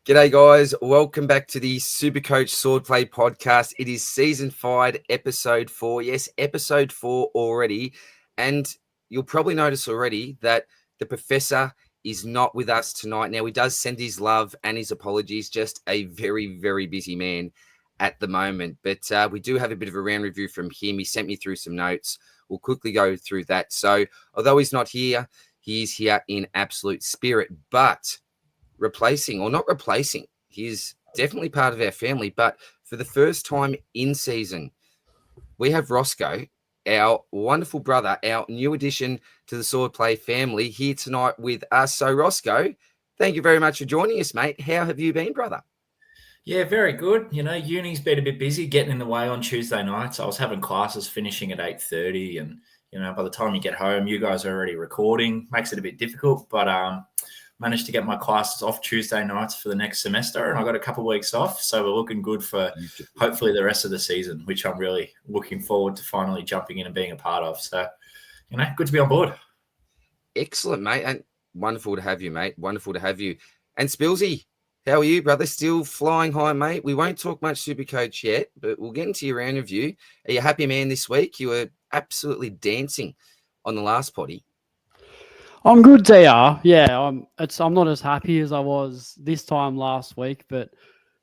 G'day, guys. Welcome back to the Supercoach Swordplay podcast. It is season 5, episode 4. Yes, episode 4 already. And you'll probably notice already that the professor is not with us tonight. Now, he does send his love and his apologies. Just a very, very busy man at the moment. But we do have a bit of a round review from him. He sent me through some notes. We'll quickly go through that. So, although he's not here, he is here in absolute spirit. But not replacing. He's definitely part of our family, but for the first time in season, we have Rossco, our wonderful brother, our new addition to the Swordplay family, here tonight with us. So, Rossco, thank you very much for joining us, mate. How have you been, brother? Yeah, very good. Uni's been a bit busy getting in the way on Tuesday nights. I was having classes finishing at 8:30, and by the time you get home, you guys are already recording. Makes it a bit difficult, but managed to get my classes off Tuesday nights for the next semester, and I got a couple of weeks off, so we're looking good for hopefully the rest of the season, which I'm really looking forward to finally jumping in and being a part of. So, good to be on board. Excellent, mate, and wonderful to have you, mate. Wonderful to have you. And Spillsy, how are you, brother? Still flying high, mate? We won't talk much Supercoach yet, but we'll get into your round review. Are you a happy man this week? You were absolutely dancing on the last potty. I'm good, DR. Yeah, I'm not as happy as I was this time last week, but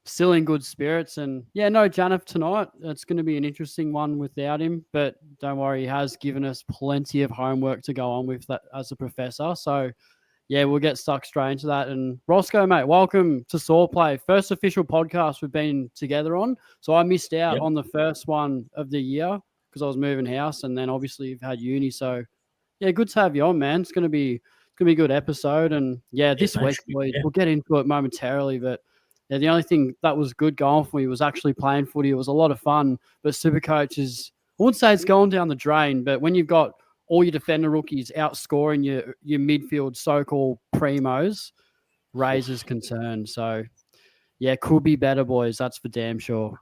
still in good spirits. And yeah, no Janath tonight. It's going to be an interesting one without him, but don't worry, he has given us plenty of homework to go on with that as a professor. So yeah, we'll get stuck straight into that. And Rossco, mate, welcome to Swordplay. First official podcast we've been together on. So I missed out on the first one of the year because I was moving house, and then obviously you've had uni. So yeah, good to have you on, man. It's gonna be a good episode, and this week we'll get into it momentarily. But yeah, the only thing that was good going for me was actually playing footy. It was a lot of fun. But Supercoach I wouldn't say it's going down the drain, but when you've got all your defender rookies outscoring your midfield so-called primos, raises concern. So yeah, could be better, boys. That's for damn sure.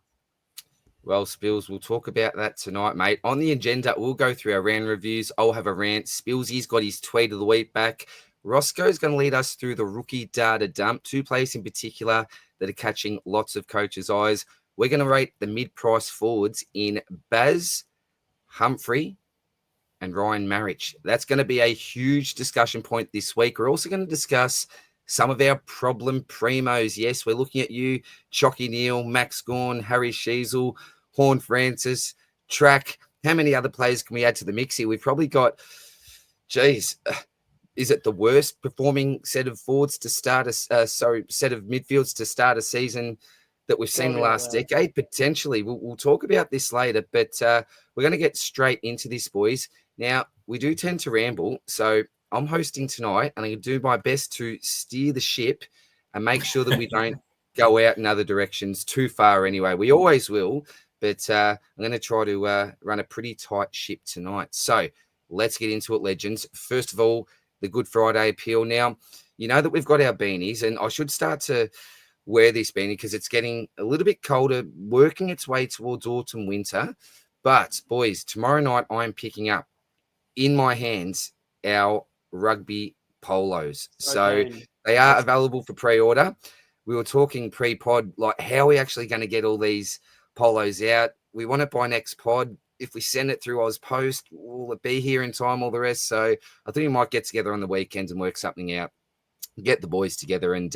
Well, Spills, we'll talk about that tonight, mate. On the agenda, we'll go through our round reviews. I'll have a rant. Spillsy's got his tweet of the week back. Rossco's going to lead us through the rookie data dump. 2 players in particular that are catching lots of coaches' eyes. We're going to rate the mid-price forwards in Baz, Humphrey, and Ryan Maric. That's going to be a huge discussion point this week. We're also going to discuss some of our problem primos. Yes, we're looking at you, Chalky Neal, Max Gawn, Harry Sheasel, Horn Francis, Track. How many other players can we add to the mix here? We've probably got, is it the worst performing set of forwards to start set of midfields to start a season that we've seen the last decade? Potentially. We'll talk about this later, but we're going to get straight into this, boys. Now, we do tend to ramble, so I'm hosting tonight, and I can do my best to steer the ship and make sure that we don't go out in other directions too far anyway. We always will, but I'm going to try to run a pretty tight ship tonight. So let's get into it, legends. First of all, the Good Friday appeal. Now, you know that we've got our beanies, and I should start to wear this beanie because it's getting a little bit colder, working its way towards autumn, winter. But, boys, tomorrow night I'm picking up in my hands our rugby polos. So they are available for pre-order. We were talking pre-pod, like how are we actually going to get all these polos out? We want it by next pod. If we send it through Oz Post, will it be here in time, all the rest? So I think we might get together on the weekends and work something out, get the boys together, and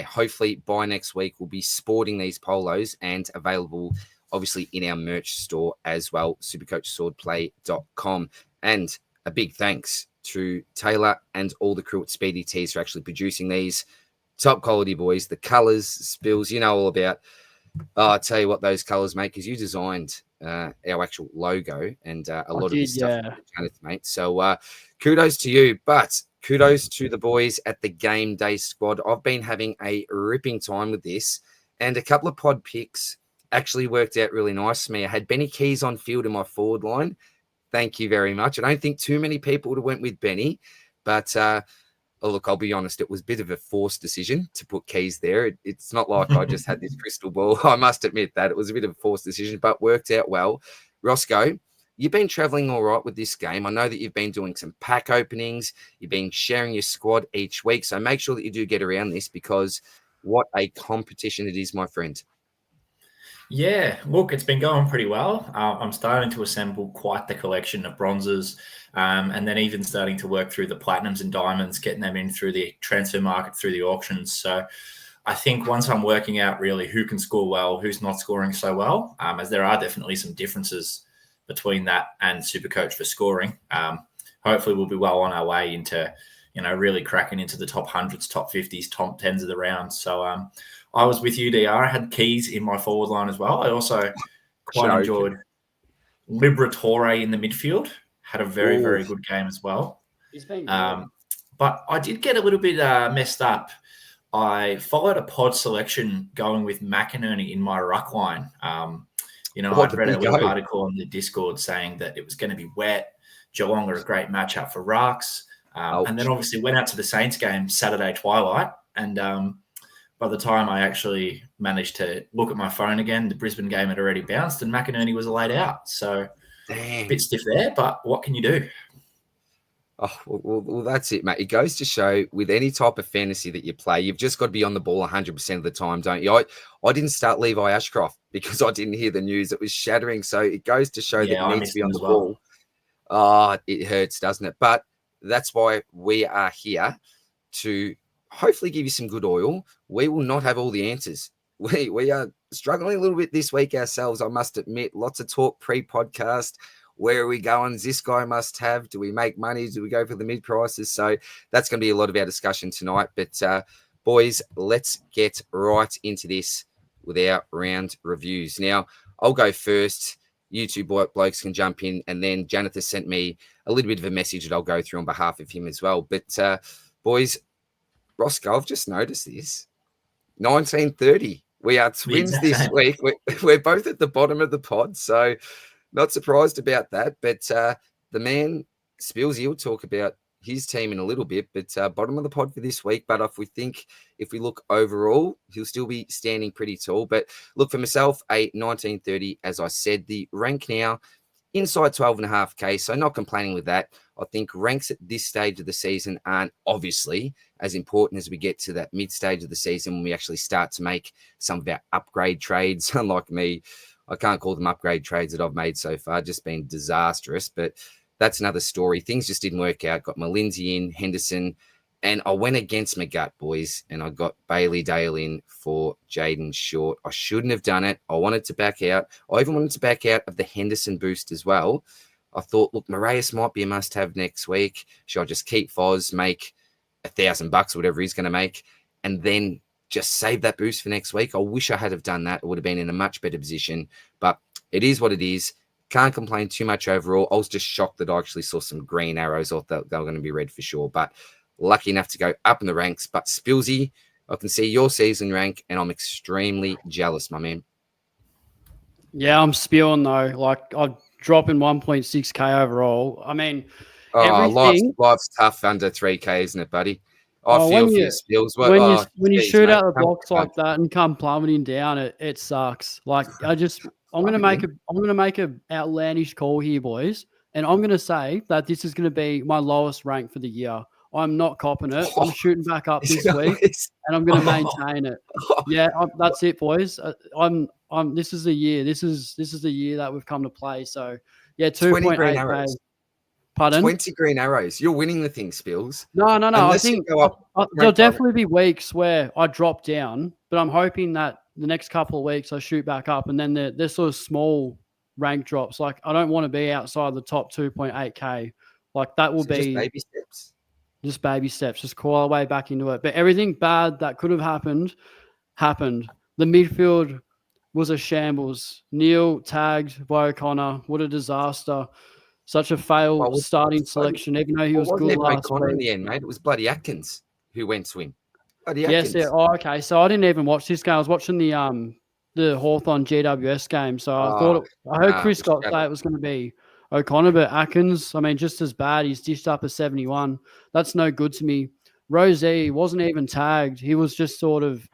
hopefully by next week we'll be sporting these polos and available obviously in our merch store as well, supercoachswordplay.com. And a big thanks to Taylor and all the crew at Speedy Tees for actually producing these top quality, boys. The colors, Spills, you know all about. I'll tell you what, those colors, mate, because you designed our actual logo and a lot of this stuff, Janath, mate. So kudos to you, but kudos to the boys at the Game Day squad. I've been having a ripping time with this, and a couple of pod picks actually worked out really nice for me. I had Benny Keys on field in my forward line. Thank you very much. I don't think too many people would have went with Benny, but look, I'll be honest, it was a bit of a forced decision to put Keys there. It's not like I just had this crystal ball. I must admit that. It was a bit of a forced decision, but worked out well. Rossco, you've been traveling all right with this game. I know that you've been doing some pack openings. You've been sharing your squad each week, so make sure that you do get around this because What a competition it is, my friend. Yeah, look, it's been going pretty well. I'm starting to assemble quite the collection of bronzes, and then even starting to work through the platinums and diamonds, getting them in through the transfer market, through the auctions. So I think once I'm working out really who can score well, who's not scoring so well, as there are definitely some differences between that and Supercoach for scoring, hopefully we'll be well on our way into, really cracking into the top hundreds, top 50s, top 10s of the round. So I was with you, DR. I had Keys in my forward line as well. I also quite enjoyed Liberatore in the midfield. Had a very, very good game as well. He's been good. But I did get a little bit messed up. I followed a pod selection going with McInerney in my ruck line. I'd read a little article on the Discord saying that it was going to be wet. Geelong are a great matchup for rucks. And then obviously went out to the Saints game Saturday twilight. And by the time I actually managed to look at my phone again, the Brisbane game had already bounced and McInerney was laid out. So a bit stiff there, but what can you do? Oh, well, that's it, mate. It goes to show with any type of fantasy that you play, you've just got to be on the ball 100% of the time, don't you? I didn't start Levi Ashcroft because I didn't hear the news. It was shattering. So it goes to show that you need to be on the ball. Oh, it hurts, doesn't it? But that's why we are here to hopefully give you some good oil. We will not have all the answers. We are struggling a little bit this week ourselves, I must admit. Lots of talk pre-podcast. Where are we going? Is this guy must have? Do we make money? Do we go for the mid prices? So that's going to be a lot of our discussion tonight. But boys, let's get right into this with our round reviews. Now, I'll go first. You two blokes can jump in. And then Janath has sent me a little bit of a message that I'll go through on behalf of him as well. But boys, Rossco, I've just noticed this. 1930. We are twins this week. We're both at the bottom of the pod. So not surprised about that, but the man, Spillsy, will talk about his team in a little bit, but bottom of the pod for this week. But if we look overall, he'll still be standing pretty tall. But look, for myself, a 1930, as I said, the rank now inside 12.5K, so not complaining with that. I think ranks at this stage of the season aren't obviously as important as we get to that mid stage of the season when we actually start to make some of our upgrade trades. Unlike me, I can't call them upgrade trades that I've made so far, just been disastrous, but that's another story. Things just didn't work out. Got my Lindsay in, Henderson, and I went against my gut, boys, and I got Bailey Dale in for Jaden Short. I shouldn't have done it. I wanted to back out. I even wanted to back out of the Henderson boost as well. I thought, look, Moreas might be a must-have next week. Should I just keep Foz, make $1,000, whatever he's going to make, and then just save that boost for next week? I wish I had have done that. It would have been in a much better position, but it is what it is. Can't complain too much overall. I was just shocked that I actually saw some green arrows. I thought they were going to be red for sure, but lucky enough to go up in the ranks. But Spillsy, I can see your season rank, and I'm extremely jealous, my man. Yeah, I'm spewing though. Like I'd drop in 1.6K overall. I mean, life's tough under 3K, isn't it, buddy? I feel for your Spills. When you shoot out the blocks like that and come plummeting down, it sucks. Like I'm gonna make a outlandish call here, boys, and I'm gonna say that this is gonna be my lowest rank for the year. I'm not copping it. I'm shooting back up this week, and I'm going to maintain it. Yeah, that's it, boys. This is the year. This is the year that we've come to play. So, yeah, 2.8K. Pardon? 20 green arrows. You're winning the thing, Spills. No. I think there'll definitely be weeks where I drop down, but I'm hoping that the next couple of weeks I shoot back up, and then there's sort of small rank drops. Like I don't want to be outside the top 2.8K. Like that will be just baby steps. Just baby steps, just crawl our way back into it. But everything bad that could have happened. The midfield was a shambles. Neil tagged by O'Connor. What a disaster. Such a failed starting selection, even though he was good last week. In the end, mate. It was bloody Atkins who went to him. Yes, yeah. Oh, okay. So I didn't even watch this game. I was watching the Hawthorn GWS game. So I heard Chris Scott say it was going to be O'Connor, but Atkins, I mean, just as bad. He's dished up a 71. That's no good to me. Rosie wasn't even tagged. He was just sort of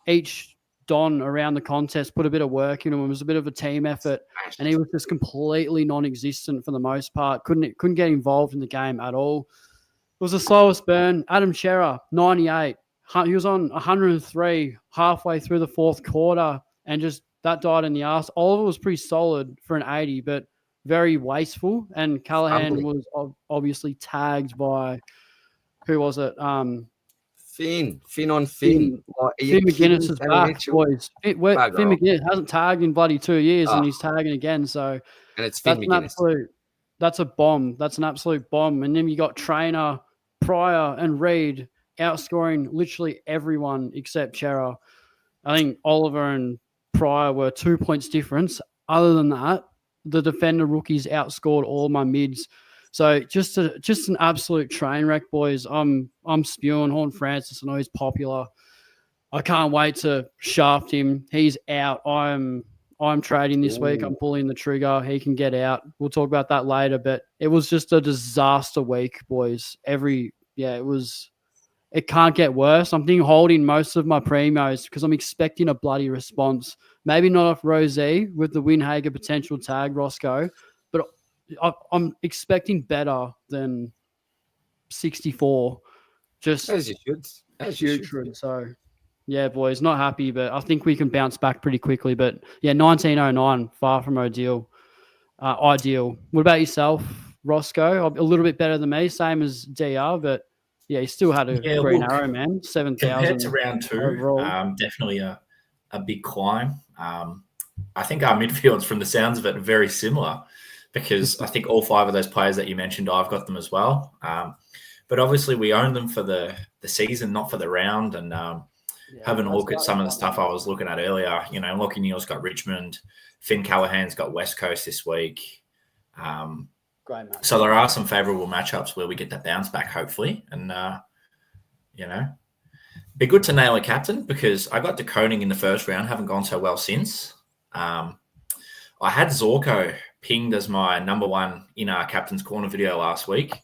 each don around the contest, put a bit of work in him. It was a bit of a team effort, and he was just completely non-existent for the most part. Couldn't get involved in the game at all. It was the slowest burn. Adam Shearer, 98. He was on 103 halfway through the fourth quarter, and just that died in the arse. Oliver was pretty solid for an 80, but very wasteful. And Callahan was obviously tagged by, who was it? Finn on Finn. Finn McGuinness is back, boys. Finn McGuinness hasn't tagged in bloody 2 years, and he's tagging again. So, and it's Finn McGuinness. That's a bomb. That's an absolute bomb. And then you got Trainer, Pryor, and Reed outscoring literally everyone except Chera. I think Oliver and Pryor were 2 points difference. Other than that, the defender rookies outscored all my mids. So just an absolute train wreck, boys. I'm spewing Horn Francis. I know he's popular. I can't wait to shaft him. He's out. I'm trading this week. I'm pulling the trigger. He can get out. We'll talk about that later. But it was just a disaster week, boys. It can't get worse. I'm holding most of my primos because I'm expecting a bloody response. Maybe not off Rosie with the Winhager potential tag, Rossco, but I'm expecting better than 64. Just as you should. As you should. So, yeah, boys, not happy, but I think we can bounce back pretty quickly. But yeah, 1909, far from ideal. What about yourself, Rossco? A little bit better than me, same as DR, but yeah, he still had a green arrow, man. 7,000 compared to round two. Overall. Definitely a big climb. I think our midfields, from the sounds of it, are very similar, because I think all 5 of those players that you mentioned, I've got them as well. But obviously we own them for the season, not for the round. And having a look at some of the stuff I was looking at earlier, Lockie Neal's got Richmond, Finn Callahan's got West Coast this week. Great match. So there are some favourable matchups where we get that bounce back, hopefully. And, be good to nail a captain, because I got decoding in the first round, haven't gone so well since. I had Zorko pinged as my number 1 in our Captain's Corner video last week.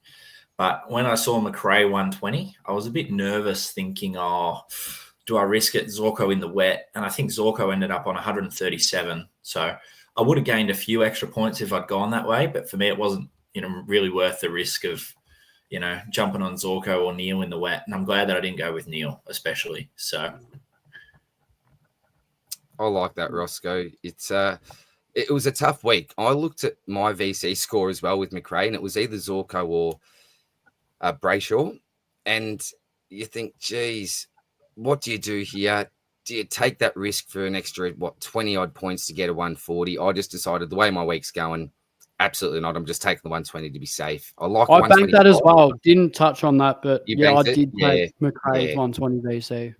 But when I saw McRae 120, I was a bit nervous, thinking, do I risk it? Zorko in the wet? And I think Zorko ended up on 137. So I would have gained a few extra points if I'd gone that way. But for me, it wasn't, really worth the risk of, jumping on Zorko or Neal in the wet. And I'm glad that I didn't go with Neal, especially. So I like that, Rossco. It was a tough week. I looked at my VC score as well with McRae, and it was either Zorko or Brayshaw. And you think, geez, what do you do here? Do you take that risk for an extra, 20-odd points to get a 140? I just decided the way my week's going, absolutely not. I'm just taking the 120 to be safe. I banked that as well. Didn't touch on that, but I did take McRae's 120 VC.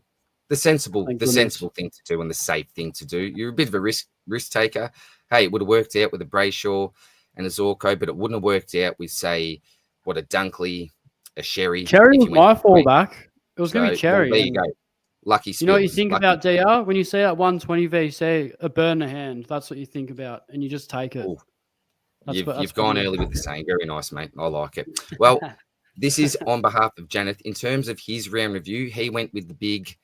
The sensible thing to do and the safe thing to do. You're a bit of a risk taker. Hey, it would have worked out with a Brayshaw and a Zorko, but it wouldn't have worked out with, say, a Dunkley, a Sherry. Cherry was my fallback. It was going to be Cherry. Well, there you go. Lucky Spills. You know what you think about DR? When you see that 120 VC, a burn the hand, that's what you think about, and you just take it. You've gone early with the saying. Very nice, mate. I like it. Well, this is on behalf of Janath. In terms of his round review, he went with the big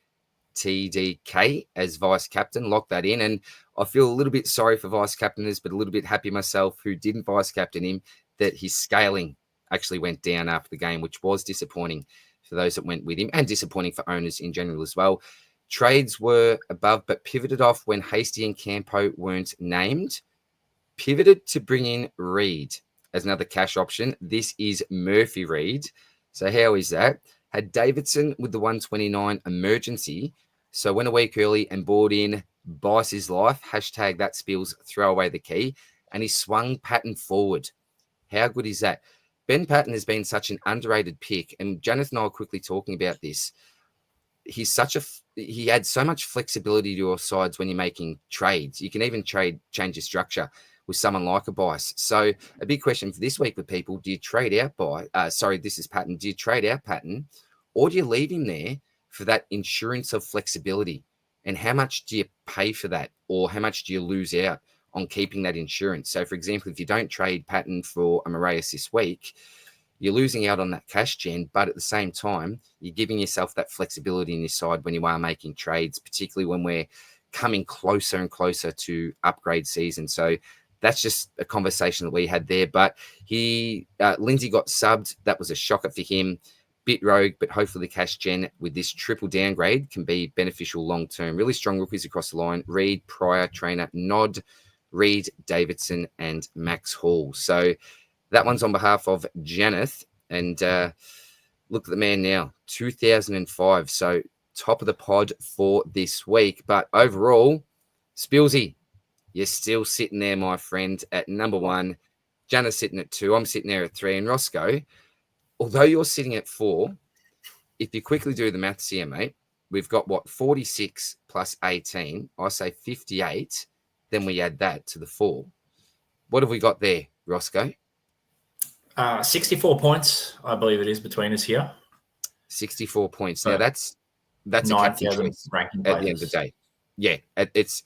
TDK as vice captain. Lock that in. And I feel a little bit sorry for vice captainers, but a little bit happy myself who didn't vice captain him, that his scaling actually went down after the game, which was disappointing for those that went with him, and disappointing for owners in general as well. Trades were above, but pivoted off when Hasty and Campo weren't named. Pivoted to bring in Reed as another cash option. This is Murphy Reed. So how is that? Had Davidson with the 129 emergency. So went a week early and bought in Bice's life. Hashtag that Spills, throw away the key. And he swung Patton forward. How good is that? Ben Patton has been such an underrated pick. And Janath and I were quickly talking about this. He adds so much flexibility to your sides when you're making trades. You can even change your structure with someone like a Bice. So a big question for this week with people, do you trade out this is Patton. Do you trade out Patton, or do you leave him there for that insurance of flexibility? And how much do you pay for that? Or how much do you lose out on keeping that insurance? So for example, if you don't trade Patton for a Moreas this week, you're losing out on that cash gen, but at the same time, you're giving yourself that flexibility in your side when you are making trades, particularly when we're coming closer and closer to upgrade season. So that's just a conversation that we had there. But Lindsay got subbed. That was a shocker for him. Bit rogue, but hopefully the cash gen with this triple downgrade can be beneficial long term. Really strong rookies across the line. Reed, Pryor, Trainer, Nod, Reed, Davidson, and Max Hall. So that one's on behalf of Janath. And look at the man now, 2005. So top of the pod for this week. But overall, Spillsy, you're still sitting there, my friend, at number 1. Janath's sitting at 2. I'm sitting there at 3. And Rossco, although you're sitting at 4, if you quickly do the maths here, mate, we've got 46 plus 18. I say 58. Then we add that to the 4. What have we got there, Rossco? 64 points, I believe it is, between us here. 64 points. Now that's a captain choice ranking at the end of the day. Yeah, it's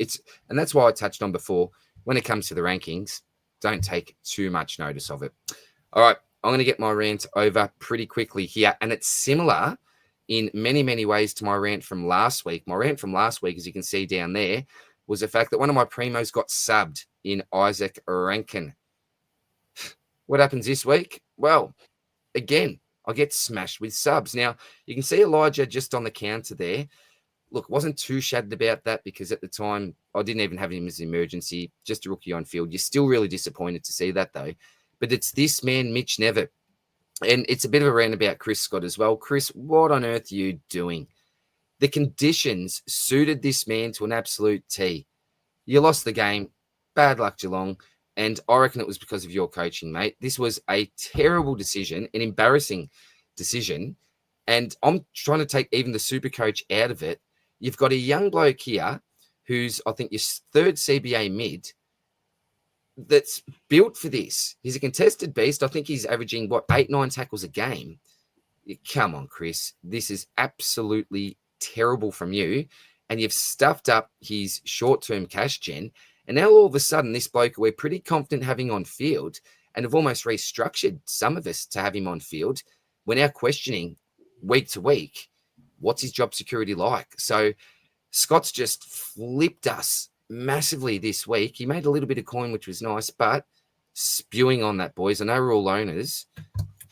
and that's why I touched on before. When it comes to the rankings, don't take too much notice of it. All right, I'm going to get my rant over pretty quickly here, and it's similar in many, many ways to my rant from last week. My rant from last week, as you can see down there, was the fact that one of my primos got subbed in Isaac Rankin. What happens this week? Well, again, I get smashed with subs. Now, you can see Elijah just on the counter there. Look, wasn't too shattered about that because at the time, I didn't even have him as an emergency, just a rookie on field. You're still really disappointed to see that, though. But it's this man, Mitch Nevitt. And it's a bit of a rant about Chris Scott as well. Chris, what on earth are you doing? The conditions suited this man to an absolute T. You lost the game. Bad luck, Geelong. And I reckon it was because of your coaching, mate. This was a terrible decision, an embarrassing decision. And I'm trying to take even the Supercoach out of it. You've got a young bloke here who's, I think, your 3rd CBA mid that's built for this. He's a contested beast. I think he's averaging, 8-9 tackles a game. Come on, Chris. This is absolutely terrible from you. And you've stuffed up his short-term cash gen. And now all of a sudden, this bloke we're pretty confident having on field and have almost restructured some of us to have him on field. We're now questioning week to week, what's his job security like? So Scott's just flipped us massively this week. He made a little bit of coin, which was nice, but spewing on that, boys. I know we're all owners,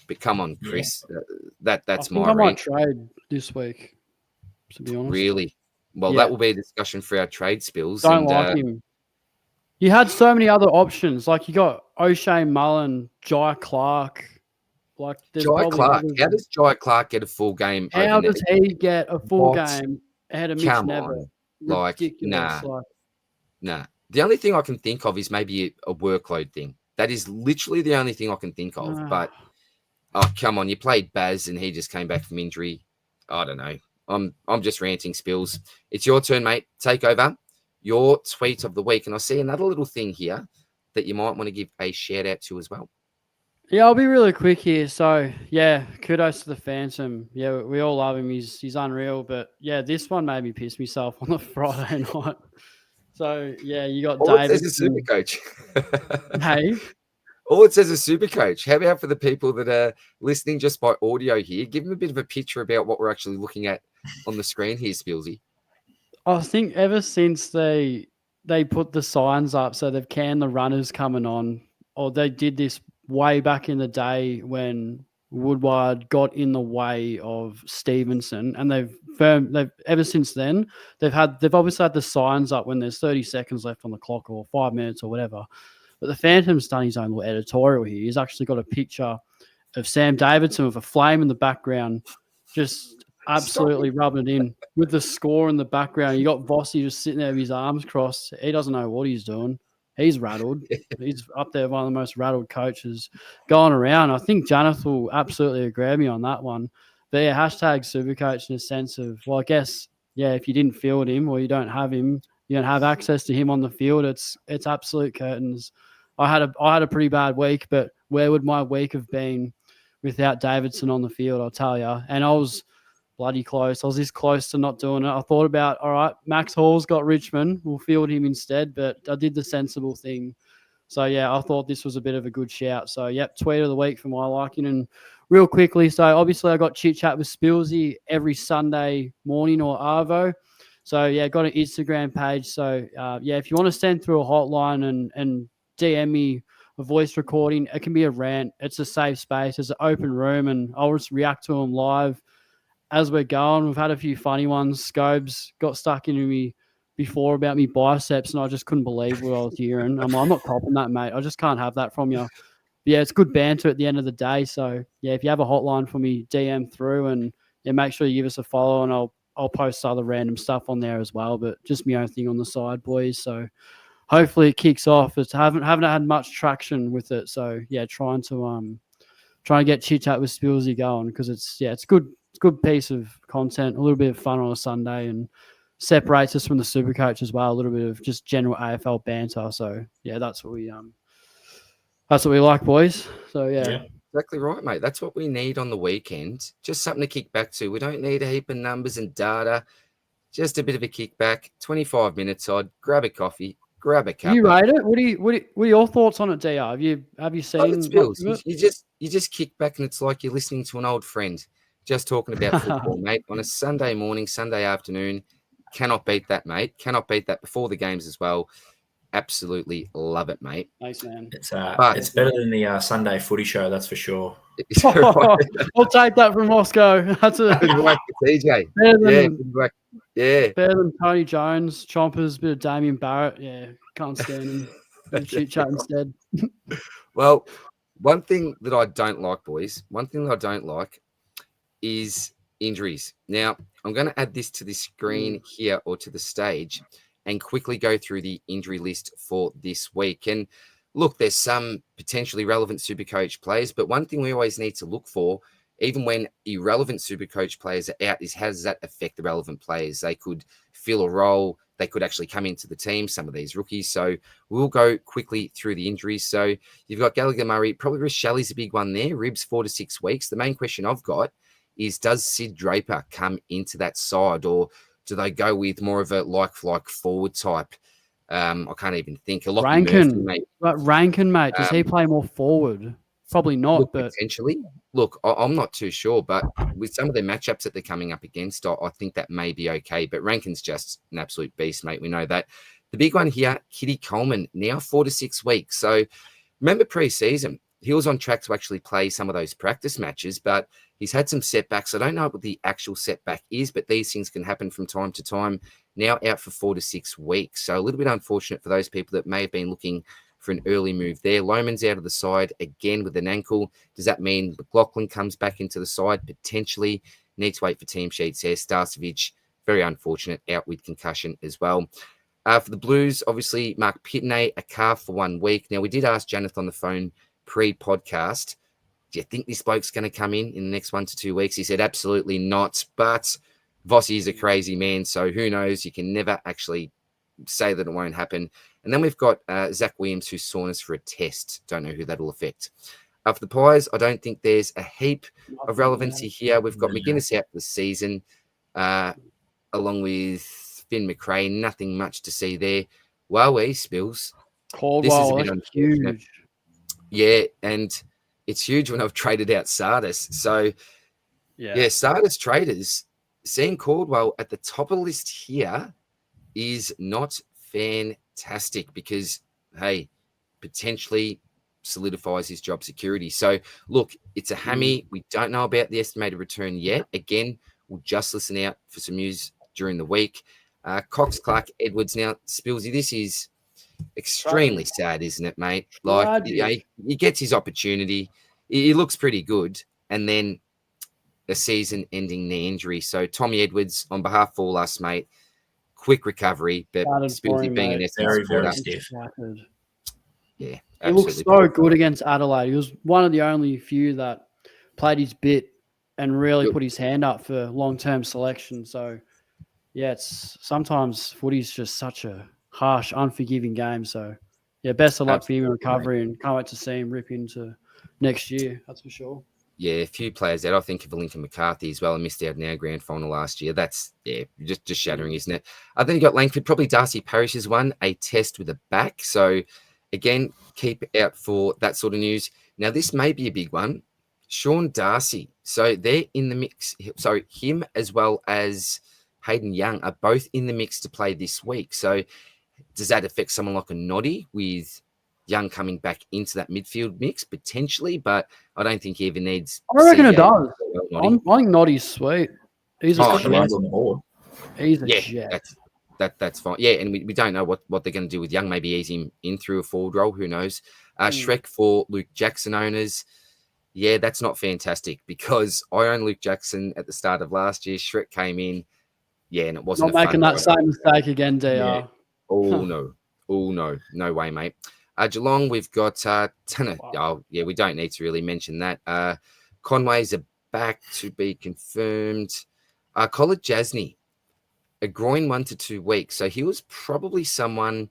but come on, Chris. Yeah. That's my rant. I might trade this week, to be honest. Really? Well, that will be a discussion for our trade spills. Don't like him. You had so many other options. Like you got O'Shea Mullen, Jai Clark. Like Jai Clark. How does Jai Clark get a full game? How does he get a full game ahead of Mitch Nevitt? Like, nah. The only thing I can think of is maybe a workload thing. That is literally the only thing I can think of. But come on, you played Baz and he just came back from injury. I don't know. I'm just ranting, Spills. It's your turn, mate. Take over. Your tweet of the week. And I see another little thing here that you might want to give a shout out to as well. Yeah, I'll be really quick here. So, yeah, kudos to the Phantom. Yeah, we all love him. He's unreal. But, yeah, this one made me piss myself on the Friday night. So, yeah, you got David. It says a Supercoach. Hey? All it says is Supercoach. How about for the people that are listening just by audio here, give them a bit of a picture about what we're actually looking at on the screen here, Spillsy. I think ever since they put the signs up, so they've canned the runners coming on, or they did this way back in the day when Woodward got in the way of Stevenson, and they've ever since then they've obviously had the signs up when there's 30 seconds left on the clock or 5 minutes or whatever. But the Phantom's done his own little editorial here. He's actually got a picture of Sam Davidson with a flame in the background, just absolutely rubbing it in with the score in the background. You got Vossi just sitting there with his arms crossed. He doesn't know what he's doing. He's rattled. He's up there, one of the most rattled coaches going around. I think Janath will absolutely agree with me on that one. But yeah, hashtag Supercoach in a sense of, well, I guess, yeah, if you didn't field him or you don't have him, you don't have access to him on the field, it's absolute curtains. I had a pretty bad week, but where would my week have been without Davidson on the field, I'll tell you. And I was bloody close. I was this close to not doing it. I thought about, all right, Max Hall's got Richmond. We'll field him instead, but I did the sensible thing. So, yeah, I thought this was a bit of a good shout. So, yep, tweet of the week for my liking. And real quickly, so obviously I got chit-chat with Spillsy every Sunday morning or Arvo. So, yeah, got an Instagram page. So, yeah, if you want to send through a hotline and DM me a voice recording. It can be a rant. It's a safe space. It's an open room, and I'll just react to them live as we're going. We've had a few funny ones. Scobes got stuck into me before about me biceps, and I just couldn't believe what I was hearing. I'm not copping that, mate. I just can't have that from you. But yeah, it's good banter at the end of the day. So yeah, if you have a hotline for me, DM through, and yeah, make sure you give us a follow, and I'll post other random stuff on there as well. But just my own thing on the side, boys. So hopefully it kicks off. It's haven't had much traction with it. So yeah, trying to get chit chat with Spillsy going, because it's good. It's a good piece of content, a little bit of fun on a Sunday, and separates us from the Supercoach as well. A little bit of just general AFL banter. So yeah, that's what we like, boys. So yeah. Exactly right, mate. That's what we need on the weekend. Just something to kick back to. We don't need a heap of numbers and data. Just a bit of a kickback. 25 minutes odd. Grab a coffee. Grab a cup. You rate it? What are your thoughts on it, DR? Have you seen? You just kick back, and it's like you're listening to an old friend, just talking about football, mate, on a Sunday morning, Sunday afternoon. Cannot beat that, mate. Cannot beat that before the games as well. Absolutely love it, mate. Thanks, man. It's better than the Sunday footy show, that's for sure. I'll take that from Rossco. That's a good work, TJ. Better than Tony Jones, Chompers, bit of Damien Barrett. Yeah, can't stand him. Chit chat instead. Well, one thing that I don't like, boys, is injuries. Now, I'm going to add this to the screen here, or to the stage, and quickly go through the injury list for this week. And look, there's some potentially relevant Supercoach players, but one thing we always need to look for, even when irrelevant Supercoach players are out, is how does that affect the relevant players? They could fill a role. They could actually come into the team, some of these rookies. So we'll go quickly through the injuries. So you've got Gallagher Murray, probably Rishali's a big one there, ribs 4 to 6 weeks. The main question I've got is, does Sid Draper come into that side, or do they go with more of a like forward type? I can't even think. Rankin, mate. Does he play more forward? Probably not, but potentially. Look, I'm not too sure, but with some of the matchups that they're coming up against, I think that may be okay. But Rankin's just an absolute beast, mate. We know that. The big one here, Kitty Coleman, now 4 to 6 weeks. So remember pre-season, he was on track to actually play some of those practice matches, but he's had some setbacks. I don't know what the actual setback is, but these things can happen from time to time. Now out for 4 to 6 weeks. So a little bit unfortunate for those people that may have been looking for an early move there. Loman's out of the side again with an ankle. Does that mean McLaughlin comes back into the side? Potentially. Need to wait for team sheets there. Starcevic, very unfortunate, out with concussion as well. For the Blues, obviously, Mark Pitney, a calf for 1 week. Now, we did ask Janath on the phone pre-podcast, do you think this bloke's going to come in the next 1 to 2 weeks? He said, absolutely not. But Vossi is a crazy man, so who knows? You can never actually say that it won't happen. And then we've got Zach Williams, who's soreness for a test. Don't know who that'll affect. For the Pies, I don't think there's a heap of relevancy here. We've got McGuinness out for the season, along with Finn McRae. Nothing much to see there. Wowee, Spills. Caldwell, this is a bit huge. Yeah, and it's huge when I've traded out Sardis. So, yeah, Sardis traders, seeing Caldwell at the top of the list here is not fantastic because, hey, potentially solidifies his job security. So, look, it's a hammy. We don't know about the estimated return yet. Again, we'll just listen out for some news during the week. Cox, Clark, Edwards. Now, Spillsy, this is extremely sad, isn't it, mate? Like, he gets his opportunity. He looks pretty good. And then a season-ending knee injury. So, Tommy Edwards, on behalf of all us, mate, quick recovery, but Spillsy being an very, very stiff. Yeah, he looked so good against Adelaide. He was one of the only few that played his bit and really put his hand up for long-term selection. So, yeah, it's sometimes footy's just such a harsh, unforgiving game. So, yeah, best of luck for him in recovery, and can't wait to see him rip into next year. That's for sure. Yeah, a few players out. I think of Lincoln McCarthy as well, and missed out in our grand final last year. That's, just shattering, isn't it? Then you got Langford, probably Darcy Parrish's one, a test with a back. So, again, keep out for that sort of news. Now, this may be a big one. Sean Darcy. So, they're in the mix. So, him as well as Hayden Young are both in the mix to play this week. So, does that affect someone like a Noddy with, Young coming back into that midfield mix potentially, but I don't think he even needs. I reckon it CJ. does. I think Noddy's sweet. He's He's a got the jet. runs on the board. He's a Yeah, jet. that's fine. Yeah, and we don't know what they're going to do with Young. Maybe ease him in through a forward role. Who knows? Shrek for Luke Jackson owners. Yeah, that's not fantastic because I owned Luke Jackson at the start of last year. Shrek came in. Yeah, and it wasn't Not making that same mistake again, DR. Yeah. Oh, no. Oh, no. No way, mate. Geelong, we've got... Oh, yeah, we don't need to really mention that. Conway's are back to be confirmed. Colin Jasny, a groin 1 to 2 weeks. So he was probably someone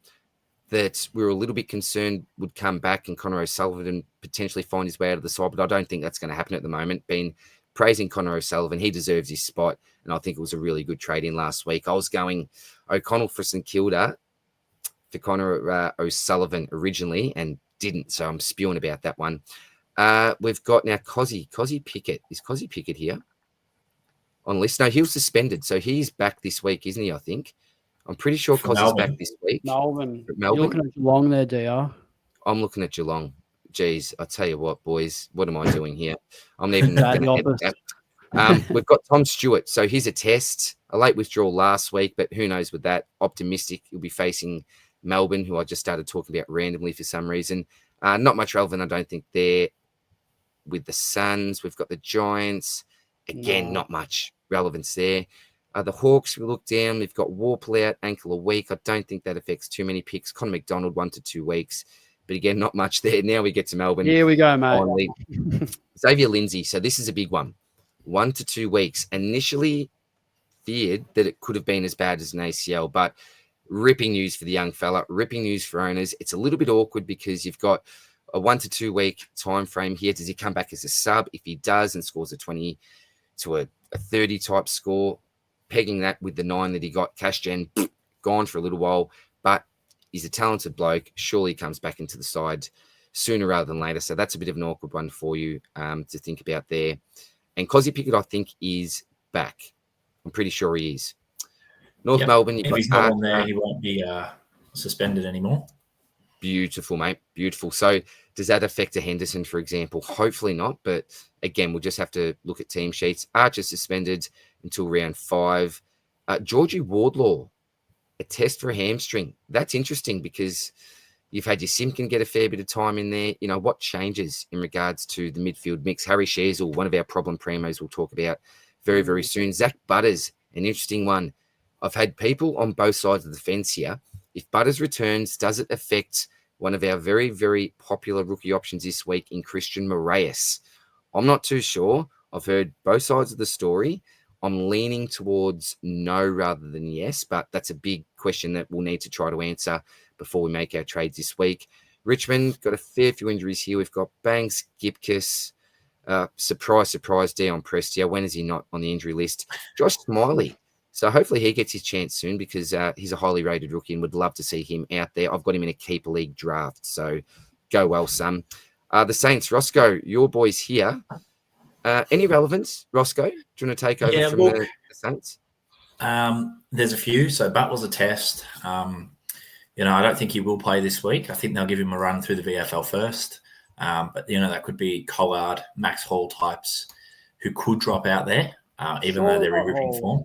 that we were a little bit concerned would come back and Connor O'Sullivan potentially find his way out of the side, but I don't think that's going to happen at the moment. Been praising Connor O'Sullivan. He deserves his spot, and I think it was a really good trade-in last week. I was going O'Connell for St Kilda for Connor O'Sullivan originally and didn't, so I'm spewing about that one. We've got now Cozzy Pickett. Is Cozzy Pickett here on list? No, he was suspended, so he's back this week, isn't he, I think? I'm pretty sure Cozzy's back this week. Melbourne. You're looking at Geelong there, DR. I'm looking at Geelong. Geez, I tell you what, boys, what am I doing here? I'm not even going to head that. We've got Tom Stewart. So here's a test. A late withdrawal last week, but who knows with that. Optimistic he'll be facing Melbourne, who I just started talking about randomly for some reason. Not much relevant, I don't think, there. With the Suns, we've got the Giants. Again, not much relevance there. The Hawks, we look down. We've got Warple out, ankle a week. I don't think that affects too many picks. Connor McDonald, 1 to 2 weeks. But again, not much there. Now we get to Melbourne. Here we go, mate. Xavier Lindsay. So this is a big one. 1 to 2 weeks. Initially feared that it could have been as bad as an ACL, but ripping news for the young fella, ripping news for owners. It's a little bit awkward because you've got a 1 to 2 week time frame here. Does he come back as a sub? If he does and scores a 20 to a 30 type score, pegging that with the 9 that he got, cash gen, gone for a little while, but he's a talented bloke. Surely he comes back into the side sooner rather than later. So that's a bit of an awkward one for you to think about there. And Cozzy Pickett, I think, is back. I'm pretty sure he is. North Melbourne. If he's not on there, he won't be suspended anymore. Beautiful, mate. Beautiful. So does that affect a Henderson, for example? Hopefully not. But again, we'll just have to look at team sheets. Archer suspended until round 5. Georgie Wardlaw, a test for a hamstring. That's interesting because you've had your Simpkin get a fair bit of time in there. You know, what changes in regards to the midfield mix? Harry Shearsall, one of our problem primos we'll talk about very, very soon. Zach Butters, an interesting one. I've had people on both sides of the fence here. If Butters returns, does it affect one of our very, very popular rookie options this week in Christian Moreas? I'm not too sure. I've heard both sides of the story. I'm leaning towards no rather than yes, but that's a big question that we'll need to try to answer before we make our trades this week. Richmond, got a fair few injuries here. We've got Banks, Gipkiss, surprise, Dion Prestia. When is he not on the injury list? Josh Smiley. So hopefully he gets his chance soon because he's a highly rated rookie and would love to see him out there. I've got him in a keeper league draft. So go well, son. The Saints, Rossco, your boys here. Any relevance, Rossco? Do you want to take over from the Saints? There's a few. So Butt was a test. I don't think he will play this week. I think they'll give him a run through the VFL first. But, that could be Collard, Max Hall types who could drop out there, even though they're in ripping form.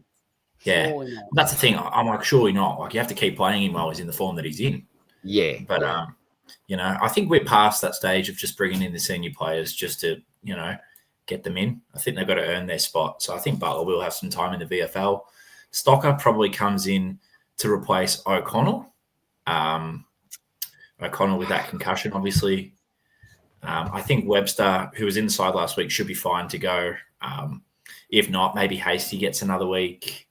Yeah, that's the thing. I'm like, surely not. Like, you have to keep playing him while he's in the form that he's in. Yeah. But, I think we're past that stage of just bringing in the senior players just to, get them in. I think they've got to earn their spot. So I think Butler will have some time in the VFL. Stocker probably comes in to replace O'Connell. O'Connell with that concussion, obviously. I think Webster, who was in the side last week, should be fine to go. If not, maybe Hasty gets another week.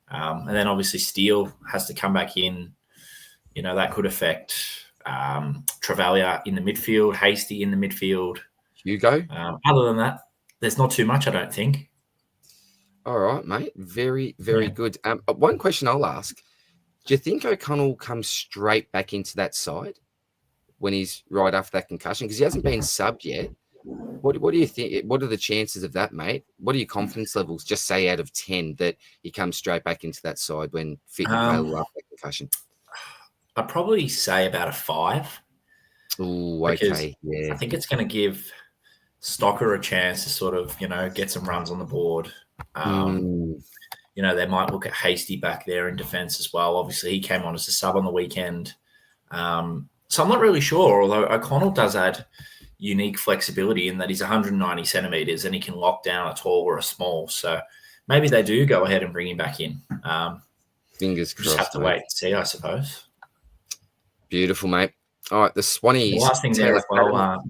And then obviously Steele has to come back in. That could affect Travalia in the midfield, Hasty in the midfield. Hugo? Other than that, there's not too much, I don't think. All right, mate. Very, very good. One question I'll ask. Do you think O'Connell comes straight back into that side when he's right after that concussion? Because he hasn't been subbed yet. What do you think? What are the chances of that, mate? What are your confidence levels, just say out of 10, that he comes straight back into that side when fit and available after that concussion? I'd probably say about a 5. Oh, because okay. Yeah. I think it's going to give Stocker a chance to sort of, get some runs on the board. They might look at Hasty back there in defence as well. Obviously, he came on as a sub on the weekend. So I'm not really sure, although O'Connell does add unique flexibility in that he's 190 centimetres and he can lock down a tall or a small. So maybe they do go ahead and bring him back in. Fingers crossed. Just have to wait and see, I suppose. Beautiful, mate. All right, the Swannies. The last thing there as well,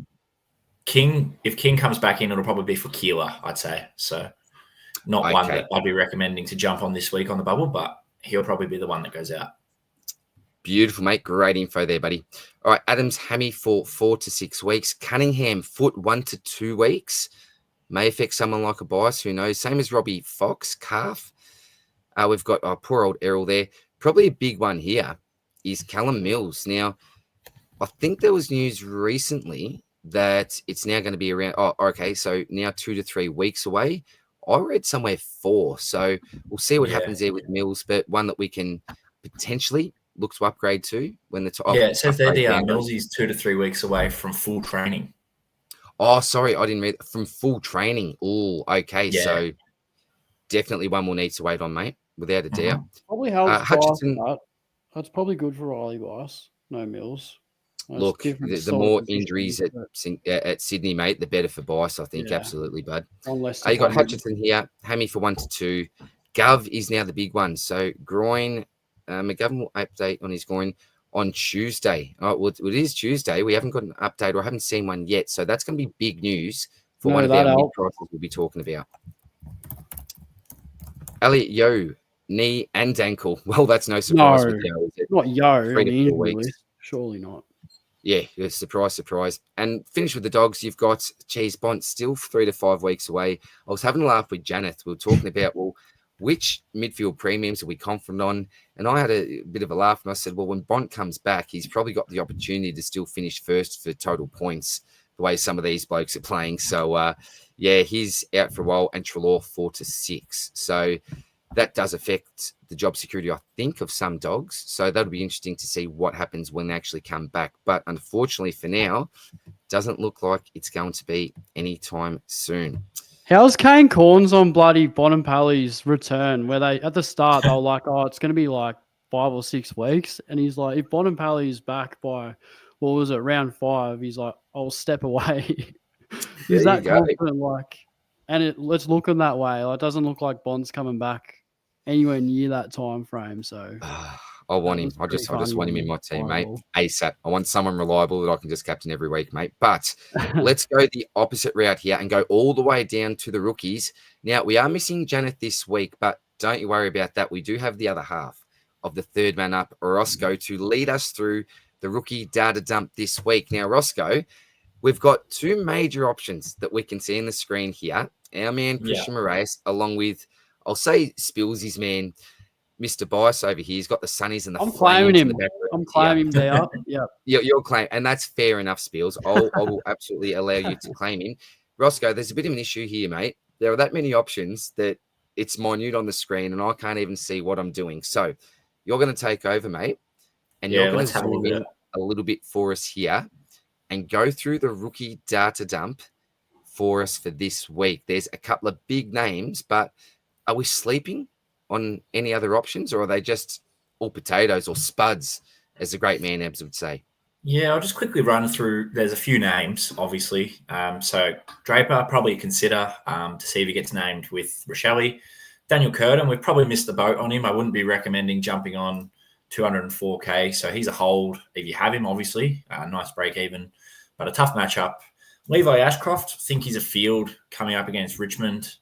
King, if King comes back in, it'll probably be for Keeler, I'd say. So not one that I'd be recommending to jump on this week on the bubble, but he'll probably be the one that goes out. Beautiful, mate. Great info there, buddy. All right, Adams hammy for 4 to 6 weeks. Cunningham foot 1 to 2 weeks. May affect someone like a Bice, who knows. Same as Robbie Fox, calf. We've got poor old Errol there. Probably a big one here is Callum Mills. Now, I think there was news recently that it's now going to be around, so now 2 to 3 weeks away. I read somewhere 4. So we'll see what happens there with Mills, but one that we can potentially look to upgrade to when the top. Yeah, it says there Mills is 2 to 3 weeks away from full training. Oh, sorry, I didn't read from full training. Oh, okay. Yeah. So definitely one we'll need to wait on, mate, without a doubt. Probably helps. Hutchinson. That's probably good for Riley Bice. No Mills. Look, the more injuries at Sydney, mate, the better for Bice, I think. Yeah. Absolutely, bud. You got Hutchinson here, hammy for 1 to 2. Gov is now the big one. So groin, McGovern will update on his groin on Tuesday. Oh, well, it is Tuesday. We haven't got an update, or I haven't seen one yet. So that's going to be big news for one of our mid-prices we'll be talking about. Elliot Yo, knee and ankle. Well, that's no surprise with Yo, is it? Not Yo, 3 to 4 weeks. Surely not. Yeah, surprise. And finish with the Dogs. You've got Bont still 3 to 5 weeks away. I was having a laugh with Janath. We were talking about, which midfield premiums are we confident on? And I had a bit of a laugh and I said, when Bont comes back, he's probably got the opportunity to still finish first for total points, the way some of these blokes are playing. So, he's out for a while, and Trelaw 4 to 6. So that does affect the job security, I think, of some Dogs. So that'll be interesting to see what happens when they actually come back. But unfortunately for now, doesn't look like it's going to be anytime soon. How's Kane Corns on bloody Bonampalli's return, where they, at the start, they were like, it's going to be like 5 or 6 weeks. And he's like, if Bonampalli's back by, round 5, he's like, I'll step away. He's that confident, and it's looking that way. It doesn't look like Bond's coming back anywhere near that time frame. So I want him. I just want him in my team, mate. ASAP. I want someone reliable that I can just captain every week, mate. But let's go the opposite route here and go all the way down to the rookies. Now, we are missing Janath this week, but don't you worry about that. We do have the other half of the third man up, Rossco, to lead us through the rookie data dump this week. Now, Rossco, we've got 2 major options that we can see in the screen here. Our man, Christian Moreas, along with, I'll say, Spillsy's man, Mr. Bice over here. He's got the sunnies and the claiming him. I'm claiming him there. Yeah. You're claiming, and that's fair enough, Spills. I will absolutely allow you to claim him. Rossco, there's a bit of an issue here, mate. There are that many options that it's minute on the screen, and I can't even see what I'm doing. So you're going to take over, mate, and you're going to zoom in a little bit for us here and go through the rookie data dump for us for this week. There's a couple of big names, but are we sleeping on any other options, or are they just all potatoes or spuds, as the great man Ebbs would say? Yeah, I'll just quickly run through. There's a few names, obviously. So Draper, probably consider to see if he gets named with Rochelle. Daniel Curtin, we've probably missed the boat on him. I wouldn't be recommending jumping on 204K. So he's a hold if you have him, obviously. Nice break even, but a tough matchup. Levi Ashcroft, think he's a field coming up against Richmond.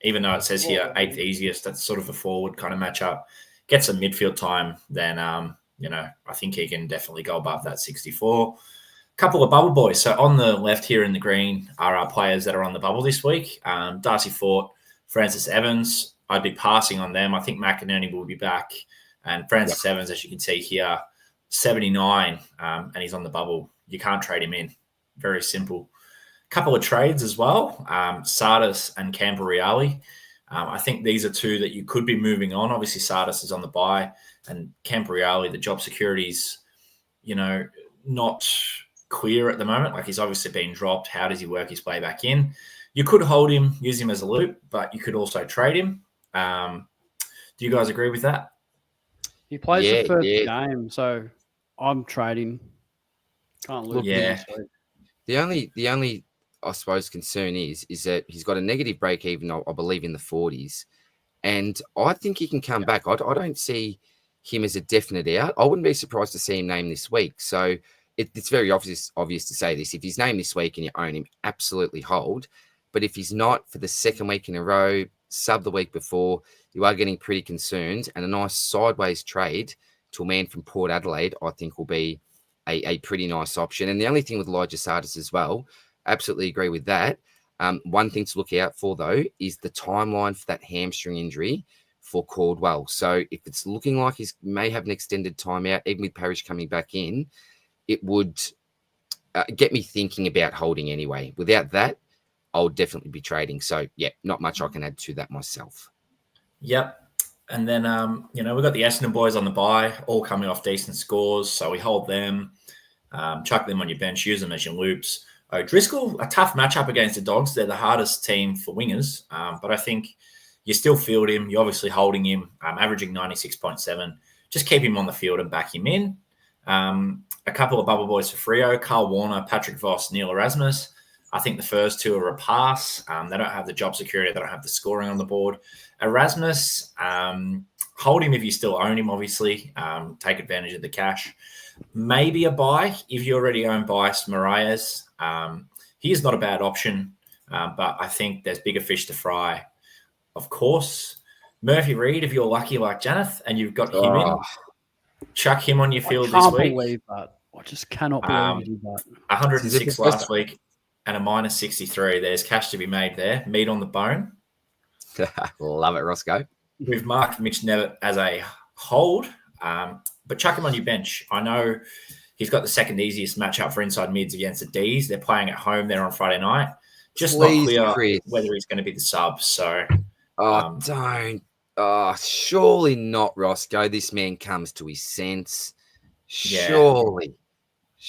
Even though it says here 8th easiest, that's sort of a forward kind of matchup. Get some midfield time, then, I think he can definitely go above that 64. Couple of bubble boys. So on the left here in the green are our players that are on the bubble this week. Darcy Fort, Francis Evans. I'd be passing on them. I think McInerney will be back. And Francis Evans, as you can see here, 79, and he's on the bubble. You can't trade him in. Very simple. Couple of trades as well, Sardis and Camporeale. I think these are 2 that you could be moving on. Obviously, Sardis is on the bye, and Camporeale, the job security's not clear at the moment. Like, he's obviously been dropped. How does he work his way back in? You could hold him, use him as a loop, but you could also trade him. Do you guys agree with that? He plays the first game, so I'm trading. Can't lose. The only I suppose concern is that he's got a negative break even, I believe, in the 40s, and I think he can come back. I don't see him as a definite out. I wouldn't be surprised to see him named this week. So it's very obvious to say this. If he's named this week and you own him, absolutely hold. But if he's not for the second week in a row, sub the week before, you are getting pretty concerned. And a nice sideways trade to a man from Port Adelaide, I think, will be a pretty nice option. And the only thing with Elijah Sardis as well, absolutely agree with that. One thing to look out for, though, is the timeline for that hamstring injury for Caldwell. So if it's looking like he may have an extended timeout, even with Parrish coming back in, it would get me thinking about holding anyway. Without that, I'll definitely be trading. So, yeah, not much I can add to that myself. Yep. And then, we've got the Essendon boys on the bye, all coming off decent scores. So we hold them, chuck them on your bench, use them as your loops. O'Driscoll, a tough matchup against the Dogs. They're the hardest team for wingers. But I think you still field him. You're obviously holding him, averaging 96.7. Just keep him on the field and back him in. A couple of bubble boys for Freo, Carl Warner, Patrick Voss, Neil Erasmus. I think the first two are a pass. They don't have the job security. They don't have the scoring on the board. Erasmus, hold him if you still own him, obviously. Take advantage of the cash. Maybe a buy if you already own Bice, Moreas. He is not a bad option, but I think there's bigger fish to fry. Of course, Murphy Reed, if you're lucky like Janath and you've got him in, chuck him on your field this week. I can't believe that. I just cannot believe you did that. 106 last week and a minus 63. There's cash to be made there. Meat on the bone. Love it, Rossco. We've marked Mitch Nevitt as a hold, but chuck him on your bench. I know he's got the second easiest matchup for inside mids against the Ds. They're playing at home there on Friday night. Just not clear whether he's going to be the sub. So, don't. Surely not, Rossco. This man comes to his sense. Surely.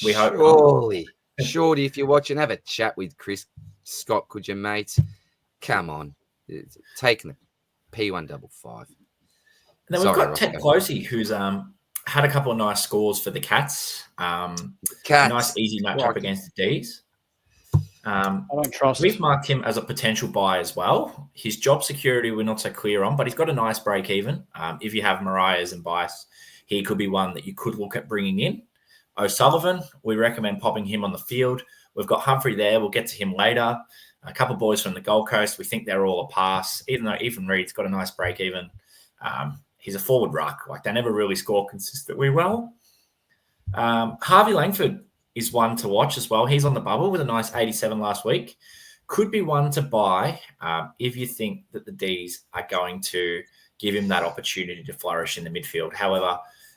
We hope. Surely. Shorty, if you're watching, have a chat with Chris Scott, could you, mate? Come on. Taking the P155. And then we've got Ted Closey, who's had a couple of nice scores for the Cats. Nice, easy matchup against the Ds. I don't trust. We've marked him as a potential buy as well. His job security we're not so clear on, but he's got a nice break even. If you have Moreas and Bice, he could be one that you could look at bringing in. O'Sullivan, we recommend popping him on the field. We've got Humphrey there. We'll get to him later. A couple of boys from the Gold Coast. We think they're all a pass, even though Ethan Reed's got a nice break even. He's a forward ruck. Like, they never really score consistently well. Harvey Langford is one to watch as well. He's on the bubble with a nice 87 last week. Could be one to buy if you think that the Ds are going to give him that opportunity to flourish in the midfield. However,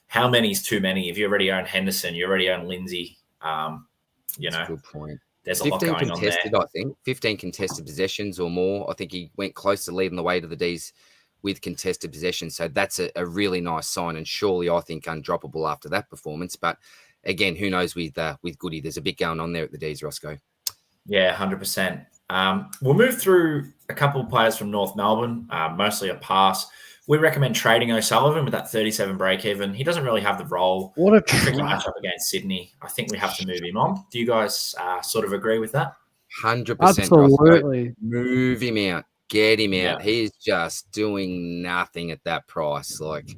how many is too many? If you already own Henderson, you already own Lindsay, That's a good point. There's a lot going on there. I think 15 contested possessions or more. I think he went close to leading the way to the Ds with contested possessions. So that's a really nice sign, and surely I think undroppable after that performance. But again, who knows with Goody? There's a bit going on there at the Ds, Rossco. Yeah, 100%. We'll move through a couple of players from North Melbourne, mostly a pass. We recommend trading O'Sullivan with that 37 break even. He doesn't really have the role. What a tricky matchup against Sydney. I think we have to move him on. Do you guys sort of agree with that? 100%. Absolutely. Move him out. Get him out. Yeah. He's just doing nothing at that price. Like,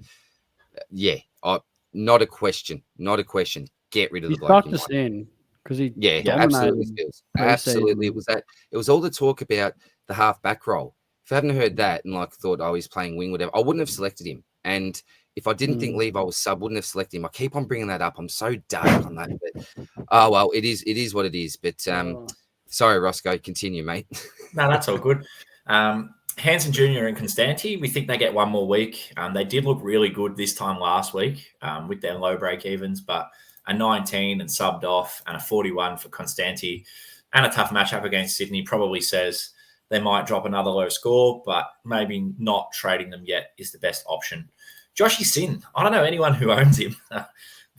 not a question. Not a question. Get rid of the bloke. He sucked us in because he absolutely feels. Absolutely. It was all the talk about the half back role. If I hadn't heard that and thought, he's playing wing, whatever, I wouldn't have selected him. And if I didn't think Levi was sub, wouldn't have selected him. I keep on bringing that up. I'm so dark on that. But, it is what it is. But sorry, Rossco, continue, mate. No, that's all good. Hansen Jr. and Constanti, we think they get one more week. They did look really good this time last week with their low break evens, but a 19 and subbed off and a 41 for Constanti and a tough matchup against Sydney probably says they might drop another low score, but maybe not trading them yet is the best option. Joshy Sin, I don't know anyone who owns him,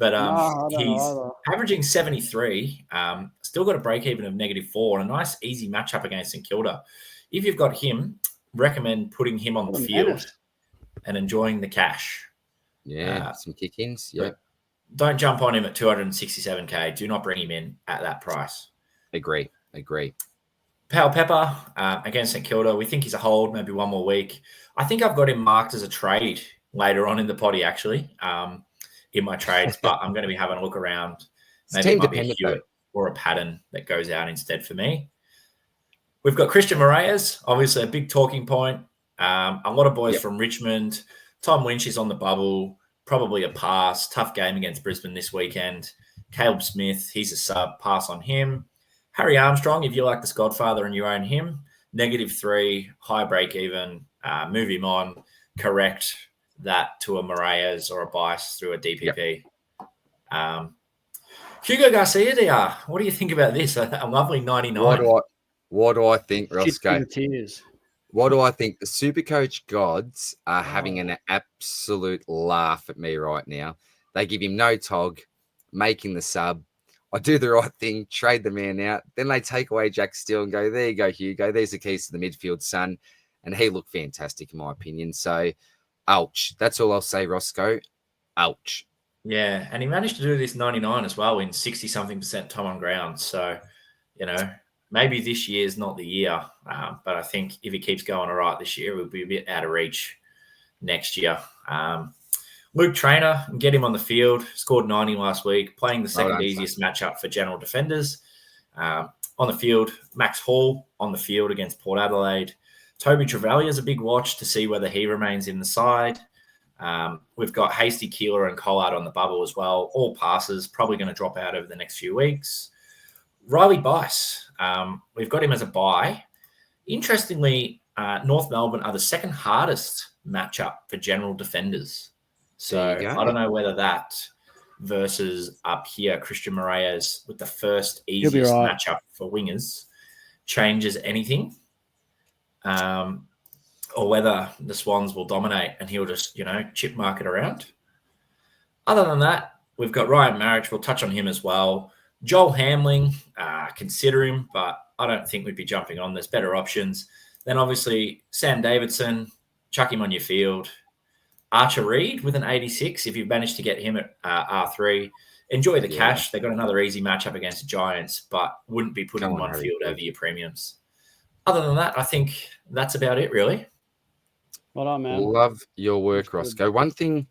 But No, I don't he's know averaging 73, still got a break even of -4, and a nice easy matchup against St Kilda. If you've got him, recommend putting him on the either. field and enjoying the cash. Yeah, some kick-ins. Yeah, Don't jump on him at 267k. Do not bring him in at that price. agree. Powell Pepper against St Kilda. We think he's a hold, maybe one more week. I think I've got him marked as a trade later on in the potty, actually, in my trades, but I'm going to be having a look around. Maybe it might be a Hewitt or a Patton that goes out instead for me. We've got Christian Moreas, obviously a big talking point. A lot of boys from Richmond. Tom Winch is on the bubble. Probably a pass. Tough game against Brisbane this weekend. Caleb Smith, he's a sub. Pass on him. Harry Armstrong, if you like this Godfather and you own him, -3, high break even. Move him on. Correct that to a Moreas or a Bice through a DPP. Hugo Garcia, DR, what do you think about this? A lovely 99. What do I think, Shit Rossco? to the tears. What do I think? The Supercoach gods are having an absolute laugh at me right now. They give him no tog, making the sub. I do the right thing, trade the man out. Then they take away Jack Steele and go, there you go, Hugo. There's the keys to the midfield, son. And he looked fantastic, in my opinion. So, ouch. That's all I'll say, Rossco. Ouch. Yeah, and he managed to do this 99 as well in 60-something% time on ground. So, maybe this year's not the year, but I think if he keeps going all right this year, we'll be a bit out of reach next year. Luke Trainer, get him on the field, scored 90 last week, playing the second easiest matchup for general defenders. On the field, Max Hall on the field against Port Adelaide. Toby Trevelyan is a big watch to see whether he remains in the side. We've got Hasty, Keeler, and Collard on the bubble as well. All passes, probably going to drop out over the next few weeks. Riley Bice, we've got him as a buy. Interestingly, North Melbourne are the second hardest matchup for general defenders. So I don't know whether that versus up here, Christian Moreas with the first easiest matchup for wingers changes anything. Or whether the Swans will dominate and he'll just, chip market around. Other than that, we've got Ryan Maric. We'll touch on him as well. Joel Hamling, consider him, but I don't think we'd be jumping on. There's better options. Then obviously Sam Davidson, chuck him on your field. Archer Reed with an 86, if you've managed to get him at R3. Enjoy the cash. They've got another easy matchup against the Giants, but wouldn't be putting them on field over your premiums. Other than that, I think that's about it, really. Well done, man. Love your work, Rossco. One thing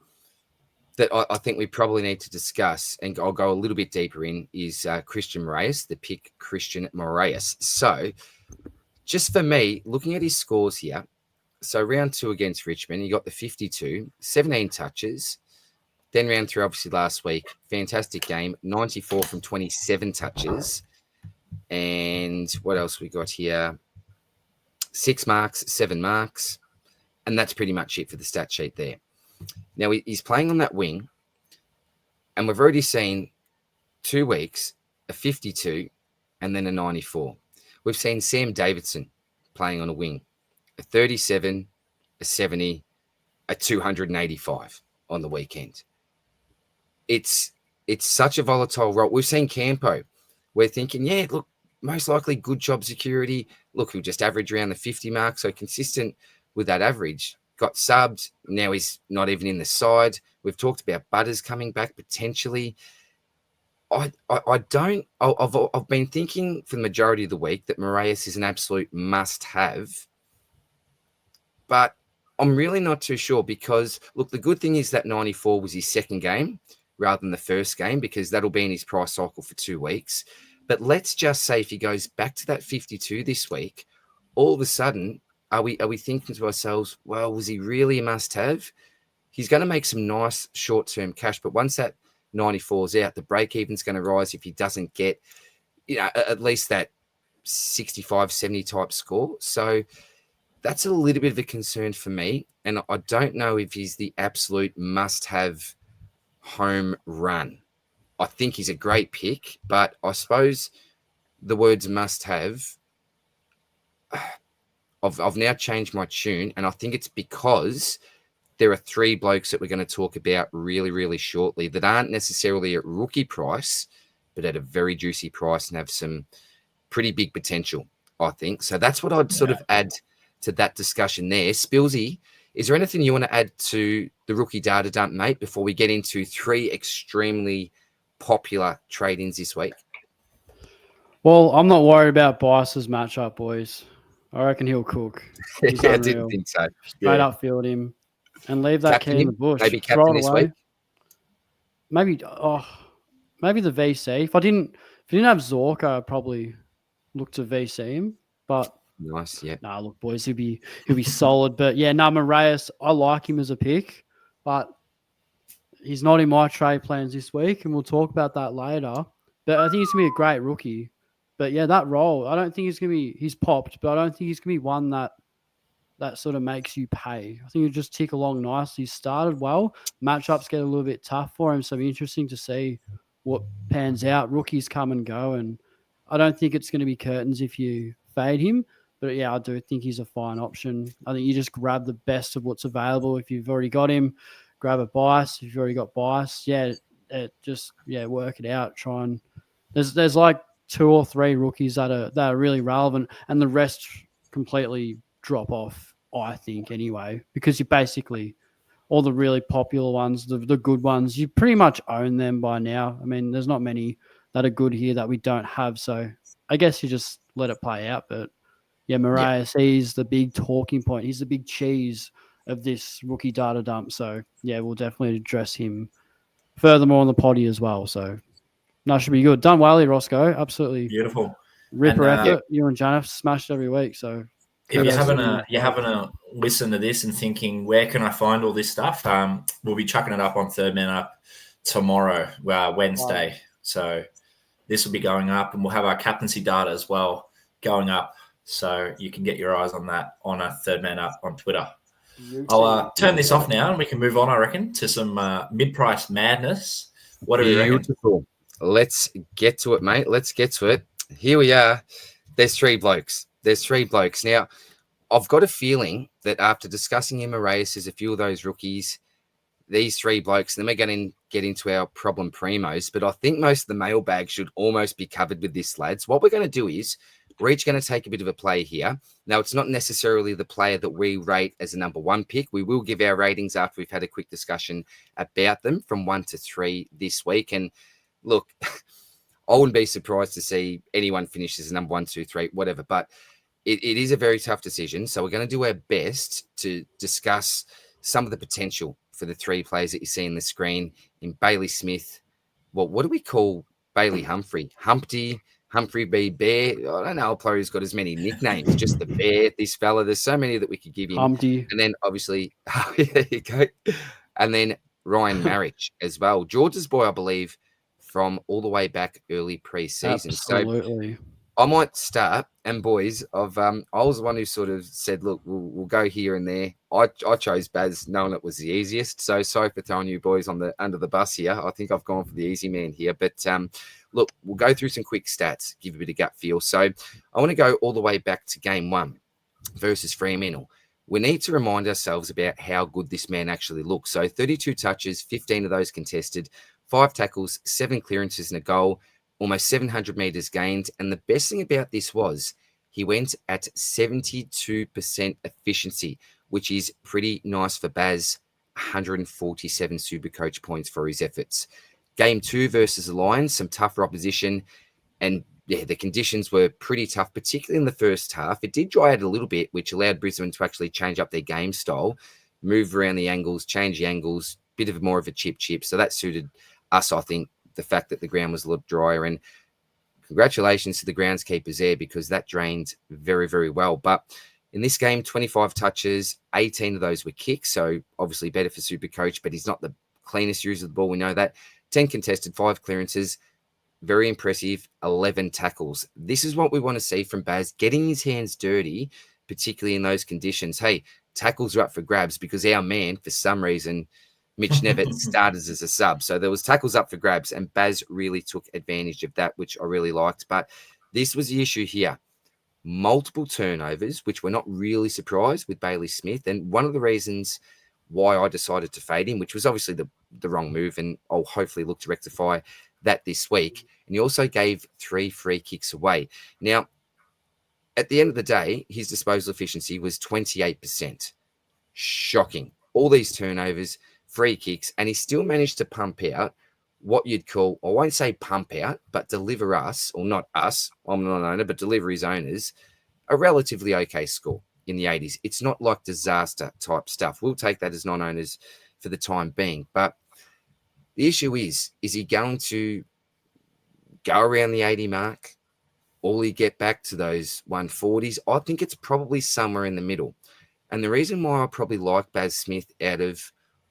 that I think we probably need to discuss, and I'll go a little bit deeper in, is Christian Moreas, the pick Christian Moreas. So just for me, looking at his scores here, so round 2 against Richmond, he got the 52, 17 touches. Then round 3, obviously last week, fantastic game, 94 from 27 touches. And what else we got here? 6 marks, 7 marks. And that's pretty much it for the stat sheet there. Now, he's playing on that wing, and we've already seen 2 weeks, a 52, and then a 94. We've seen Sam Davidson playing on a wing, a 37, a 70, a 285 on the weekend. It's such a volatile role. We've seen Campo. We're thinking, look, most likely good job security. Look, he'll just average around the 50 mark, so consistent with that average. Got subbed. Now he's not even in the side. We've talked about Butters coming back potentially. I've been thinking for the majority of the week that Moreas is an absolute must-have, but I'm really not too sure because, look, the good thing is that 94 was his second game rather than the first game because that'll be in his price cycle for 2 weeks. But let's just say if he goes back to that 52 this week, all of a sudden, are we thinking to ourselves, well, was he really a must-have? He's going to make some nice short-term cash, but once that 94 is out, the break-even's going to rise if he doesn't get, at least that 65, 70 type score. So that's a little bit of a concern for me, and I don't know if he's the absolute must-have home run. I think he's a great pick, but I suppose the words must-have, I've now changed my tune, and I think it's because there are 3 blokes that we're going to talk about really, really shortly that aren't necessarily at rookie price, but at a very juicy price and have some pretty big potential, I think. So that's what I'd sort of add to that discussion there. Spillsy, is there anything you want to add to the rookie data dump, mate, before we get into 3 extremely popular trade-ins this week? Well, I'm not worried about Bice's matchup, boys. I reckon he'll cook. He's I unreal. didn't think so. Straight up field him and leave that Captain key in him? the bush. Maybe Throw captain it this away. week? Maybe the VC. If I didn't have Zorka, I'd probably look to VC him. But Nice, yeah. nah, look, boys, he'll be solid. But yeah, Moreas, I like him as a pick, but he's not in my trade plans this week, and we'll talk about that later. But I think he's gonna be a great rookie. But yeah, that role, I don't think he's popped, but I don't think he's gonna be one that sort of makes you pay. I think he'll just tick along nicely. He started well. Matchups get a little bit tough for him, so it'll be interesting to see what pans out. Rookies come and go, and I don't think it's going to be curtains if you fade him. But yeah, I do think he's a fine option. I think you just grab the best of what's available. If you've already got him, grab a Bice. If you've already got Bice, work it out. Try and there's like 2 or 3 rookies that are really relevant, and the rest completely drop off, I think, anyway, because you basically all the really popular ones, the good ones, you pretty much own them by now. I mean, there's not many that are good here that we don't have, so I guess you just let it play out. But yeah, Moreas, he's the big talking point. He's the big cheese of this rookie data dump. So yeah, we'll definitely address him furthermore on the potty as well. So no, should be good. Done well here, Rossco. Absolutely Beautiful. Ripper effort. You and Janath smashed every week. So if you're having a listen to this and thinking, where can I find all this stuff? We'll be chucking it up on Third Man Up tomorrow, Wednesday. Wow. So this will be going up, and we'll have our captaincy data as well going up. So you can get your eyes on that on a Third Man Up on Twitter. I'll turn this off now, and we can move on, I reckon, to some mid-price madness. What do you reckon? Let's get to it, mate. Let's get to it. Here we are. There's 3 blokes. Now, I've got a feeling that after discussing Moreas, there's a few of those rookies, these 3 blokes, then we're going to get into our problem primos. But I think most of the mailbag should almost be covered with this, lads. What we're going to do is we're each going to take a bit of a play here. Now, it's not necessarily the player that we rate as a number 1 pick. We will give our ratings after we've had a quick discussion about them from 1 to 3 this week. And look, I wouldn't be surprised to see anyone finish as number 1, 2, 3, whatever. But it is a very tough decision. So we're going to do our best to discuss some of the potential for the 3 players that you see on the screen in Bailey Smith. Well, what do we call Bailey Humphrey? Humphrey B. Bear. I don't know a player who's got as many nicknames. Just the Bear, this fella. There's so many that we could give him. Humpty. And then obviously, there you go. And then Ryan Maric as well. George's boy, I believe, from all the way back early pre-season. Absolutely. So I might start. And boys, I was the one who sort of said, look, we'll go here and there. I chose Baz knowing it was the easiest. So sorry for throwing you boys under the bus here. I think I've gone for the easy man here. But look, we'll go through some quick stats, give a bit of gut feel. So I want to go all the way back to game 1 versus Fremantle. We need to remind ourselves about how good this man actually looks. So 32 touches, 15 of those contested, 5 tackles, 7 clearances and a goal, almost 700 metres gained. And the best thing about this was he went at 72% efficiency, which is pretty nice for Baz. 147 Supercoach points for his efforts. Game 2 versus the Lions, some tougher opposition. And yeah, the conditions were pretty tough, particularly in the first half. It did dry out a little bit, which allowed Brisbane to actually change up their game style, move around the angles, change the angles, bit of more of a chip. So that suited us, I think, the fact that the ground was a lot drier. And congratulations to the groundskeepers there, because that drained very, very well. But in this game, 25 touches, 18 of those were kicks. So obviously better for Supercoach, but he's not the cleanest user of the ball. We know that. 10 contested, 5 clearances. Very impressive, 11 tackles. This is what we want to see from Baz, getting his hands dirty, particularly in those conditions. Hey, tackles are up for grabs because our man, for some reason, Mitch never started as a sub. So there was tackles up for grabs, and Baz really took advantage of that, which I really liked. But this was the issue here. Multiple turnovers, which we're not really surprised with Bailey Smith. And one of the reasons why I decided to fade him, which was obviously the wrong move, and I'll hopefully look to rectify that this week. And he also gave 3 free kicks away. Now, at the end of the day, his disposal efficiency was 28%. Shocking. All these turnovers, free kicks, and he still managed to pump out what you'd call, I won't say pump out, but deliver us, or not us, I'm not an owner, but deliver his owners, a relatively okay score in the 80s. It's not like disaster type stuff. We'll take that as non-owners for the time being. But the issue is he going to go around the 80 mark? Or will he get back to those 140s? I think it's probably somewhere in the middle. And the reason why I probably like Baz Smith out of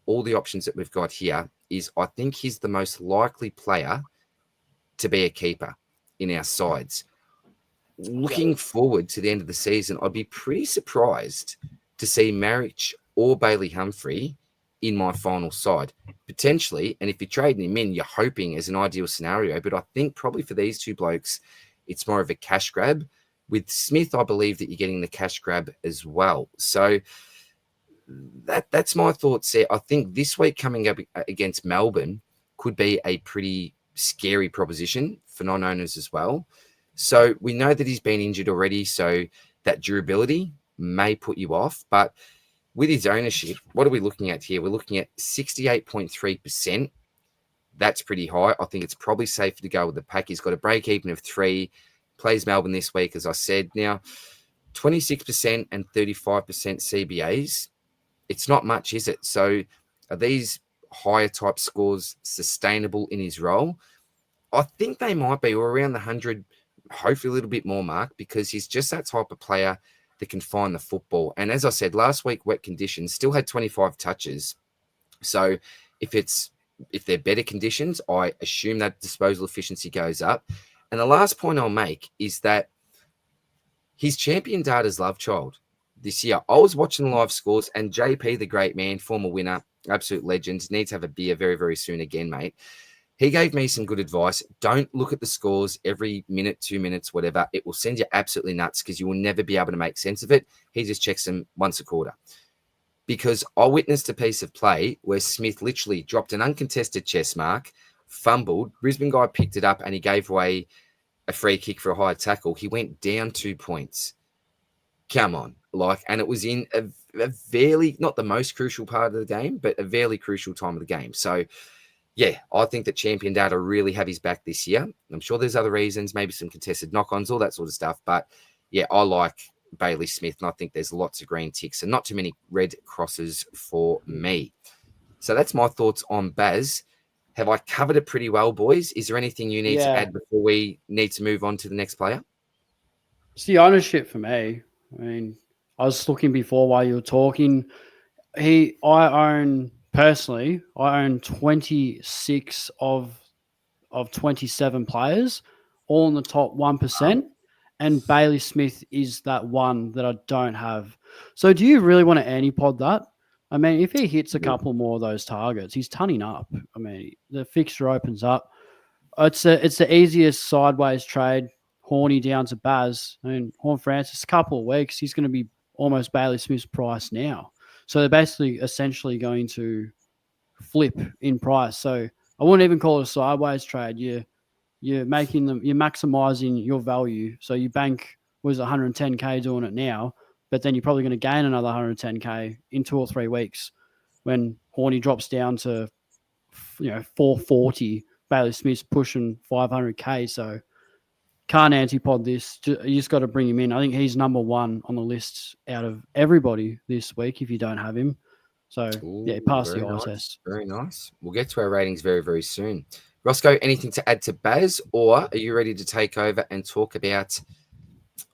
all the options that we've got here is I think he's the most likely player to be a keeper in our sides. Looking forward to the end of the season, I'd be pretty surprised to see Maric or Bailey Humphrey in my final side. Potentially, and if you're trading him in, you're hoping as an ideal scenario. But I think probably for these two blokes, it's more of a cash grab. With Smith, I believe that you're getting the cash grab as well. So that's my thoughts there. I think this week coming up against Melbourne could be a pretty scary proposition for non-owners as well. So we know that he's been injured already, so that durability may put you off. But with his ownership, what are we looking at here? We're looking at 68.3%. That's pretty high. I think it's probably safer to go with the pack. He's got a break even of 3. Plays Melbourne this week, as I said. Now, 26% and 35% CBAs. It's not much, is it? So are these higher type scores sustainable in his role? I think they might be, or around the 100, hopefully a little bit more mark, because he's just that type of player that can find the football. And as I said, last week, wet conditions, still had 25 touches. So if they're better conditions, I assume that disposal efficiency goes up. And the last point I'll make is that his champion data's love child this year. I was watching the live scores, and JP, the great man, former winner, absolute legend, needs to have a beer very, very soon again, mate. He gave me some good advice. Don't look at the scores every minute, 2 minutes, whatever. It will send you absolutely nuts because you will never be able to make sense of it. He just checks them once a quarter. Because I witnessed a piece of play where Smith literally dropped an uncontested chest mark, fumbled, Brisbane guy picked it up, and he gave away a free kick for a high tackle. He went down 2 points. Come on. And it was in a fairly, not the most crucial part of the game, but a fairly crucial time of the game. So, yeah, I think that champion data really have his back this year. I'm sure there's other reasons, maybe some contested knock-ons, all that sort of stuff. But, yeah, I like Bailey Smith, and I think there's lots of green ticks and not too many red crosses for me. So that's my thoughts on Baz. Have I covered it pretty well, boys? Is there anything you need to add before we need to move on to the next player? It's the ownership for me. I mean, I was looking before while you were talking. I own 26 of 27 players, all in the top 1%. And Bailey Smith is that one that I don't have. So do you really want to antipod that? I mean, if he hits a couple more of those targets, he's tunning up. I mean, the fixture opens up. It's the easiest sideways trade. Horny down to Baz. I mean, Horn Francis, a couple of weeks, he's going to be almost Bailey Smith's price now. So they're basically essentially going to flip in price. So I wouldn't even call it a sideways trade. You're maximizing your value. So you bank was 110K doing it now, but then you're probably going to gain another 110K in 2 or 3 weeks when Horny drops down to 440. Bailey Smith's pushing 500K. So can't antipod this. You just got to bring him in. I think he's number 1 on the list out of everybody this week if you don't have him. So, pass the eye test. Very nice. We'll get to our ratings very, very soon. Rossco, anything to add to Baz, or are you ready to take over and talk about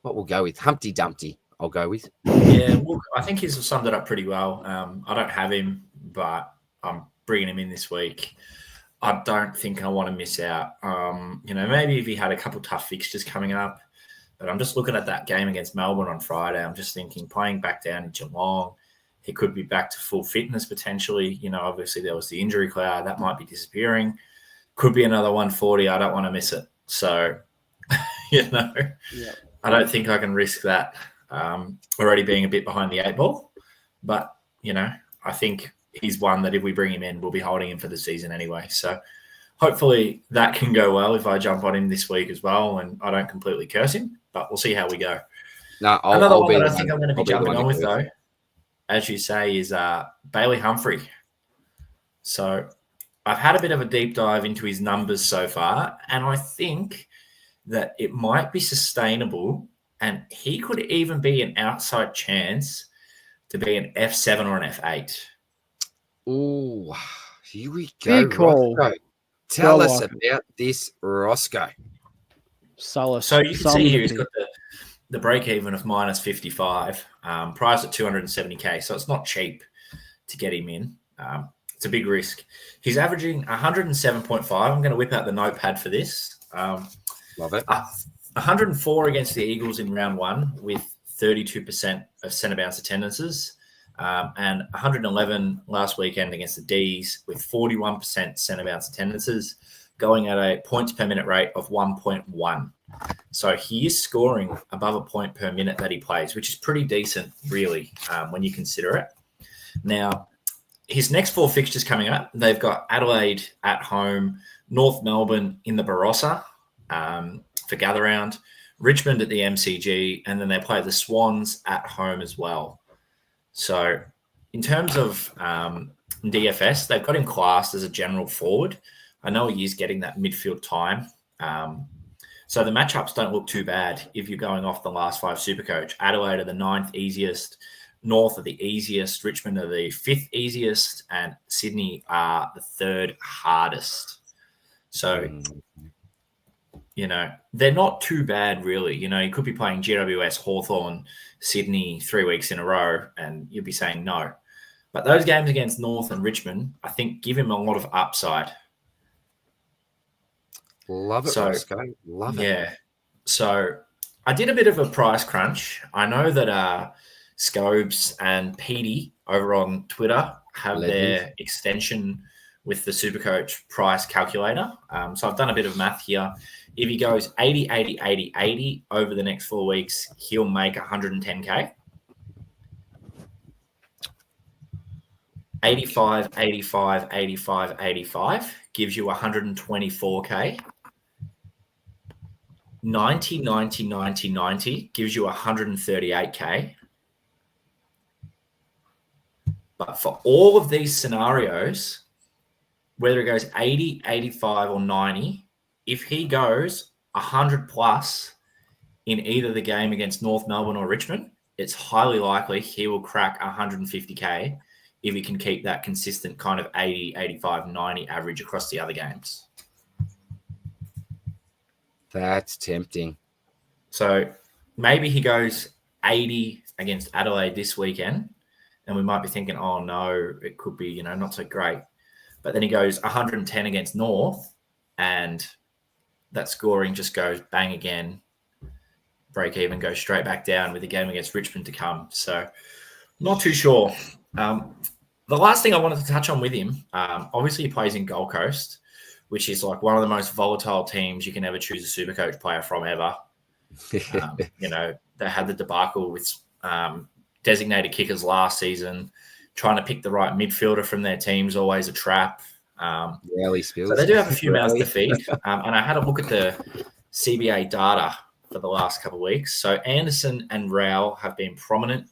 what we'll go with? Humpty Dumpty, I'll go with. Yeah, look, I think he's summed it up pretty well. I don't have him, but I'm bringing him in this week. I don't think I want to miss out. Maybe if he had a couple tough fixtures coming up, but I'm just looking at that game against Melbourne on Friday. I'm just thinking playing back down in Geelong, he could be back to full fitness potentially. Obviously there was the injury cloud that might be disappearing. Could be another 140. I don't want to miss it. So, I don't think I can risk that already being a bit behind the 8 ball. But, I think he's one that if we bring him in, we'll be holding him for the season anyway. So hopefully that can go well if I jump on him this week as well and I don't completely curse him, but we'll see how we go. No, Another I'll one be that the I think one. I'm going to be I'll be the jumping one on to with, curse. though, as you say, is Bailey Humphrey. So I've had a bit of a deep dive into his numbers so far, and I think that it might be sustainable, and he could even be an outside chance to be an F7 or an F8. Oh, here we go. Big call. Rossco. Tell I us like about this, Rossco. Sell us. So you can Sell see me here the he's pick. got the break even of minus 55, priced at 270K. So it's not cheap to get him in. It's a big risk. He's averaging 107.5. I'm going to whip out the notepad for this. Love it. 104 against the Eagles in round one with 32% of centre bounce attendances, and 111 last weekend against the Ds with 41% centre bounce attendances, going at a points per minute rate of 1.1. So he is scoring above a point per minute that he plays, which is pretty decent, really, when you consider it. Now, his next 4 fixtures coming up, they've got Adelaide at home, North Melbourne in the Barossa for gather round, Richmond at the MCG, and then they play the Swans at home as well. So in terms of DFS, they've got him classed as a general forward. I know he is getting that midfield time. So the matchups don't look too bad if you're going off the last 5 Supercoach. Adelaide are the 9th easiest, North are the easiest, Richmond are the 5th easiest, and Sydney are the 3rd hardest. So, they're not too bad, really. You could be playing GWS, Hawthorn, Sydney 3 weeks in a row, and you'll be saying no. But those games against North and Richmond, I think, give him a lot of upside. Love it, Rossco. Love it. Yeah. So I did a bit of a price crunch. I know that Scobes and Petey over on Twitter have their extension with the Supercoach price calculator. So I've done a bit of math here. If he goes 80, 80, 80, 80 over the next 4 weeks, he'll make 110K. 85, 85, 85, 85 gives you 124K. 90, 90, 90, 90 gives you 138K. But for all of these scenarios, whether it goes 80, 85, or 90, if he goes 100 plus in either the game against North Melbourne or Richmond, it's highly likely he will crack 150K if he can keep that consistent kind of 80, 85, 90 average across the other games. That's tempting. So maybe he goes 80 against Adelaide this weekend, and we might be thinking, oh, no, it could be, not so great. But then he goes 110 against North, and that scoring just goes bang again, break even, go straight back down with the game against Richmond to come. So not too sure. The last thing I wanted to touch on with him, obviously he plays in Gold Coast, which is like one of the most volatile teams you can ever choose a Supercoach player from ever. They had the debacle with designated kickers last season. Trying to pick the right midfielder from their team's always a trap. Rarely spills. So they do have a few mouths to feed. And I had a look at the CBA data for the last couple of weeks. So Anderson and Rao have been prominent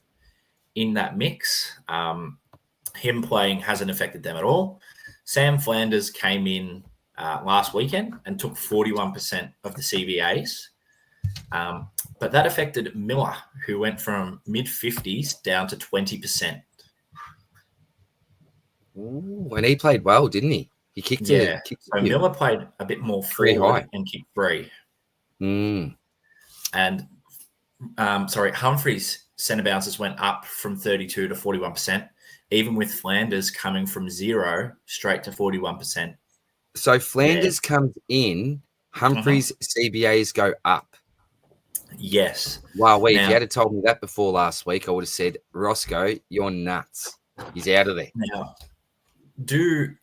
in that mix. Him playing hasn't affected them at all. Sam Flanders came in last weekend and took 41% of the CBAs. But that affected Miller, who went from mid-50s down to 20%. Ooh, and he played well, didn't he? He kicked it. So Miller played a bit more Pretty forward high. and kicked free. Mm. And Humphrey's centre bounces went up from 32 to 41%, even with Flanders coming from 0 straight to 41%. So Flanders comes in, Humphrey's CBAs go up. Yes. Wow, if you had told me that before last week, I would have said, Rossco, you're nuts. He's out of there. Now, do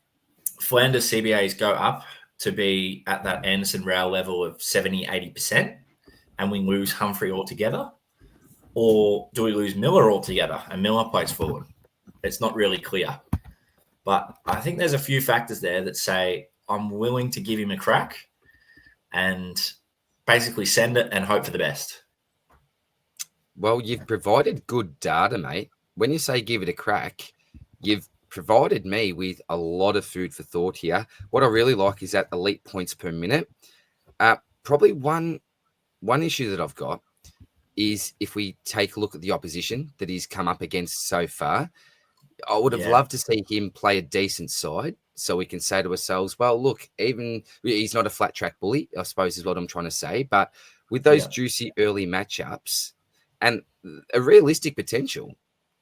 Flanders CBAs go up to be at that Anderson Rao level of 70, 80%, and we lose Humphrey altogether? Or do we lose Miller altogether and Miller plays forward? it's not really clear. But I think there's a few factors there that say I'm willing to give him a crack and basically send it and hope for the best. Well, you've provided good data, mate. When you say give it a crack, you've provided me with a lot of food for thought here. What I really like is that elite points per minute. Probably one issue that I've got is if we take a look at the opposition that he's come up against so far, I would have loved to see him play a decent side so we can say to ourselves, well, look, even he's not a flat track bully, I suppose is what I'm trying to say. But with those juicy early matchups and a realistic potential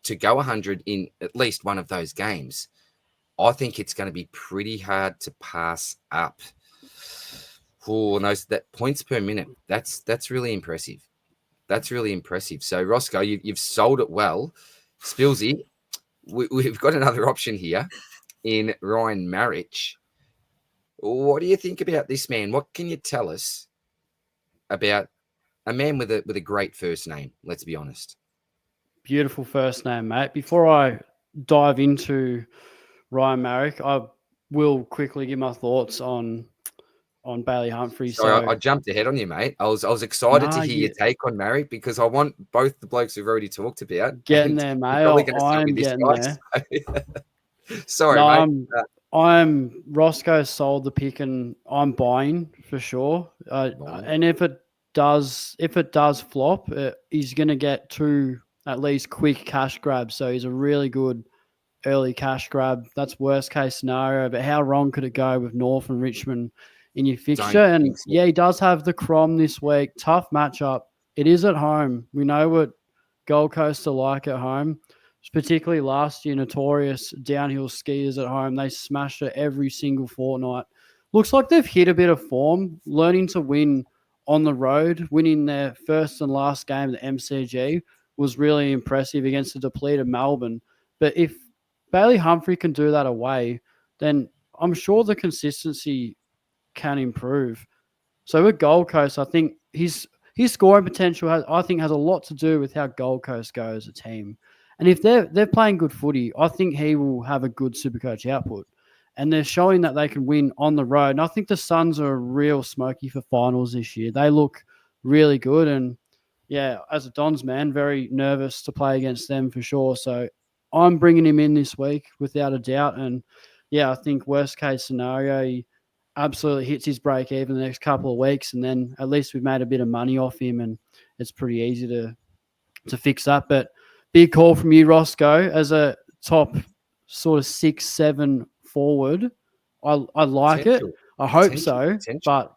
to go 100 in at least one of those games, I think it's going to be pretty hard to pass up. Oh, no, that points per minute, that's really impressive. That's really impressive. So, Rossco, you've sold it well. Spillsy, we've got another option here in Ryan Maric. What do you think about this man? What can you tell us about a man with a great first name? Let's be honest. Beautiful first name, mate. Before I dive into Ryan Maric, I will quickly give my thoughts on Bailey Humphrey. Sorry, I jumped ahead on you, mate. I was excited to hear your take on Maric because I want both the blokes we've already talked about. Getting there, mate. I'm getting there. Sorry, mate. I'm Rossco sold the pick, and I'm buying for sure. And if it does flop, he's going to get 2 at least quick cash grabs. So he's a really good early cash grab. That's worst case scenario. But how wrong could it go with North and Richmond in your fixture? And yeah, he does have the Crom this week. Tough matchup. It is at home. We know what Gold Coast are like at home. Particularly last year, notorious downhill skiers at home. They smashed it every single fortnight. Looks like they've hit a bit of form, learning to win on the road. Winning their first and last game at the MCG was really impressive against the depleted Melbourne. But if Bailey Humphrey can do that away, then I'm sure the consistency can improve. So with Gold Coast, I think his scoring potential has a lot to do with how Gold Coast go as a team. And if they're playing good footy, I think he will have a good Supercoach output. And they're showing that they can win on the road. And I think the Suns are a real smoky for finals this year. They look really good. And yeah, as a Dons man, very nervous to play against them for sure. So I'm bringing him in this week without a doubt. And yeah, I think worst case scenario, he absolutely hits his break even the next couple of weeks. And then at least we've made a bit of money off him. And it's pretty easy to fix that. But big call from you, Rossco, as a top sort of 6-7 forward. I like it. I hope so. But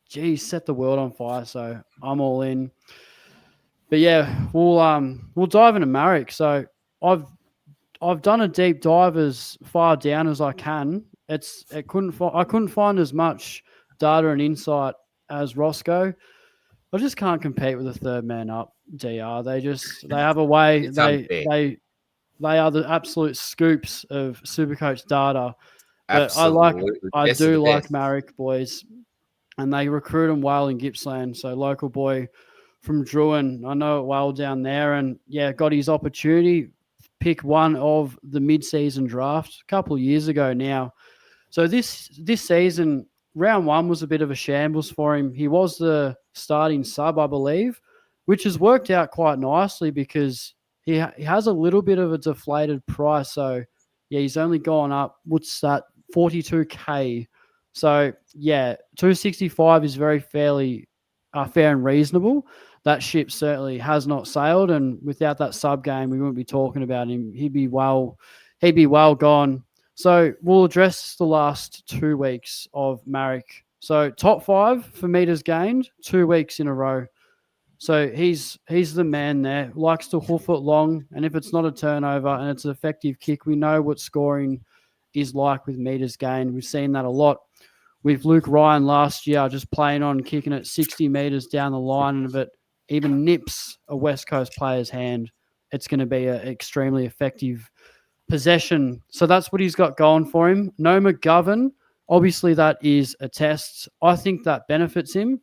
geez, set the world on fire. So I'm all in. But yeah, we'll dive into Maric. So I've done a deep dive as far down as I can. I couldn't find as much data and insight as Rossco. I just can't compete with a third man up. DR. They have a way. They are the absolute scoops of Supercoach data. But I do like Maric, boys, and they recruit him well in Gippsland. So local boy from Druin, I know it well down there, and yeah, got his opportunity. Pick one of the mid-season draft a couple of years ago now. So this season, round 1 was a bit of a shambles for him. He was the starting sub, I believe, which has worked out quite nicely because he has a little bit of a deflated price. So, yeah, he's only gone up, what's that, 42K. So, yeah, 265 is very fair and reasonable. That ship certainly has not sailed, and without that sub game, we wouldn't be talking about him. He'd be well gone. So we'll address the last 2 weeks of Maric. So top 5 for meters gained, 2 weeks in a row. So he's the man there. Likes to hoof it long, and if it's not a turnover and it's an effective kick, we know what scoring is like with meters gained. We've seen that a lot with Luke Ryan last year, just playing on kicking it 60 meters down the line, and if it even nips a West Coast player's hand, it's going to be an extremely effective possession. So that's what he's got going for him. No McGovern. Obviously, that is a test. I think that benefits him.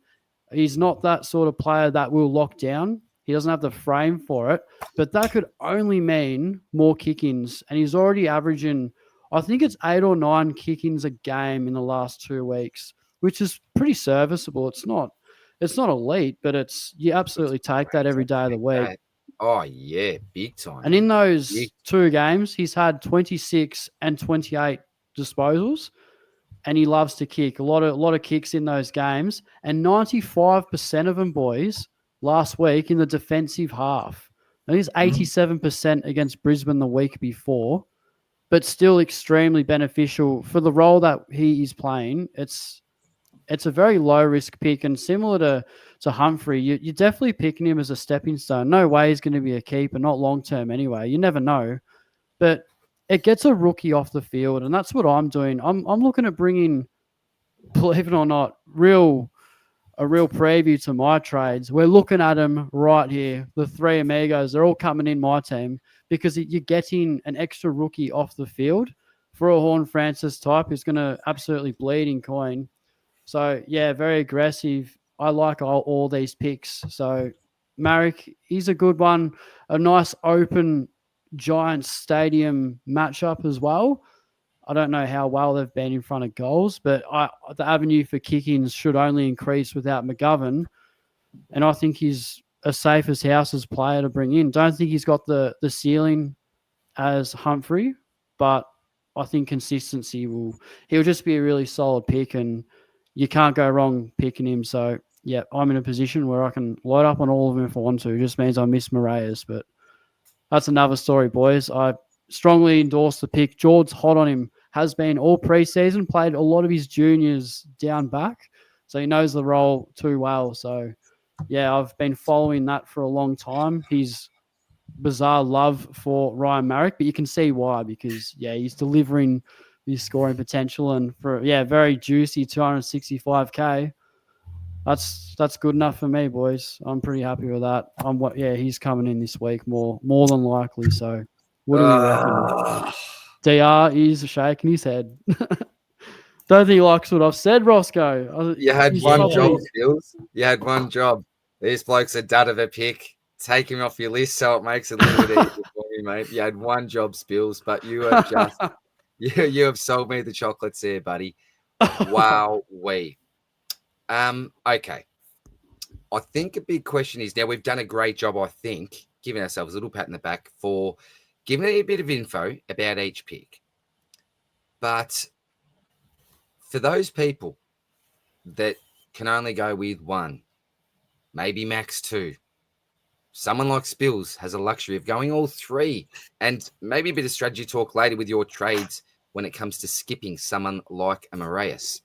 He's not that sort of player that will lock down. He doesn't have the frame for it, but that could only mean more kick-ins. And he's already averaging, I think it's 8 or 9 kick-ins a game in the last 2 weeks, which is pretty serviceable. It's not elite, but you absolutely take that every day of the week. Oh, yeah, big time. And in those 2 games, he's had 26 and 28 disposals, and he loves to kick. A lot of kicks in those games, and 95% of them, boys, last week in the defensive half. And he's 87% against Brisbane the week before, but still extremely beneficial for the role that he is playing. It's a very low risk pick, and similar to Humphrey, you're definitely picking him as a stepping stone. No way he's going to be a keeper, not long term anyway. You never know, but it gets a rookie off the field, and that's what I'm doing. I'm looking at bringing, believe it or not, a real preview to my trades. We're looking at them right here. The 3 amigos, they're all coming in my team because you're getting an extra rookie off the field for a Horn Francis type who's going to absolutely bleed in coin. So, yeah, very aggressive. I like all these picks. So, Maric, he's a good one. A nice open Giants stadium matchup as well. I don't know how well they've been in front of goals, but the avenue for kick-ins should only increase without McGovern. And I think he's a safe as houses player to bring in. Don't think he's got the ceiling as Humphrey, but I think consistency he'll just be a really solid pick, and you can't go wrong picking him. So, yeah, I'm in a position where I can load up on all of them if I want to. It just means I miss Moreas, but that's another story, boys. I strongly endorse the pick. George's hot on him, has been all preseason, played a lot of his juniors down back, so he knows the role too well. So, yeah, I've been following that for a long time. His bizarre love for Ryan Maric, but you can see why, because, yeah, he's delivering his scoring potential, and for, very juicy 265K. That's good enough for me, boys. I'm pretty happy with that. He's coming in this week more than likely. So, what do we reckon? DR is shaking his head. Don't think he likes what I've said, Rossco. You had one job, Phils. You had one job. This bloke's a dud of a pick. Take him off your list so it makes it a little bit easier for me, mate. You had one job, Spills, but you have just you have sold me the chocolates there, buddy. Wow, okay. I think a big question is, now we've done a great job, I think, giving ourselves a little pat in the back for giving a bit of info about each pick. But for those people that can only go with one, maybe max 2, someone like Spills has a luxury of going all 3, and maybe a bit of strategy talk later with your trades when it comes to skipping someone like a Moreas.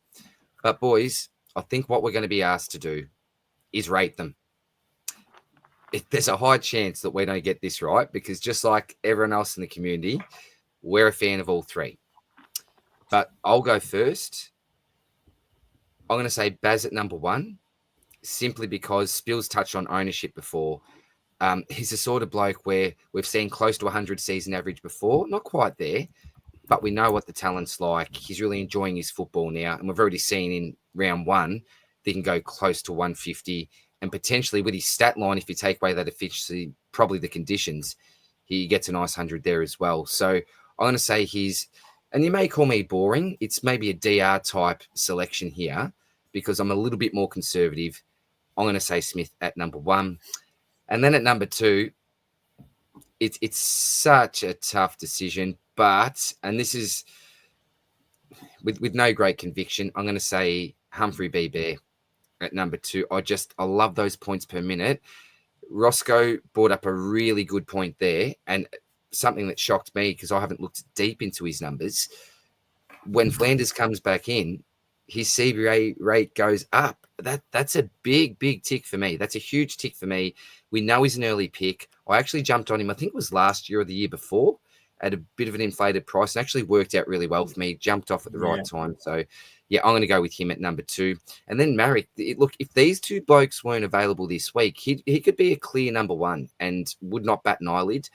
But boys, I think what we're going to be asked to do is rate them. There's a high chance that we don't get this right, because just like everyone else in the community, we're a fan of all 3. But I'll go first. I'm going to say Baz at number 1, simply because Spills touched on ownership before. He's the sort of bloke where we've seen close to 100 season average before. Not quite there, but we know what the talent's like. He's really enjoying his football now, and we've already seen in round 1 they can go close to 150, and potentially with his stat line, if you take away that efficiency, probably the conditions, he gets a nice 100 there as well. So I'm going to say and you may call me boring, it's maybe a DR type selection here because I'm a little bit more conservative. I'm going to say Smith at number 1. And then at number 2, it's such a tough decision, but, and this is with no great conviction, I'm going to say Humphrey B. Bear at number 2. I love those points per minute. Rossco brought up a really good point there, and something that shocked me because I haven't looked deep into his numbers. When Flanders comes back in, his CBA rate goes up. That's a big tick for me. That's a huge tick for me. We know he's an early pick. I actually jumped on him, I think it was last year or the year before, at a bit of an inflated price, and actually worked out really well for me. Jumped off at the right time. So, yeah, I'm going to go with him at number 2. And then Maric, look, if these 2 blokes weren't available this week, he could be a clear number 1 and would not bat an eyelid,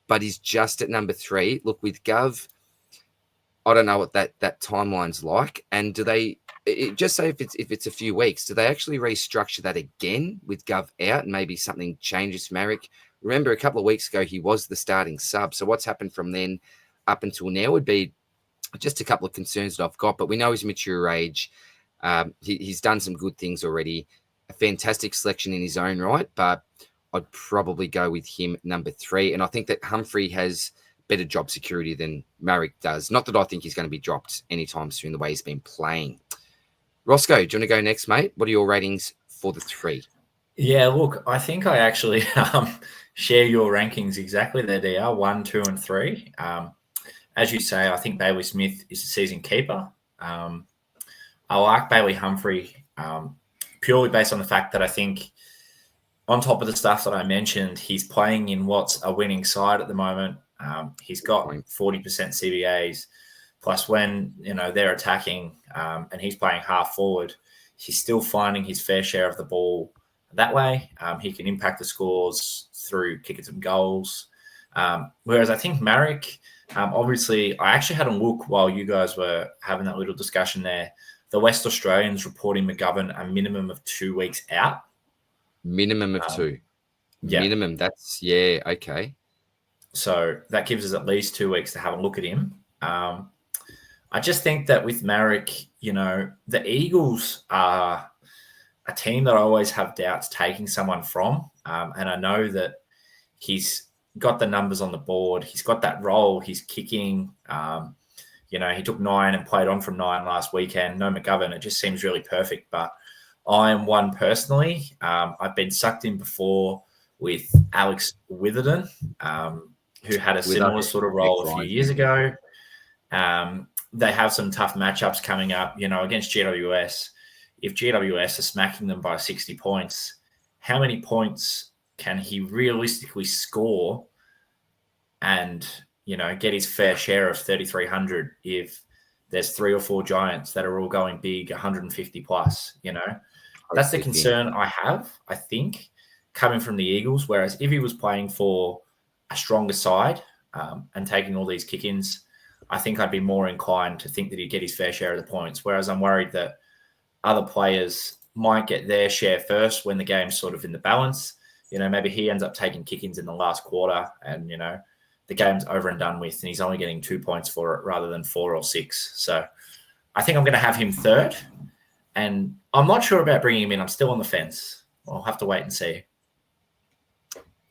but he's just at number 3. Look, with Gov, I don't know what that timeline's like. And just say if it's a few weeks, do they actually restructure that again with Gov out and maybe something changes for Maric? Remember, a couple of weeks ago, he was the starting sub. So what's happened from then up until now would be just a couple of concerns that I've got. But we know his mature age. He's done some good things already. A fantastic selection in his own right, but I'd probably go with him number 3. And I think that Humphrey has better job security than Maric does. Not that I think he's going to be dropped anytime soon the way he's been playing. Rossco, do you want to go next, mate? What are your ratings for the 3? Yeah, look, I think I actually share your rankings exactly there, DR, 1, 2, and 3. As you say, I think Bailey Smith is a season keeper. I like Bailey Humphrey purely based on the fact that I think on top of the stuff that I mentioned, he's playing in what's a winning side at the moment. He's got 40% CBAs. Plus, when they're attacking and he's playing half forward, he's still finding his fair share of the ball that way. He can impact the scores through kicking some goals. Whereas I think Maric, obviously, I actually had a look while you guys were having that little discussion there. The West Australians reporting McGovern a minimum of 2 weeks out. Minimum of 2. Yeah. Minimum. That's, yeah, okay. So that gives us at least 2 weeks to have a look at him. I just think that with Maric, the Eagles are a team that I always have doubts taking someone from. And I know that he's got the numbers on the board. He's got that role. He's kicking. He took 9 and played on from 9 last weekend. No McGovern. It just seems really perfect. But I am one personally. I've been sucked in before with Alex Witherden, who had a similar sort of role a few years ago. They have some tough matchups coming up, against GWS. If GWS are smacking them by 60 points, how many points can he realistically score and, get his fair share of 3,300 if there's 3 or 4 Giants that are all going big, 150 plus, That's the concern I have, I think, coming from the Eagles. Whereas if he was playing for a stronger side and taking all these kick-ins, I think I'd be more inclined to think that he'd get his fair share of the points. Whereas I'm worried that other players might get their share first when the game's sort of in the balance. Maybe he ends up taking kick-ins in the last quarter and, the game's over and done with and he's only getting 2 points for it rather than 4 or 6. So I think I'm going to have him 3rd. And I'm not sure about bringing him in. I'm still on the fence. I'll have to wait and see.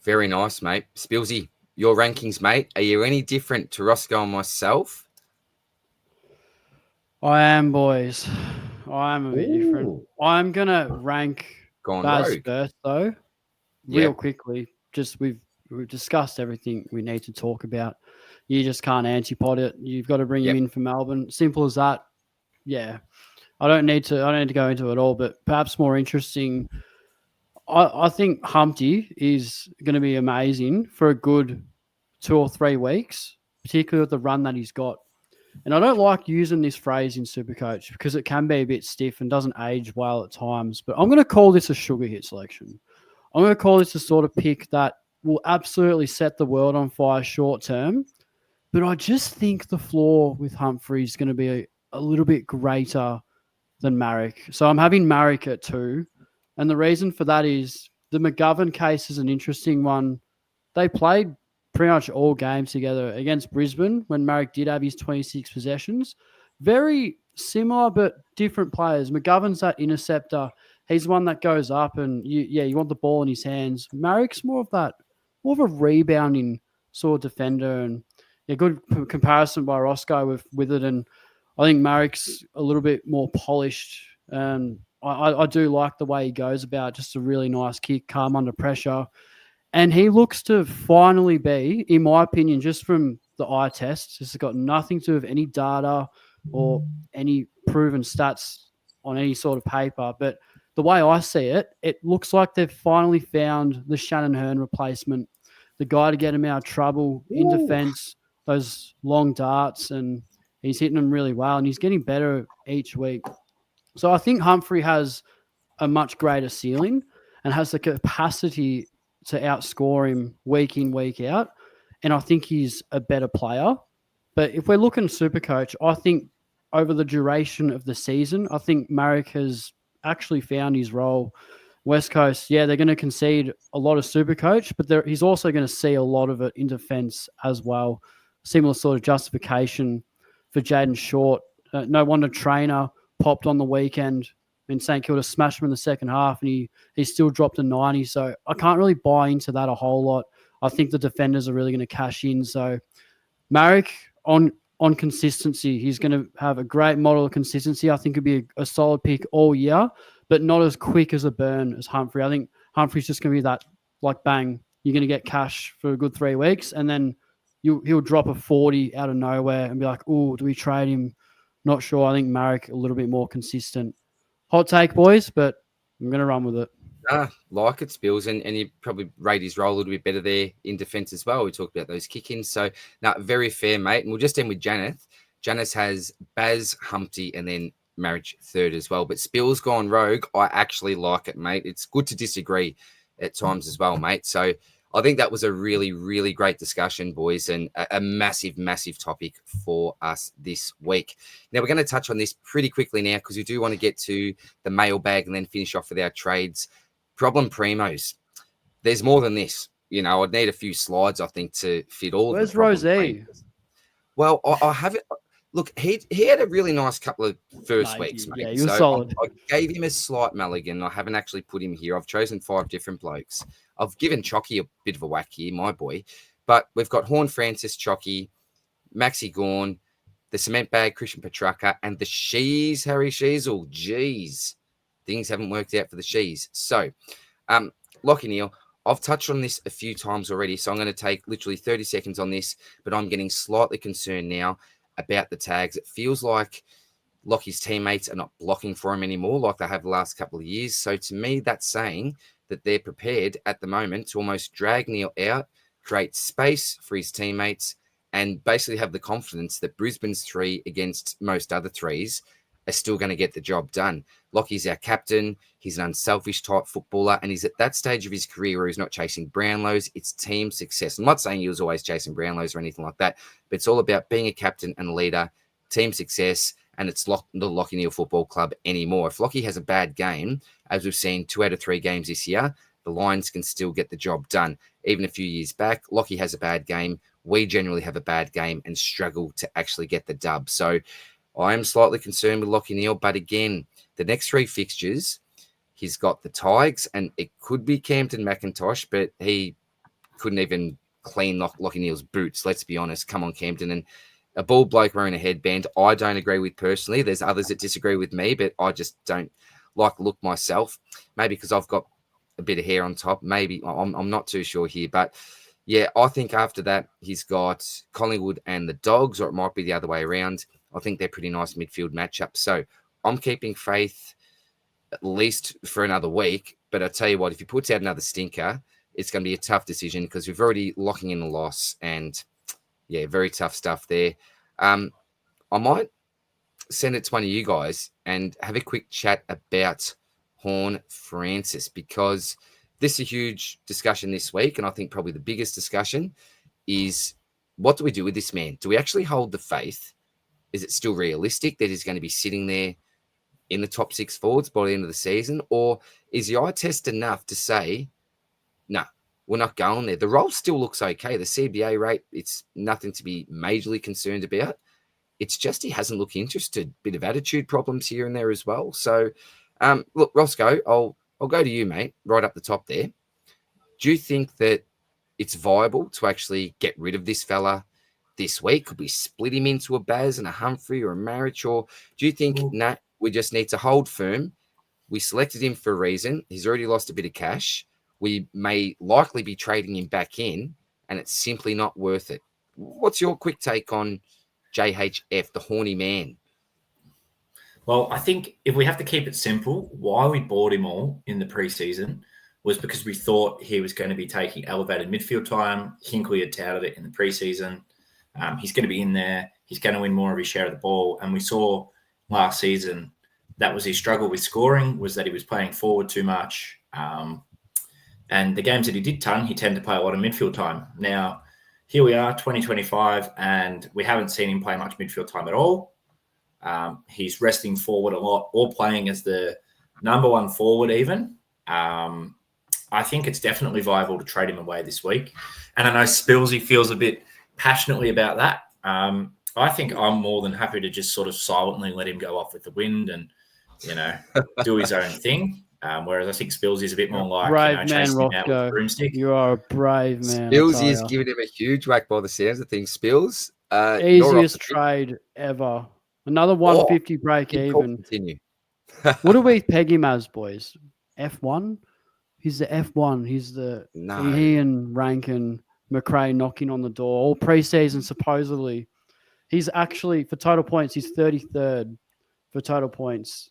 Very nice, mate. Spillsy, your rankings, mate. Are you any different to Rossco and myself? I am, boys. I am a bit different. I'm going to rank Baz first, though, real quickly. Just we've discussed everything we need to talk about. You just can't antipod it. You've got to bring him in for Melbourne. Simple as that. Yeah. I don't need to go into it all, but perhaps more interesting, I think Humpty is going to be amazing for a good 2 or 3 weeks, particularly with the run that he's got. And I don't like using this phrase in Supercoach because it can be a bit stiff and doesn't age well at times. But I'm going to call this a sugar hit selection. I'm going to call this a sort of pick that will absolutely set the world on fire short term. But I just think the floor with Humphrey is going to be a little bit greater than Maric. So I'm having Maric at 2. And the reason for that is the McGovern case is an interesting one. They played pretty much all games together against Brisbane when Maric did have his 26 possessions. Very similar but different players. McGovern's that interceptor. He's one that goes up and you want the ball in his hands. Maric's more of a rebounding sort of defender, and good comparison by Rossco with Witherden. I think Maric's a little bit more polished. I do like the way he goes about, just a really nice kick, calm under pressure. And he looks to finally be, in my opinion, just from the eye test, this has got nothing to do with any data or any proven stats on any sort of paper. But the way I see it, it looks like they've finally found the Shannon Hearn replacement, the guy to get him out of trouble in defence, those long darts, and he's hitting them really well, and he's getting better each week. So I think Humphrey has a much greater ceiling and has the capacity to outscore him week in, week out. And I think he's a better player. But if we're looking at Supercoach, I think over the duration of the season, I think Maric has actually found his role. West Coast, yeah, they're going to concede a lot of Supercoach, but he's also going to see a lot of it in defence as well. Similar sort of justification for Jaden Short. No wonder Trainer popped on the weekend and St Kilda smashed him in the second half, and he still dropped a 90. So I can't really buy into that a whole lot. I think the defenders are really going to cash in. So Maric on consistency, he's going to have a great model of consistency. I think it'd be a solid pick all year, but not as quick as a burn as Humphrey. I think Humphrey's just going to be that, like, bang, you're going to get cash for a good 3 weeks, and then he'll drop a 40 out of nowhere and be like, oh, do we trade him? Not sure. I think Maric a little bit more consistent. Hot take, boys, but I'm going to run with it. Like it, Spills, and you probably rate his role a little bit better there in defence as well. We talked about those kick-ins. So, very fair, mate. And we'll just end with Janath. Janath has Baz, Humpty, and then Maric third as well. But Spills gone rogue. I actually like it, mate. It's good to disagree at times as well, mate. So I think that was a really, really great discussion, boys, and a massive, massive topic for us this week. Now, we're going to touch on this pretty quickly now because we do want to get to the mailbag and then finish off with our trades. Problem primos. There's more than this. I'd need a few slides, I think, to fit all. Where's Rosé? Well, I have it. Look, he had a really nice couple of first weeks, mate. Yeah, he was solid. I gave him a slight mulligan. I haven't actually put him here. I've chosen 5 different blokes. I've given Chocky a bit of a whack here, my boy. But we've got Horn Francis, Chocky, Maxi Gawn, the cement bag, Christian Petracca, and the Shees, Harry Sheasel. Jeez. Things haven't worked out for the Shees. So, Lockie Neal, I've touched on this a few times already, so I'm going to take literally 30 seconds on this, but I'm getting slightly concerned now about the tags. It feels like Lockie's teammates are not blocking for him anymore like they have the last couple of years. So to me, that's saying that they're prepared at the moment to almost drag Neal out, create space for his teammates, and basically have the confidence that Brisbane's 3 against most other 3s are still going to get the job done. Lockie's our captain. He's an unselfish type footballer, and he's at that stage of his career where he's not chasing Brownlows. It's team success. I'm not saying he was always chasing Brownlows or anything like that, but it's all about being a captain and a leader, team success, and it's not the Lockie Neal Football Club anymore. If Lockie has a bad game, as we've seen 2 out of 3 games this year, the Lions can still get the job done. Even a few years back, Lockie has a bad game. We generally have a bad game and struggle to actually get the dub. So I am slightly concerned with Lockie Neal, but again, the next 3 fixtures, he's got the Tigers, and it could be Campton McIntosh, but he couldn't even clean Lockie Neal's boots, let's be honest. Come on, Campton. And a bald bloke wearing a headband, I don't agree with personally. There's others that disagree with me, but I just don't like the look myself. Maybe because I've got a bit of hair on top. Maybe. I'm not too sure here, but yeah, I think after that, he's got Collingwood and the Dogs, or it might be the other way around. I think they're pretty nice midfield matchups. So I'm keeping faith at least for another week. But I tell you what, if he puts out another stinker, it's going to be a tough decision because we've already locking in the loss. And yeah, very tough stuff there. I might send it to one of you guys and have a quick chat about Horn Francis, because this is a huge discussion this week. And I think probably the biggest discussion is, what do we do with this man? Do we actually hold the faith? Is it still realistic that he's going to be sitting there in the top 6 forwards by the end of the season? Or is the eye test enough to say, no, we're not going there? The role still looks okay. The CBA rate, it's nothing to be majorly concerned about. It's just he hasn't looked interested. Bit of attitude problems here and there as well. So, look, Rossco, I'll go to you, mate, right up the top there. Do you think that it's viable to actually get rid of this fella this week? Could we split him into a Baz and a Humphrey or a Maric? Or do you think, we just need to hold firm? We selected him for a reason. He's already lost a bit of cash. We may likely be trading him back in, and it's simply not worth it. What's your quick take on JHF, the horny man? Well, I think if we have to keep it simple, why we bought him all in the preseason was because we thought he was going to be taking elevated midfield time. Hinkley had touted it in the preseason. He's going to be in there. He's going to win more of his share of the ball. And we saw last season that was his struggle with scoring, was that he was playing forward too much. And the games that he did ton, he tended to play a lot of midfield time. Now, here we are, 2025, and we haven't seen him play much midfield time at all. He's resting forward a lot or playing as the number one forward even. I think it's definitely viable to trade him away this week. And I know Spillsy feels a bit passionately about that. I think I'm more than happy to just sort of silently let him go off with the wind and, do his own thing. Whereas I think Spillsy's a bit more like, brave man, chasing him out with a Rossco. broomstick. You are a brave man. Spillsy is giving him a huge whack by the sounds of things. Spills, easiest trade ever. Another 150 break even. Continue. What do we peg him as, boys? F1? He's the F1. He's the he and Rankin, McRae knocking on the door all preseason supposedly. He's actually, for total points, he's 33rd for total points.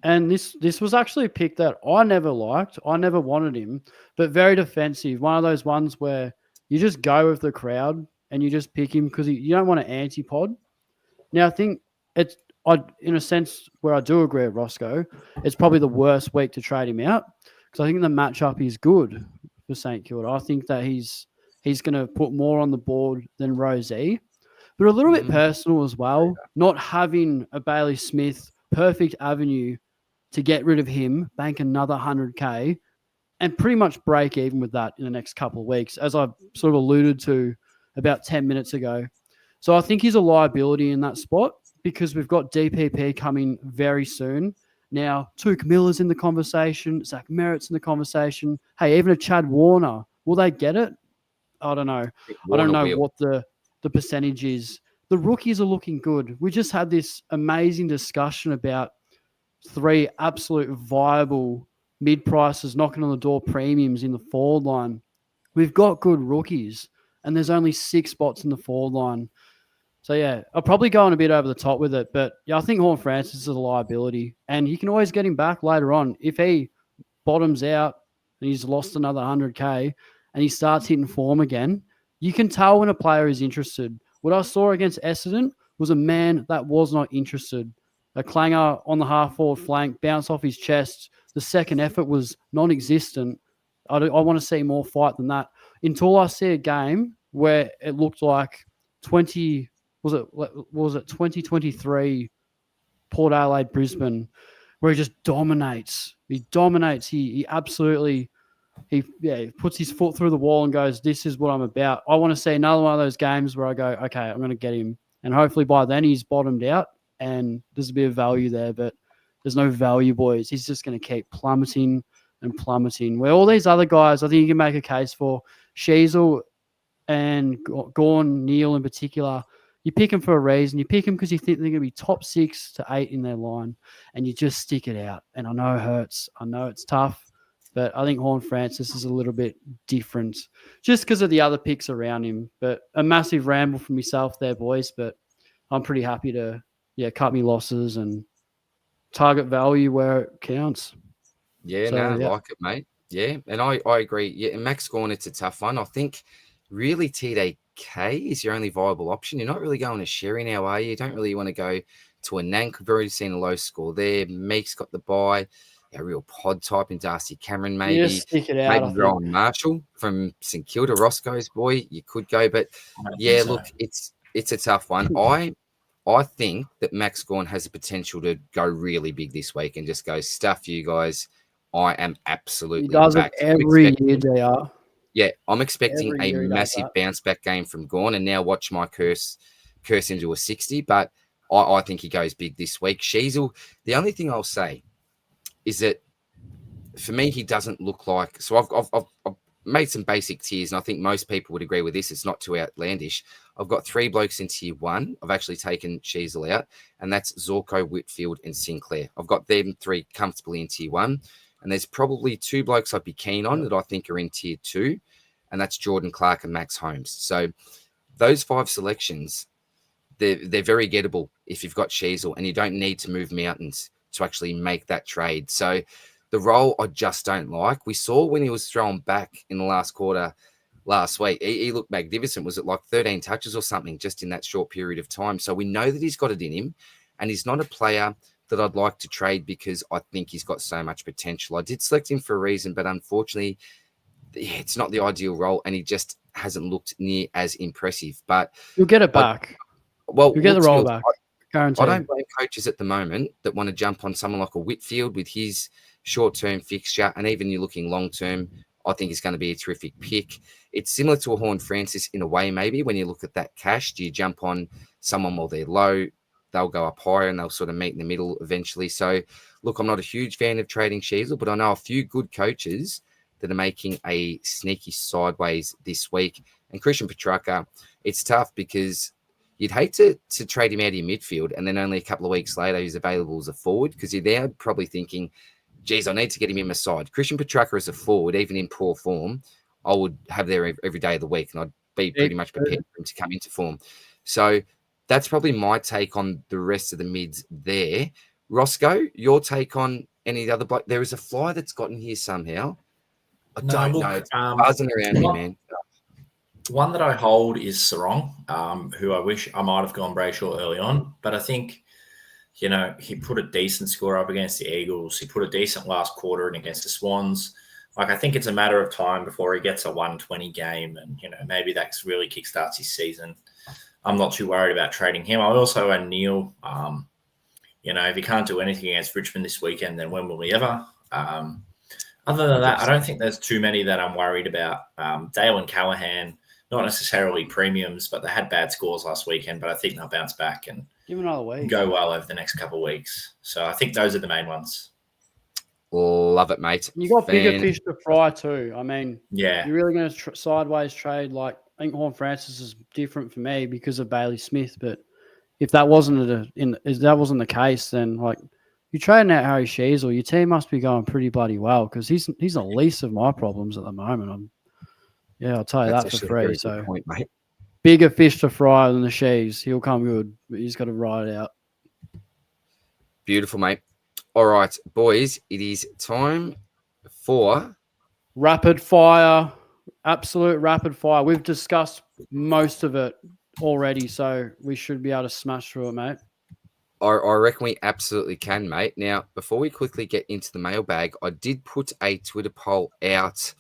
And this was actually a pick that I never liked. I never wanted him, but very defensive. One of those ones where you just go with the crowd and you just pick him because you don't want an anti-pod. Now, I think in a sense where I do agree with Rossco, it's probably the worst week to trade him out because I think the matchup is good for St Kilda. I think that he's going to put more on the board than Rosie, but a little bit personal as well. Not having a Bailey Smith perfect avenue to get rid of him, bank another 100K, and pretty much break even with that in the next couple of weeks, as I've sort of alluded to about 10 minutes ago. So I think he's a liability in that spot because we've got DPP coming very soon. Now, Tuke Miller's in the conversation, Zach Merritt's in the conversation. Hey, even a Chad Warner. Will they get it? I don't know. I don't know what the percentage is. The rookies are looking good. We just had this amazing discussion about 3 absolute viable mid-prices knocking on the door premiums in the forward line. We've got good rookies, and there's only 6 spots in the forward line. So, yeah, I'll probably go on a bit over the top with it. But, yeah, I think Horn Francis is a liability. And you can always get him back later on. If he bottoms out and he's lost another 100K and he starts hitting form again, you can tell when a player is interested. What I saw against Essendon was a man that was not interested. A clanger on the half-forward flank, bounce off his chest. The second effort was non-existent. I want to see more fight than that. Until I see a game where it looked like 2023 Port Adelaide, Brisbane, where he just dominates. He dominates. He absolutely he puts his foot through the wall and goes, this is what I'm about. I want to see another one of those games where I go, okay, I'm going to get him. And hopefully by then he's bottomed out and there's a bit of value there, but there's no value, boys. He's just going to keep plummeting and plummeting. Where all these other guys, I think you can make a case for Sheasel and Gorn, Neil in particular. You pick them for a reason. You pick them because you think they're going to be top 6 to 8 in their line, and you just stick it out. And I know it hurts. I know it's tough, but I think Horn Francis is a little bit different just because of the other picks around him. But a massive ramble from myself there, boys. But I'm pretty happy to cut me losses and target value where it counts. Yeah, like it, mate. Yeah, and I agree. Yeah, and Max Gorn, it's a tough one. I think really TDK is your only viable option. You're not really going to Sherry now, are you? You don't really want to go to a Nank. We've already seen a low score there. Meek's got the bye. A real pod type in Darcy Cameron, maybe. Just stick it out, maybe Rowan Marshall from St Kilda, Rossco's boy. You could go, but yeah, look, it's a tough one. I think that Max Gorn has the potential to go really big this week and just go, stuff you guys. I am absolutely he does back. It every year, JR. Yeah, I'm expecting a massive bounce back game from Gorn, and now watch my curse him to a 60. But I think he goes big this week. Sheasel, the only thing I'll say is that for me, he doesn't look like. So I've made some basic tiers, and I think most people would agree with this. It's not too outlandish. I've got 3 blokes in tier 1. I've actually taken Sheasel out, and that's Zorko, Whitfield, and Sinclair. I've got them 3 comfortably in tier 1. And there's probably 2 blokes I'd be keen on that I think are in tier 2, and that's Jordan Clark and Max Holmes. So those 5 selections, they're very gettable if you've got Sheasel, and you don't need to move mountains to actually make that trade. So the role I just don't like. We saw when he was thrown back in the last quarter last week, he looked magnificent. Was it like 13 touches or something just in that short period of time? So we know that he's got it in him, and he's not a player that I'd like to trade because I think he's got so much potential. I did select him for a reason, but unfortunately, it's not the ideal role, and he just hasn't looked near as impressive. But you'll get it back. Well, you'll get the role back. Guaranteed. I don't blame coaches at the moment that want to jump on someone like a Whitfield with his short-term fixture, and even you're looking long-term, I think is going to be a terrific pick. It's similar to a Horn Francis in a way, maybe, when you look at that cash. Do you jump on someone while they're low? They'll go up higher and they'll sort of meet in the middle eventually. So, look, I'm not a huge fan of trading Sheasel, but I know a few good coaches that are making a sneaky sideways this week. And Christian Petracca, it's tough because you'd hate to trade him out of your midfield and then only a couple of weeks later he's available as a forward, because you're there probably thinking, geez, I need to get him in my side. Christian Petracca as a forward, even in poor form, I would have there every day of the week, and I'd be pretty much prepared for him to come into form. So that's probably my take on the rest of the mids there. Rossco, your take on any of the other bloke? There is a fly that's gotten here somehow. I don't know. It's buzzing around here, man. One that I hold is Sarong, who I wish I might have gone Brayshaw early on, but I think, you know, he put a decent score up against the Eagles. He put a decent last quarter in against the Swans. Like, I think it's a matter of time before he gets a 120 game, and, you know, maybe that really kickstarts his season. I'm not too worried about trading him. I also own Neil. You know, if he can't do anything against Richmond this weekend, then when will he ever? Other than that, I don't think there's too many that I'm worried about. Dale and Callahan, not necessarily premiums, but they had bad scores last weekend, but I think they'll bounce back and Give him another week. Go well over the next couple of weeks. So I think those are the main ones. Love it, mate. You got bigger fish to fry too. I mean, yeah, you're really going to sideways trade. Like, I think Horn Francis is different for me because of Bailey Smith. But if that wasn't the case, then like you're trading out Harry Sheasel, your team must be going pretty bloody well, because he's the least of my problems at the moment. I'll tell you that for free. So point, mate. Bigger fish to fry than the Sheaves. He'll come good, but you just got to ride it out. Beautiful, mate. All right, boys, it is time for rapid fire, absolute rapid fire. We've discussed most of it already, so we should be able to smash through it, mate. I reckon we absolutely can, mate. Now, before we quickly get into the mailbag, I did put a Twitter poll out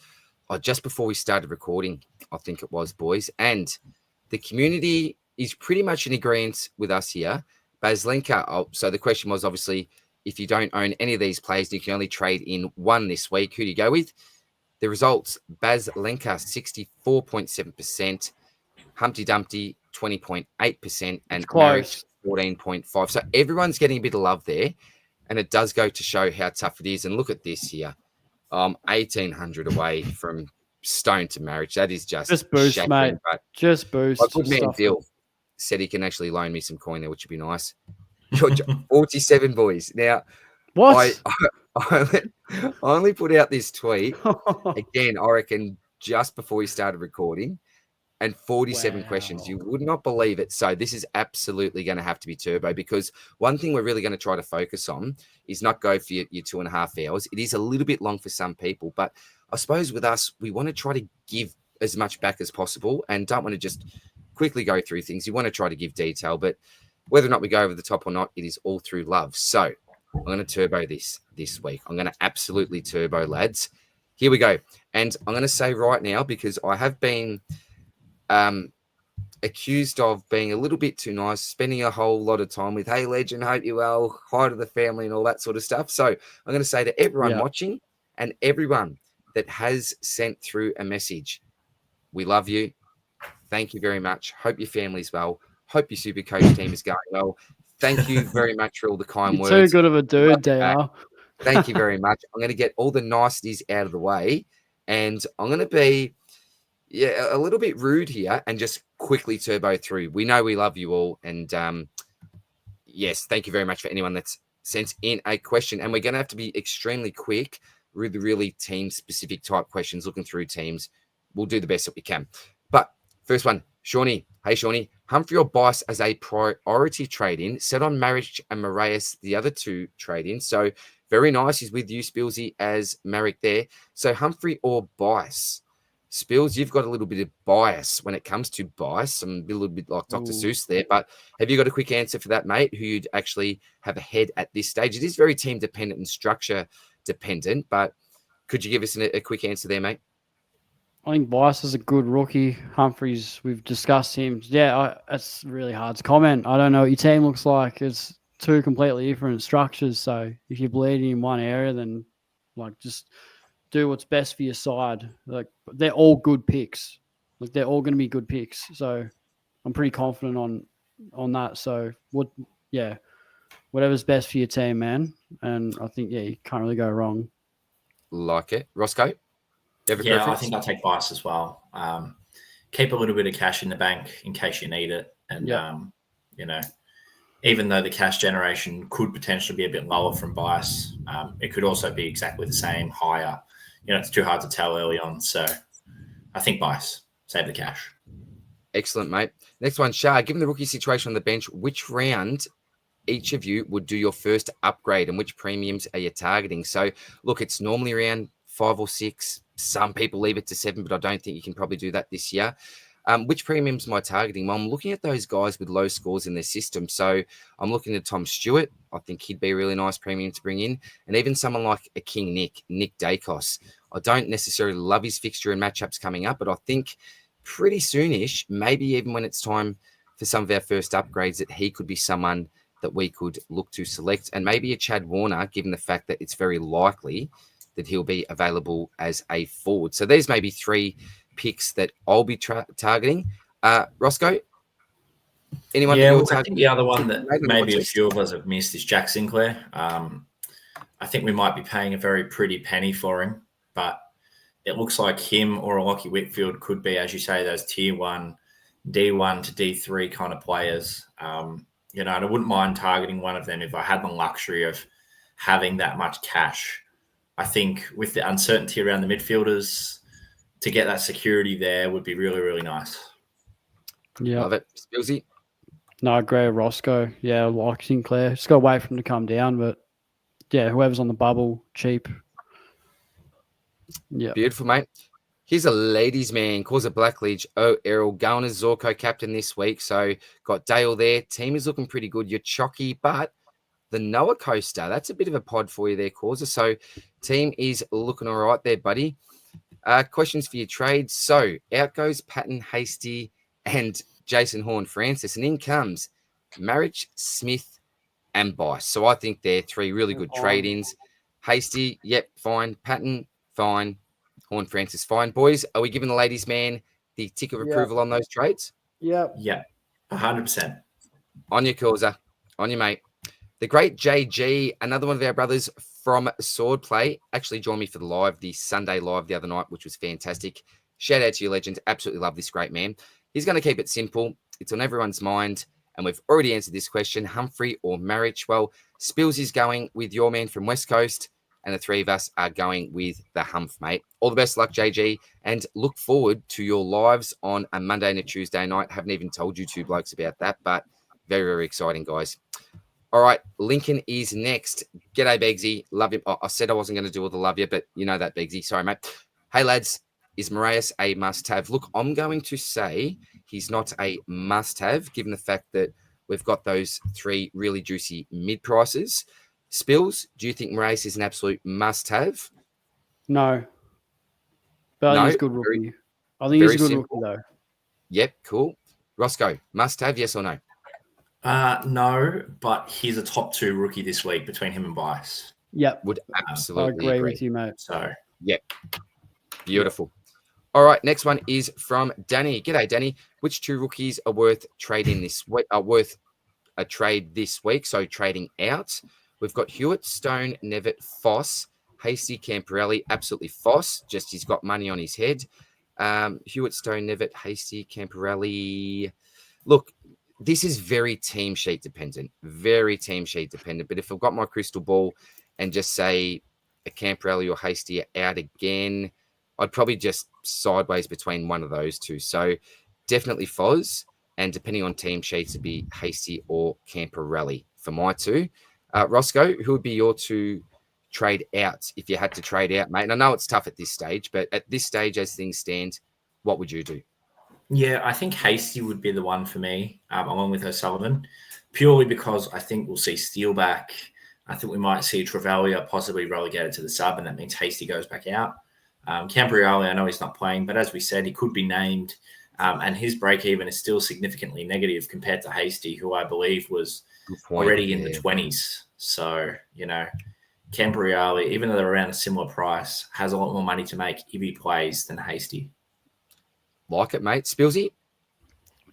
just before we started recording, I think it was, boys, and the community is pretty much in agreement with us here. Baslenka, so the question was obviously, if you don't own any of these players, you can only trade in one this week, who do you go with? The results, Baslenka, 64.7%, Humpty Dumpty, 20.8%, and Maric, 14.5%. So everyone's getting a bit of love there, and it does go to show how tough it is. And look at this here. 1,800 away from Stone to Maric. That is just boost, mate. Just boost. My good man Bill said he can actually loan me some coin there, which would be nice. 47 boys. Now, what? I only put out this tweet again, I reckon, just before we started recording, and 47 questions. You would not believe it. So this is absolutely going to have to be turbo, because one thing we're really going to try to focus on is not go for your 2.5 hours. It is a little bit long for some people, but I suppose with us, we want to try to give as much back as possible and don't want to just quickly go through things. You want to try to give detail, but whether or not we go over the top or not, it is all through love. So I'm going to turbo this week. I'm going to absolutely turbo, lads. Here we go. And I'm going to say right now, because I have been accused of being a little bit too nice, spending a whole lot of time with, hey, legend, hope you well, hi to the family and all that sort of stuff. So I'm going to say to everyone watching and everyone that has sent through a message, we love you. Thank you very much. Hope your family's well. Hope your Supercoach team is going well. Thank you very much for all the kind words. Too good of a dude, DR. Thank you very much. I'm going to get all the niceties out of the way, and I'm going to be a little bit rude here and just quickly turbo through. We know we love you all, and yes, thank you very much for anyone that's sent in a question. And we're going to have to be extremely quick with the really team-specific type questions, looking through teams. We'll do the best that we can. But first one, Shawnee. Hey, Shawnee. Humphrey or Bice as a priority trade-in, set on Maric and Moreas, the other two trade-ins. So very nice. He's with you, Spillsy, as Maric there. So Humphrey or Bice? Spills, you've got a little bit of bias when it comes to Bice. I'm a little bit like Dr. Seuss there, but have you got a quick answer for that, mate, who you'd actually have ahead at this stage? It is very team-dependent and structure-dependent, but could you give us a quick answer there, mate? I think Bice is a good rookie. Humphreys, we've discussed him. Yeah, it's really hard to comment. I don't know what your team looks like. It's two completely different structures. So if you're bleeding in one area, then like just do what's best for your side. Like they're all good picks. Like they're all going to be good picks. So I'm pretty confident on that. So whatever's best for your team, man. And I think you can't really go wrong. Like it, Rossco. You have a Yeah, preference? I think I'll take Bice as well. Keep a little bit of cash in the bank in case you need it. And, even though the cash generation could potentially be a bit lower from Bice, it could also be exactly the same, higher. It's too hard to tell early on. So I think Bice, save the cash. Excellent, mate. Next one, Shah. Given the rookie situation on the bench, which round each of you would do your first upgrade and which premiums are you targeting? So, look, it's normally around 5 or 6. Some people leave it to 7, but I don't think you can probably do that this year. Which premiums am I targeting? Well, I'm looking at those guys with low scores in their system. So I'm looking at Tom Stewart. I think he'd be a really nice premium to bring in. And even someone like a King Nick Dacos. I don't necessarily love his fixture and matchups coming up, but I think pretty soonish, maybe even when it's time for some of our first upgrades, that he could be someone that we could look to select, and maybe a Chad Warner, given the fact that it's very likely that he'll be available as a forward. So these may be 3 picks that I'll be targeting. Rossco, anyone Yeah, you're I targeting? think the other one that maybe a few of us have missed is Jack Sinclair. I think we might be paying a very pretty penny for him, but it looks like him or a Lockie Whitfield could be, as you say, those tier 1, D1 to D3 kind of players. And I wouldn't mind targeting one of them if I had the luxury of having that much cash. I think with the uncertainty around the midfielders, to get that security there would be really, really nice. Yeah. Love it. Spillsy? No, I agree with Rossco. Yeah, like Sinclair. Just got to wait for him to come down. But yeah, whoever's on the bubble, cheap. Yeah. Beautiful, mate. Here's a ladies' man, calls a Blackledge. Oh, Errol, going as Zorko captain this week. So got Dale there. Team is looking pretty good. You're chalky, but the Noah Coaster, that's a bit of a pod for you there, Causer. So team is looking all right there, buddy. Questions for your trades. So out goes Patton, Hasty, and Jason Horn-Francis. And in comes Maric, Smith, and Bice. So I think they're 3 really good trade-ins. Hasty, yep, fine. Patton, fine. Horn-Francis, fine. Boys, are we giving the ladies' man the tick of approval on those trades? Yep. Yeah, 100%. On your Causer. On your mate. The great JG, another one of our brothers from Swordplay, actually joined me for the Sunday live the other night, which was fantastic. Shout out to you, legends. Absolutely love this great man. He's going to keep it simple. It's on everyone's mind. And we've already answered this question, Humphrey or Maric. Well, Spills is going with your man from West Coast, and the 3 of us are going with the Humph, mate. All the best luck, JG, and look forward to your lives on a Monday and a Tuesday night. Haven't even told you 2 blokes about that, but very, very exciting, guys. All right, Lincoln is next. G'day, Begsy. Love him. Oh, I said I wasn't going to do all the love you, but you know that, Begsy. Sorry, mate. Hey, lads, is Moreas a must-have? Look, I'm going to say he's not a must-have, given the fact that we've got those 3 really juicy mid-prices. Spills, do you think Moreas is an absolute must-have? No. But No, he's a good rookie. I think he's a good rookie, though. Yep, cool. Roscoe, must-have, yes or no? No, but he's a top 2 rookie this week between him and Bice. Yep. Would absolutely I agree with you, mate. So, yep. Beautiful. All right, next one is from Danny. G'day, Danny. Which 2 rookies are worth trading this week? Are worth a trade this week? So trading out. We've got Hewitt, Stone, Nevitt, Foss, Hasty, Camporelli. Absolutely Foss. Just he's got money on his head. Hewitt, Stone, Nevitt, Hasty, Camporelli. Look, this is very team sheet dependent. Very team sheet dependent. But if I've got my crystal ball and just say a Camporelli or Hasty out again, I'd probably just sideways between one of those 2. So definitely Foz, and depending on team sheets, it'd be Hasty or Camporelli for my 2. Roscoe, who would be your 2 trade out if you had to trade out, mate? And I know it's tough at this stage, but at this stage, as things stand, what would you do? Yeah, I think Hasty would be the one for me, along with O'Sullivan, purely because I think we'll see Steele back. I think we might see Travalia possibly relegated to the sub, and that means Hasty goes back out. Cambrioli, I know he's not playing, but as we said, he could be named. And his break-even is still significantly negative compared to Hasty, who I believe was already in the 20s. So, Cambrioli, even though they're around a similar price, has a lot more money to make if he plays than Hasty. Like it, mate. Spillsy?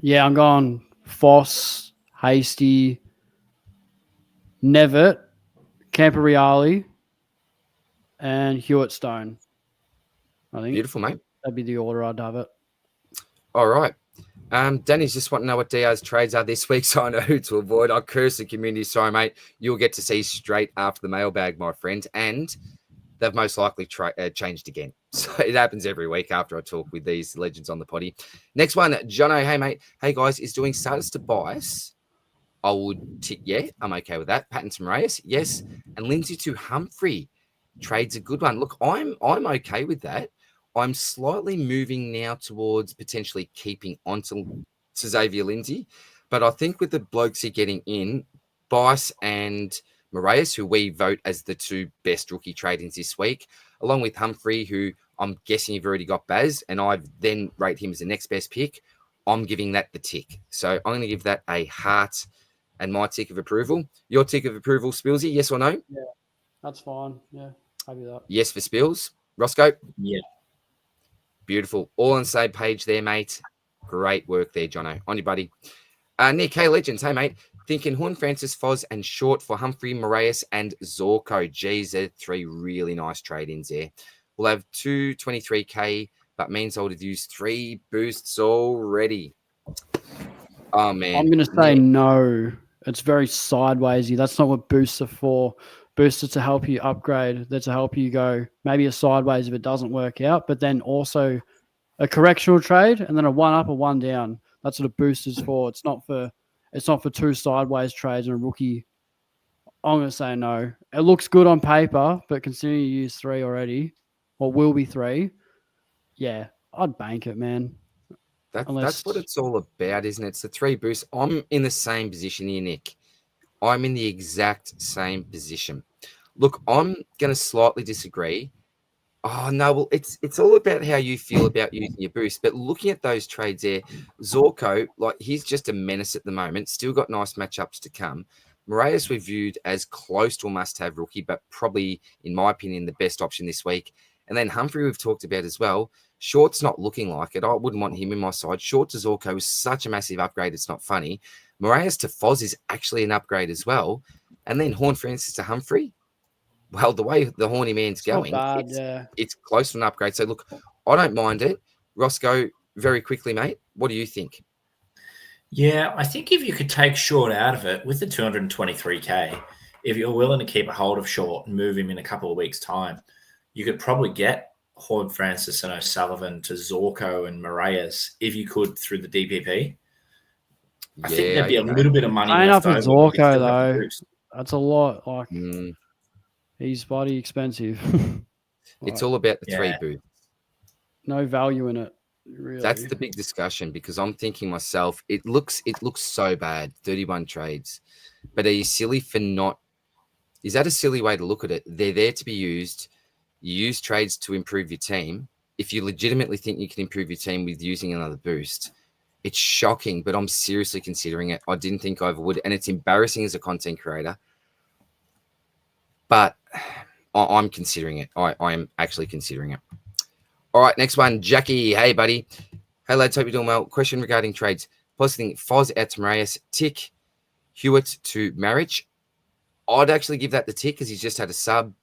Yeah, I'm going Foss, Hasty, Nevitt, Cambrioli, and Hewitt Stone. I think. Beautiful, mate. That'd be the order I'd have it. All right. Danny's just want to know what DR's trades are this week, so I know who to avoid. I'll curse the community. Sorry, mate. You'll get to see straight after the mailbag, my friend. And they've most likely changed again. So it happens every week after I talk with these legends on the potty. Next one, Jono. Hey, mate. Hey, guys. Is doing starters to Bice? I would tick, yeah. I'm okay with that. Patton to Moreas, yes. And Lindsay to Humphrey. Trade's a good one. Look, I'm okay with that. I'm slightly moving now towards potentially keeping on to Xavier Lindsay. But I think with the blokes you're getting in, Bice and Moreas, who we vote as the two best rookie trade-ins this week, along with Humphrey, who I'm guessing you've already got Baz, and I've then rate him as the next best pick. I'm giving that the tick. So I'm going to give that a heart and my tick of approval. Your tick of approval, Spillsy, yes or no? Yeah, that's fine. Yeah, happy with that. Yes for Spills. Rossco? Yeah. Beautiful. All on the same page there, mate. Great work there, Jono. On you, buddy. Nick, hey, legends. Hey, mate. Thinking Horn, Francis, Foz, and Short for Humphrey, Moreas, and Zorko. Geez, they're three really nice trade-ins there. We'll have 223K, but means I would have used 3 boosts already. Oh, man. I'm going to say no. It's very sidewaysy. That's not what boosts are for. Boosts are to help you upgrade. They're to help you go maybe a sideways if it doesn't work out, but then also a correctional trade and then a 1 up or 1 down. That's what a boost is for. It's not for 2 sideways trades and a rookie. I'm going to say no. It looks good on paper, but considering you use 3 already, or will be 3, yeah, I'd bank it, man. That's what it's all about, isn't it? It's the 3 boosts. I'm in the same position here, Nick. I'm in the exact same position. Look, I'm going to slightly disagree. Oh, no, well, it's all about how you feel about using your boost. But looking at those trades there, Zorko, like, he's just a menace at the moment. Still got nice matchups to come. Moreas we viewed as close to a must-have rookie, but probably, in my opinion, the best option this week. And then Humphrey we've talked about as well. Short's not looking like it. I wouldn't want him in my side. Short to Zorko is such a massive upgrade, it's not funny. Moreas to Foz is actually an upgrade as well. And then Horn Francis to Humphrey. Well, the way the horny man's going, it's close to an upgrade. So, look, I don't mind it. Rossco, very quickly, mate, what do you think? Yeah, I think if you could take Short out of it with the 223K, if you're willing to keep a hold of Short and move him in a couple of weeks' time, you could probably get Horn Francis and O'Sullivan to Zorko and Moreas if you could through the DPP. I think there'd be a little bit of money left over. Zorko, though. That's a lot. Like, he's bloody expensive. It's all about the 3 boosts. No value in it, really. That's the big discussion because I'm thinking myself, it looks so bad, 31 trades. But are you silly for not? Is that a silly way to look at it? They're there to be used. You use trades to improve your team. If you legitimately think you can improve your team with using another boost, it's shocking, but I'm seriously considering it. I didn't think I ever would, and it's embarrassing as a content creator. But I'm considering it. I am actually considering it. All right, next one. Jackie, hey, buddy. Hey, lads, hope you're doing well. Question regarding trades. Positing Foz out to Moreas, tick. Hewitt to Maric. I'd actually give that the tick because he's just had a sub.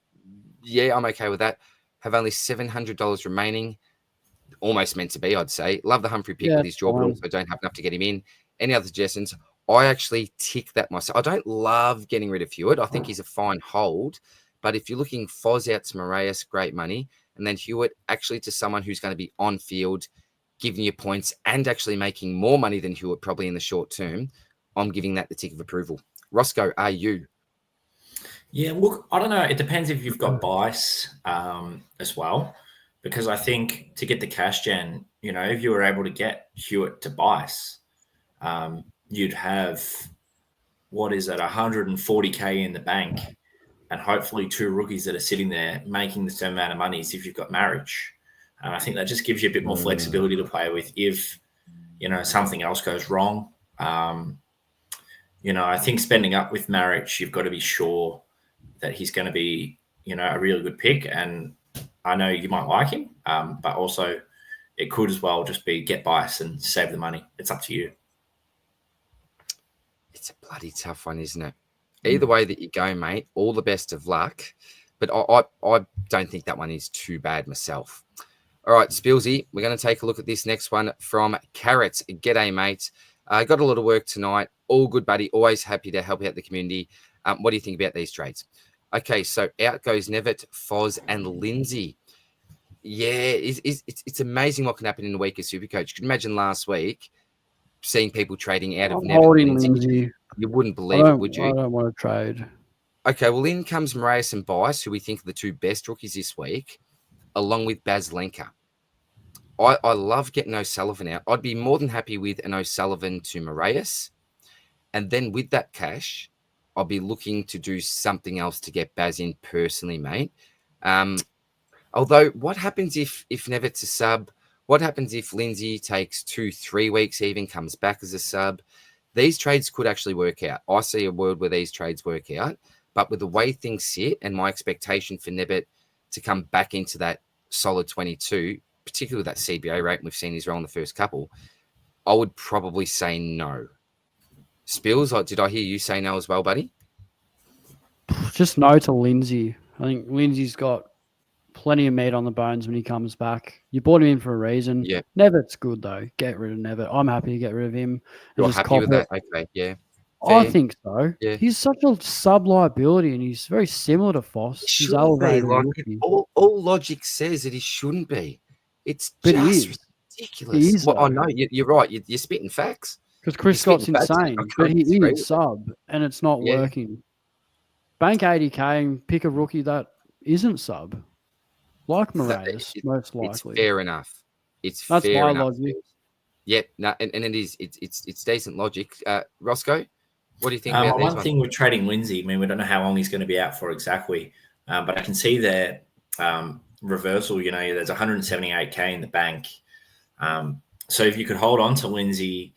Yeah, I'm okay with that. Have only $700 remaining. Almost meant to be, I'd say. Love the Humphrey pick with his jaw, but also don't have enough to get him in. Any other suggestions? I actually tick that myself. I don't love getting rid of Hewitt. I think he's a fine hold. But if you're looking Foz out to Moreas, great money. And then Hewitt actually to someone who's going to be on field, giving you points and actually making more money than Hewitt probably in the short term, I'm giving that the tick of approval. Rossco, are you? Yeah, look, I don't know. It depends if you've got Bice as well. Because I think to get the cash gen, if you were able to get Hewitt to Bice, you'd have, 140K in the bank and hopefully 2 rookies that are sitting there making the same amount of money as if you've got Maric. And I think that just gives you a bit more flexibility to play with if, something else goes wrong. I think spending up with Maric, you've got to be sure that he's going to be, a really good pick. And I know you might like him, but also it could as well just be get Bice and save the money. It's up to you. It's a bloody tough one, isn't it? Either way that you go, mate, all the best of luck. But I don't think that one is too bad myself. All right, Spillsy, we're going to take a look at this next one from Carrot. G'day, mate. Got a lot of work tonight. All good, buddy. Always happy to help out the community. What do you think about these trades? Okay, so out goes Nevitt, Foz, and Lindsay. Yeah, it's amazing what can happen in a week of Supercoach. Could you imagine last week seeing people trading out of Nevitt and Lindsay? You wouldn't believe it, would you? I don't want to trade. Okay, well, in comes Moreas and Bice, who we think are the two best rookies this week, along with Baslenka. I love getting O'Sullivan out. I'd be more than happy with an O'Sullivan to Moreas. And then with that cash, I'll be looking to do something else to get Baz in personally, mate. Although, what happens if Nevitt's a sub? What happens if Lindsay takes 2-3 weeks, even comes back as a sub? These trades could actually work out. I see a world where these trades work out. But with the way things sit and my expectation for Nevitt to come back into that solid 22, particularly with that CBA rate we've seen Israel in the first couple, I would probably say no. Spills, did I hear you say no as well, buddy? Just no to Lindsay. I think Lindsay's got plenty of meat on the bones when he comes back. You brought him in for a reason. Yeah. Nevitt's good, though. Get rid of Nevitt. I'm happy to get rid of him. You're happy with that? Okay, yeah. Fair. I think so. Yeah. He's such a sub liability, and he's very similar to Foss. He's elevated. All logic says that he shouldn't be. It's just ridiculous. I know you're right. You're spitting facts. Because Chris Scott's insane, but he is sub, and it's not working. Bank 80k and pick a rookie that isn't sub, like Moreas, most likely. It's fair enough. That's fair my enough. logic. Yeah, no, and it is. It's decent logic. Roscoe, what do you think about these one thing with trading Lindsay, I mean, we don't know how long he's going to be out for exactly, but I can see their reversal. There's 178k in the bank. So if you could hold on to Lindsay,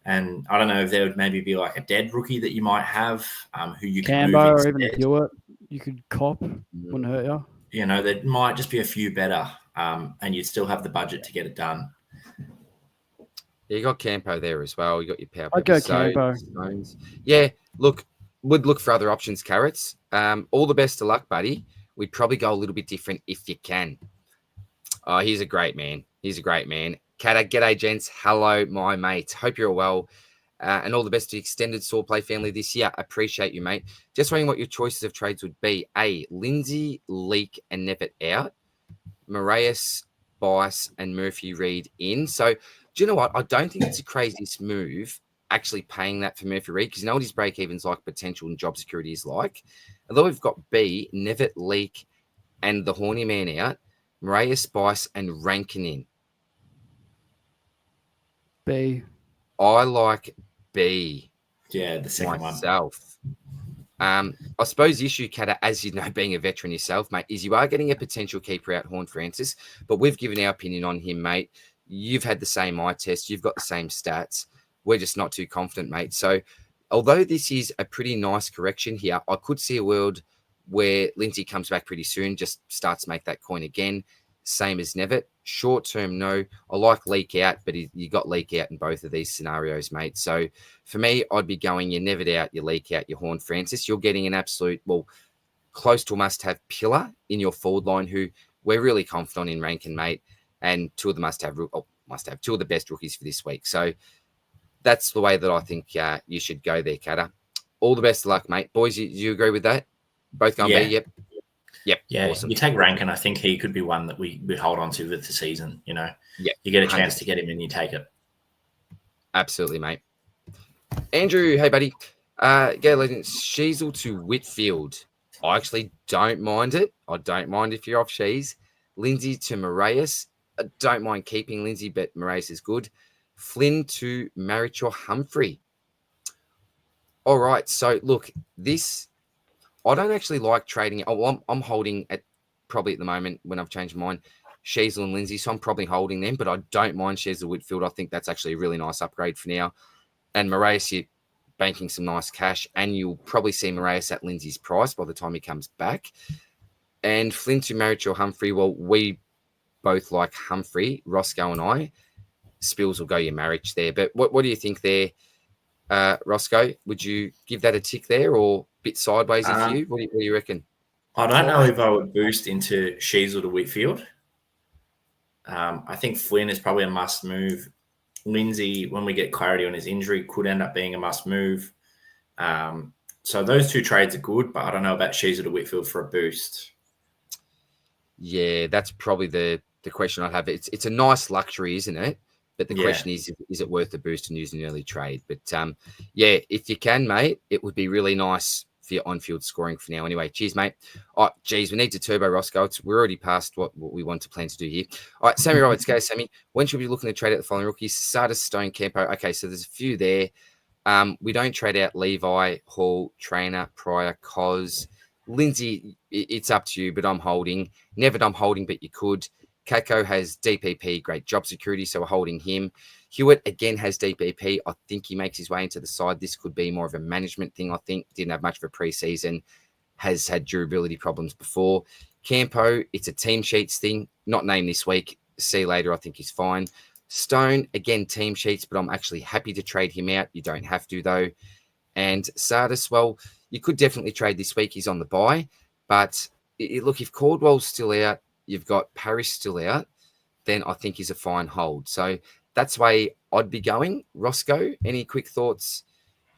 and I don't know if there would maybe be like a dead rookie that you might have who you can move or even Hewitt, you could cop, wouldn't hurt you. There might just be a few better, and you'd still have the budget to get it done. Yeah, you got Campo there as well. You got your power. I'd go Campo. Yeah, would look for other options, Carrots. All the best of luck, buddy. We'd probably go a little bit different if you can. Oh, he's a great man. Kata, g'day, gents. Hello, my mate. Hope you're well. And all the best to the extended Swordplay family this year. Appreciate you, mate. Just wondering what your choices of trades would be. A, Lindsay, Leak, and Nevitt out. Moreas, Bice, and Murphy Reed in. So, do you know what? I don't think it's a crazy move actually paying that for Murphy Reed because you know what his break-even's like, potential and job security is like. Although we've got B, Nevitt, Leak, and the Horny Man out, Moreas, Bice, and Rankin in. B. I like B. Yeah, the second myself. I suppose the issue, Kata, as you know, being a veteran yourself, mate, is you are getting a potential keeper out, Horn Francis, but we've given our opinion on him, mate. You've had the same eye test. You've got the same stats. We're just not too confident, mate. So although this is a pretty nice correction here, I could see a world where Lindsay comes back pretty soon, just starts to make that coin again. Same as Nevitt. Short term, no. I like Leak out, but you got Leak out in both of these scenarios, mate. So for me, I'd be going your Nevitt out, your Leak out, your Horn Francis. You're getting an absolute, close to a must-have pillar in your forward line who we're really confident in ranking, mate. And two of the must-have two of the best rookies for this week. So that's the way that I think you should go there, Kata. All the best of luck, mate. Boys, you agree with that? Both going B? Yep. Yeah, awesome. You take Rankin, I think he could be one that we hold on to with the season, Yeah. You get a chance to get him and you take it. Absolutely, mate. Andrew, hey, buddy. Go Legends, Sheasel to Whitfield. I actually don't mind it. I don't mind if you're off Shees. Lindsay to Moreas. I don't mind keeping Lindsay, but Moreas is good. Flynn to Maric or Humphrey. All right, so look, this... I don't actually like trading. I'm holding at probably at the moment when I've changed mine. Sheasel and Lindsay, so I'm probably holding them, but I don't mind Sheasel Whitfield. I think that's actually a really nice upgrade for now. And Moreas, you're banking some nice cash, and you'll probably see Moreas at Lindsay's price by the time he comes back. And Flynn to Maric or Humphrey, well, we both like Humphrey, Rossco and I. Spills will go your Maric there. But what do you think there, Rossco? Would you give that a tick there or a bit sideways if you? What do you reckon? I don't know if I would boost into Sheasel to Whitfield. I think Flynn is probably a must move. Lindsay, when we get clarity on his injury, could end up being a must move. So those two trades are good, but I don't know about Sheasel to Whitfield for a boost. Yeah, that's probably the question I'd have. It's a nice luxury, isn't it? But the question is it worth the boost and using an early trade? But yeah, if you can, mate, it would be really nice for your on-field scoring for now. Anyway, cheers, mate. Oh, geez, we need to turbo Rossco. We're already past what we want to plan to do here. All right, Sammy Roberts, go, Sammy. When should we be looking to trade out the following rookies? Sardis, Stone, Campo. Okay, so there's a few there. We don't trade out Levi, Hall, Trainer, Pryor, Cos. Lindsay, it's up to you, but I'm holding. Never I'm holding, but you could. Kako has DPP, great job security, so we're holding him. Hewitt, again, has DPP. I think he makes his way into the side. This could be more of a management thing, I think. Didn't have much of a preseason. Has had durability problems before. Campo, it's a team sheets thing. Not named this week. See you later, I think he's fine. Stone, again, team sheets, but I'm actually happy to trade him out. You don't have to, though. And Sardis, well, you could definitely trade this week. He's on the bye. But look, if Caldwell's still out, you've got Parrish still out, then I think he's a fine hold. So that's the way I'd be going. Rossco, any quick thoughts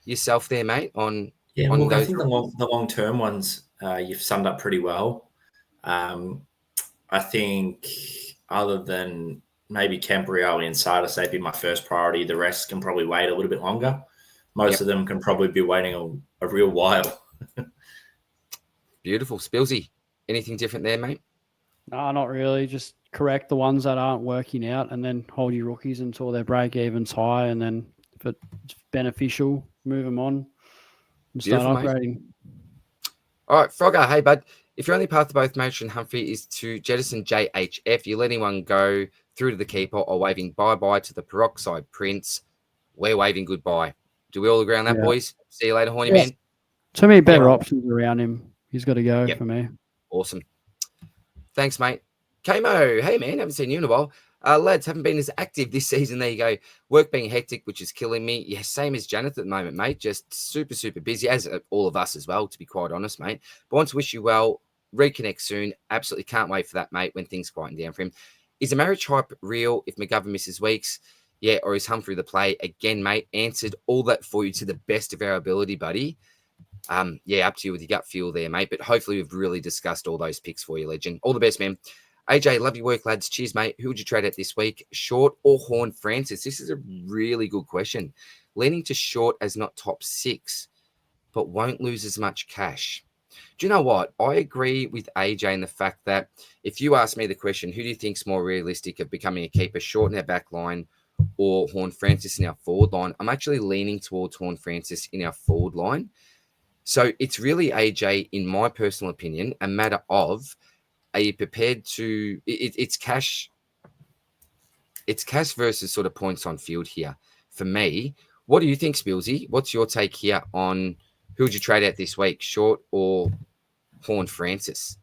yourself there, mate, on look, those? I think the long-term ones you've summed up pretty well. I think other than maybe Cambrioli and Sardis, they'd be my first priority. The rest can probably wait a little bit longer. Most of them can probably be waiting a real while. Beautiful. Spillsy, anything different there, mate? No, not really. Just correct the ones that aren't working out and then hold your rookies until their break-even's high, and then if it's beneficial, move them on and start upgrading. Mate. All right, Frogger, hey, bud. If your only path to both Maric and Humphrey is to jettison JHF, you let anyone go through to the keeper or waving bye-bye to the peroxide prince, we're waving goodbye. Do we all agree on that, boys? See you later, horny man. Too many better options around him. He's got to go for me. Awesome. Thanks, mate. Kamo, hey, man, haven't seen you in a while. Lads, haven't been as active this season. There you go. Work being hectic, which is killing me. Yeah, same as Janath at the moment, mate. Just super, super busy, as all of us as well, to be quite honest, mate. But want to wish you well. Reconnect soon. Absolutely can't wait for that, mate, when things quieten down for him. Is the marriage hype real if McGovern misses weeks? Yeah, or is Humphrey the play? Again, mate, answered all that for you to the best of our ability, buddy. Yeah, up to you with your gut feel there, mate. But hopefully we've really discussed all those picks for you, legend. All the best, man. AJ, love your work, lads. Cheers, mate. Who would you trade at this week? Short or Horn Francis? This is a really good question. Leaning to short as not top 6, but won't lose as much cash. Do you know what? I agree with AJ in the fact that if you ask me the question, who do you think's more realistic of becoming a keeper, short in our back line or Horn Francis in our forward line? I'm actually leaning towards Horn Francis in our forward line. So it's really, AJ, in my personal opinion, a matter of, are you prepared to? It's cash. It's cash versus sort of points on field here. For me, what do you think, Spillsy? What's your take here on who would you trade out this week, Short or Horn Francis?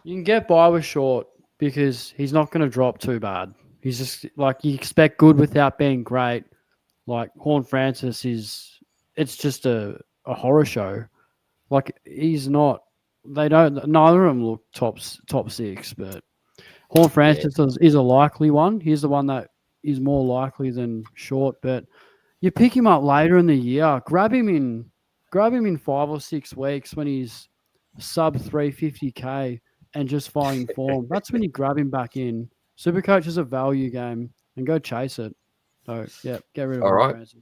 You can get by with Short because he's not going to drop too bad. He's just like, you expect good without being great. Like Horn Francis it's just a horror show. Like he's not. Neither of them look top 6, but Horn Francis is a likely one. He's the one that is more likely than Short, but you pick him up later in the year. Grab him in 5 or 6 weeks when he's sub 350k and just finding form. That's when you grab him back in. Supercoach is a value game and go chase it. So yeah, get rid of Horn Francis.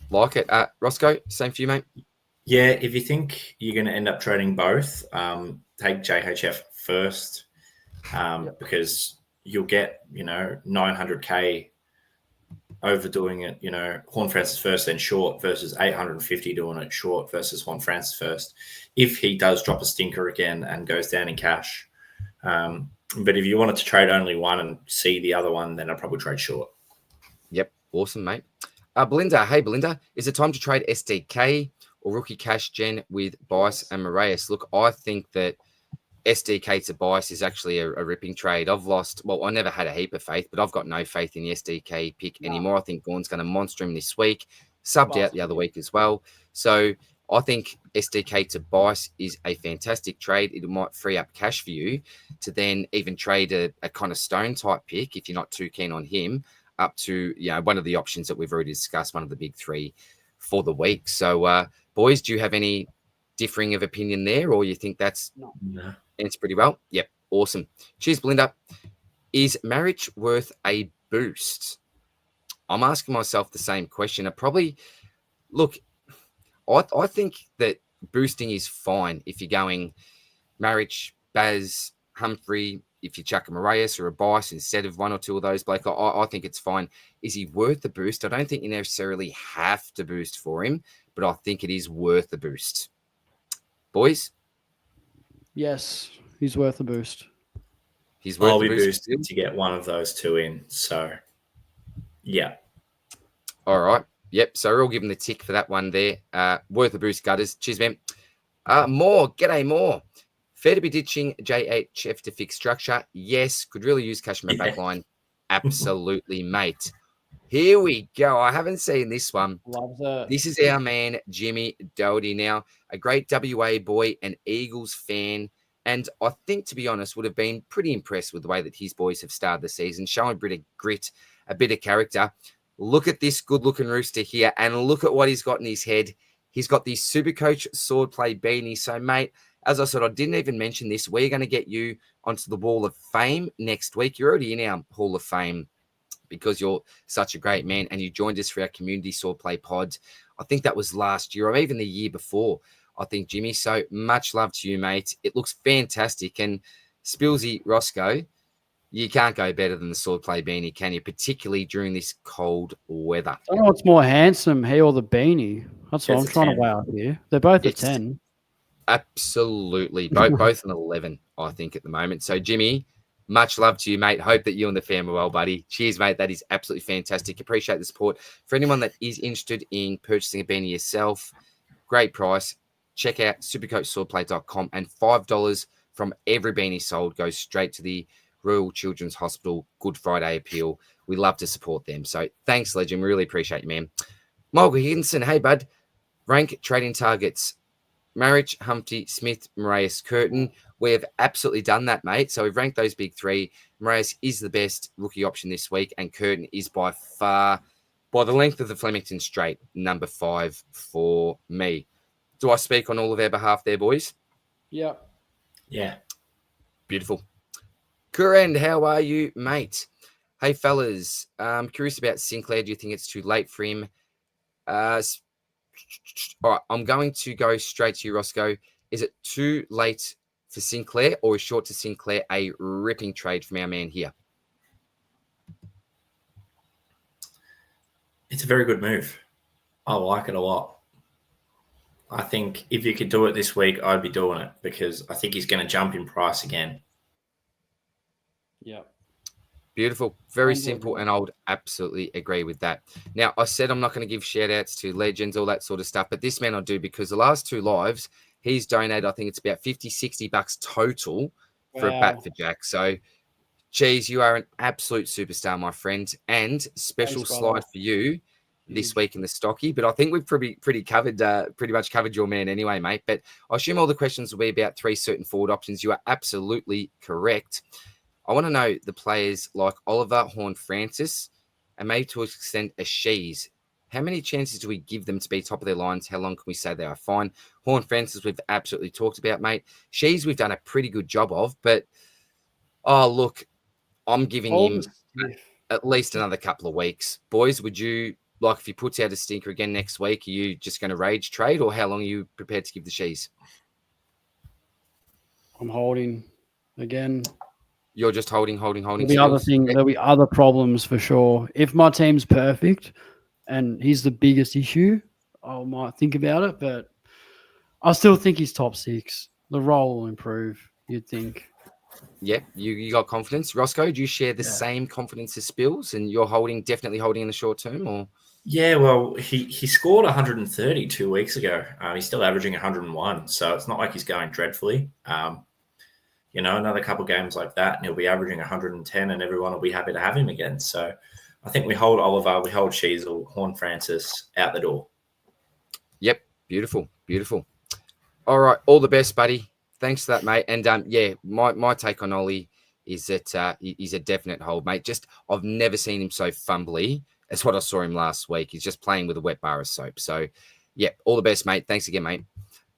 Like it. Rossco, same for you, mate. Yeah, if you think you're going to end up trading both, take JHF first because you'll get, 900k overdoing it, Horn Francis first, then Short versus 850 doing it Short versus Horn Francis first. If he does drop a stinker again and goes down in cash, But if you wanted to trade only one and see the other one, then I'd probably trade short. Yep. Awesome, mate. Belinda. Hey, Belinda. Is it time to trade SDK or rookie cash gen with Bice and Moreas? Look, I think that SDK to Bice is actually a ripping trade. I never had a heap of faith, but I've got no faith in the SDK pick anymore. I think Gawn's going to monster him this week, subbed out the other week as well. So I think SDK to Bice is a fantastic trade. It might free up cash for you to then even trade a kind of stone type pick if you're not too keen on him, up to one of the options that we've already discussed, one of the big three for the week. So boys, do you have any differing of opinion there, or you think that's answered pretty well? Yep, awesome. Cheers, Belinda. Is Maric worth a boost? I'm asking myself the same question. I think that boosting is fine if you're going Maric, Baz, Humphrey, if you chuck a Moreas or a Bice instead of one or two of those, Blake, I think it's fine. Is he worth the boost? I don't think you necessarily have to boost for him, but I think it is worth the boost. Boys? Yes, he's worth a boost. He's worth I'll the be boost boosted to get one of those two in. So, yeah. All right. Yep. So we're all giving the tick for that one there. Worth a boost, Gutters. Cheers, man. More. G'day, more. Fair to be ditching JHF to fix structure. Yes. Could really use cash in my back line. Absolutely, mate. Here we go. I haven't seen this one. Loves it. This is our man, Jimmy Doherty. Now, a great WA boy, an Eagles fan. And I think, to be honest, would have been pretty impressed with the way that his boys have started the season, showing a bit of grit, a bit of character. Look at this good-looking rooster here, and look at what he's got in his head. He's got the Supercoach Swordplay beanie. So, mate, as I said, I didn't even mention this. We're going to get you onto the Wall of Fame next week. You're already in our Hall of Fame because you're such a great man, and you joined us for our community Swordplay pod. I think that was last year or even the year before, I think, Jimmy. So much love to you, mate. It looks fantastic. And Spillsy, Rossco, you can't go better than the Swordplay beanie, can you? Particularly during this cold weather. I don't know what's more handsome, he or the beanie. That's what I'm trying to weigh up here. They're both a 10. Absolutely. Both an 11, I think, at the moment. So, Jimmy, much love to you, mate. Hope that you and the fam are well, buddy. Cheers, mate. That is absolutely fantastic. Appreciate the support. For anyone that is interested in purchasing a beanie yourself, great price. Check out supercoachswordplay.com, and $5 from every beanie sold goes straight to the Royal Children's Hospital Good Friday appeal. We love to support them. So thanks, legend. We really appreciate you, man. Michael Higginson, hey, bud. Rank trading targets. Maric, Humpty, Smith, Moreas, Curtin. We have absolutely done that, mate. So we've ranked those big three. Moreas is the best rookie option this week, and Curtin is by the length of the Flemington Straight, number 5 for me. Do I speak on all of their behalf there, boys? Yep. Yeah. Beautiful. Kurend, how are you, mate? Hey, fellas. I'm curious about Sinclair. Do you think it's too late for him? All right, I'm going to go straight to you, Rossco. Is it too late for Sinclair, or is short to Sinclair a ripping trade from our man here? It's a very good move. I like it a lot. I think if you could do it this week, I'd be doing it because I think he's going to jump in price again. Yeah. Beautiful. Very simple, and I would absolutely agree with that. Now, I said I'm not going to give shout-outs to legends, all that sort of stuff, but this man I do because the last 2 lives, he's donated, I think it's about $50-$60 total for a bat for Jack. So, geez, you are an absolute superstar, my friend. And special slide for you this week in the stocky. But I think we've pretty much covered your man anyway, mate. But I assume all the questions will be about 3 certain forward options. You are absolutely correct. I want to know the players like Oliver, Horne-Francis, and maybe to an extent a Shees. How many chances do we give them to be top of their lines? How long can we say they are fine? Horne-Francis, we've absolutely talked about, mate. Shees, we've done a pretty good job of. But, look, I'm giving him at least another couple of weeks. Boys, would you, if he puts out a stinker again next week, are you just going to rage trade, or how long are you prepared to give the Shees? I'm holding again. You're just holding. There'll be other problems for sure. If my team's perfect and he's the biggest issue, I might think about it, but I still think he's top 6. The role will improve, you'd think. Yep, you got confidence. Rossco, do you share the same confidence as Spills, and you're definitely holding in the short term, or? Yeah, well, he scored 130 2 weeks ago. He's still averaging 101, so it's not like he's going dreadfully. Another couple games like that, and he'll be averaging 110, and everyone will be happy to have him again. So I think we hold Oliver, we hold Sheasel, Horn Francis out the door. Yep, beautiful. All right, all the best, buddy. Thanks for that, mate. And my take on Ollie is that he's a definite hold, mate. Just I've never seen him so fumbly as what I saw him last week. He's just playing with a wet bar of soap. So, yeah, all the best, mate. Thanks again, mate.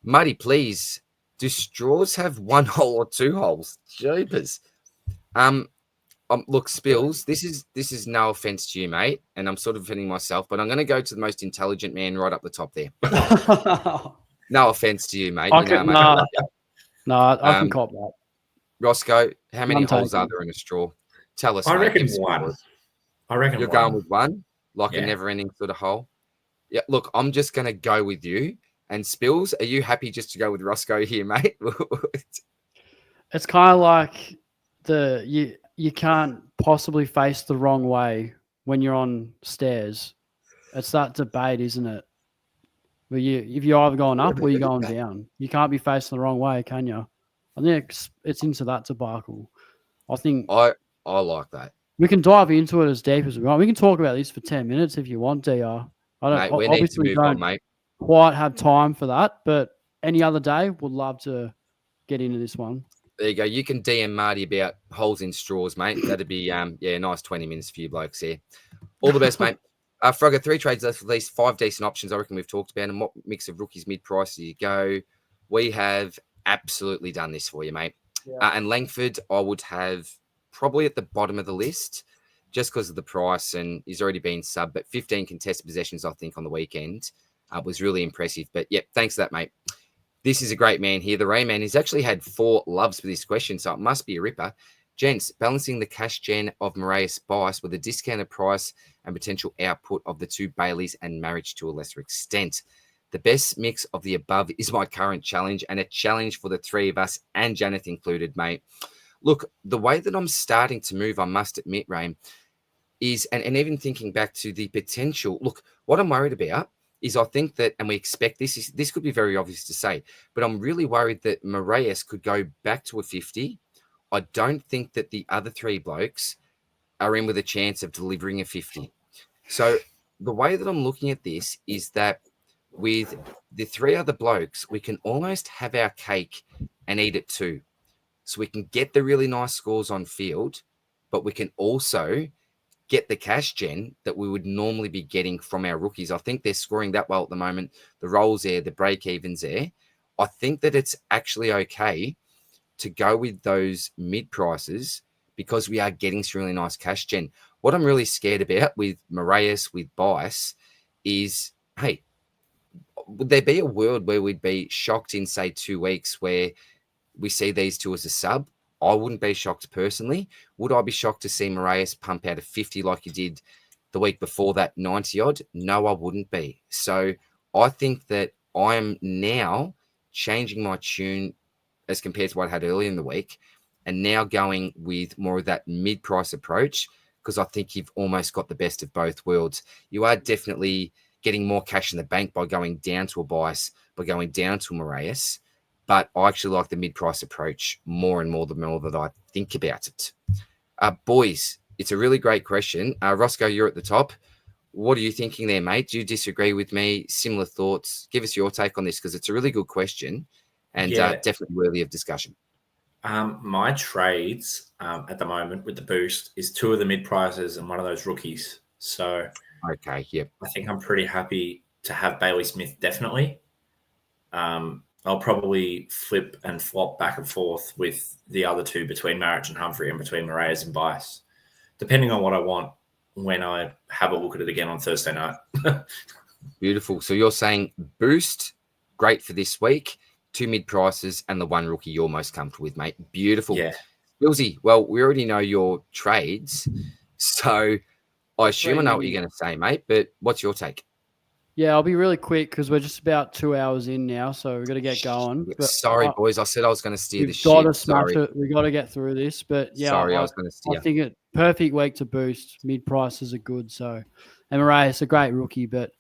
Muddy, please. Do straws have one hole or two holes? Jeepers. Look, Spills, this is no offense to you, mate, and I'm sort of offending myself, but I'm going to go to the most intelligent man right up the top there. No offense to you, mate. I can cop that. Roscoe, how many holes are there in a straw? Tell us. I mate. reckon one. You're going with one, like a never-ending sort of hole. Yeah. Look, I'm just going to go with you. And Spills, are you happy just to go with Roscoe here, mate? It's kind of like you can't possibly face the wrong way when you're on stairs. It's that debate, isn't it? But if you're either going up or you're going down, you can't be facing the wrong way, can you? I think it's into that debacle. I think I like that. We can dive into it as deep as we want. We can talk about this for 10 minutes if you want, DR. Mate, we need to move on, mate. Quite have time for that, but any other day, would love to get into this one. There you go. You can DM Marty about holes in straws, mate. That'd be nice 20 minutes for you blokes here. All the best, mate. Frogger, 3 trades left, at least 5 decent options. I reckon we've talked about. And what mix of rookies mid-price do you go? We have absolutely done this for you, mate. Yeah. And Langford, I would have probably at the bottom of the list just because of the price, and he's already been sub, but 15 contested possessions, I think, on the weekend was really impressive. But, thanks for that, mate. This is a great man here. The Rayman, he's actually had 4 loves for this question, so it must be a ripper. Gents, balancing the cash gen of Moreas Bice with a discounted price and potential output of the 2 Baileys and Maric to a lesser extent. The best mix of the above is my current challenge, and a challenge for the 3 of us and Janath included, mate. Look, the way that I'm starting to move, I must admit, Rain, is, and even thinking back to the potential, look, what I'm worried about is I think that, and we expect this could be very obvious to say, but I'm really worried that Moreas could go back to a 50. I don't think that the other 3 blokes are in with a chance of delivering a 50. So the way that I'm looking at this is that with the 3 other blokes, we can almost have our cake and eat it too. So we can get the really nice scores on field, but we can also get the cash gen that we would normally be getting from our rookies. I think they're scoring that well at the moment. The rolls there, the break evens there. I think that it's actually okay to go with those mid prices because we are getting some really nice cash gen. What I'm really scared about with Moreas, with Bice, is, hey, would there be a world where we'd be shocked in, say, 2 weeks where we see these 2 as a sub? I wouldn't be shocked personally. Would I be shocked to see Moreas pump out a 50 like he did the week before that, 90-odd? No, I wouldn't be. So I think that I am now changing my tune as compared to what I had earlier in the week and now going with more of that mid-price approach because I think you've almost got the best of both worlds. You are definitely getting more cash in the bank by going down to a Bice, by going down to a Moreas. But I actually like the mid-price approach more and more the more that I think about it. Boys, it's a really great question. Rossco, you're at the top. What are you thinking there, mate? Do you disagree with me? Similar thoughts? Give us your take on this because it's a really good question and definitely worthy of discussion. My trades at the moment with the boost is 2 of the mid-prices and 1 of those rookies. So okay, yep. I think I'm pretty happy to have Bailey Smith definitely. I'll probably flip and flop back and forth with the other 2 between Maric and Humphrey and between Moreas and Bice, depending on what I want when I have a look at it again on Thursday night. Beautiful. So you're saying boost, great for this week, 2 mid-prices and the 1 rookie you're most comfortable with, mate. Beautiful. Yeah. Spillsy, well, we already know your trades, so I assume I know what you're going to say, mate, but what's your take? Yeah, I'll be really quick because we're just about 2 hours in now, so we've got to get going. But Sorry, boys. I said I was going to steer the we've got ship. to smash Sorry. it. We've got to get through this. But yeah, Sorry, I was going to I steer. think it perfect week to boost. Mid prices are good. So, and Moreas a great rookie, but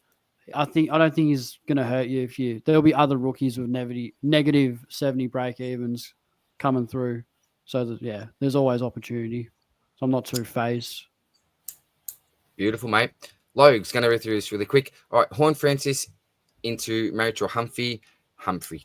I don't think he's going to hurt you there'll be other rookies with negative 70 break evens coming through. So that, there's always opportunity. So I'm not too phased. Beautiful, mate. Logue's going to go through this really quick. All right, Horn Francis into Maric or Humphrey.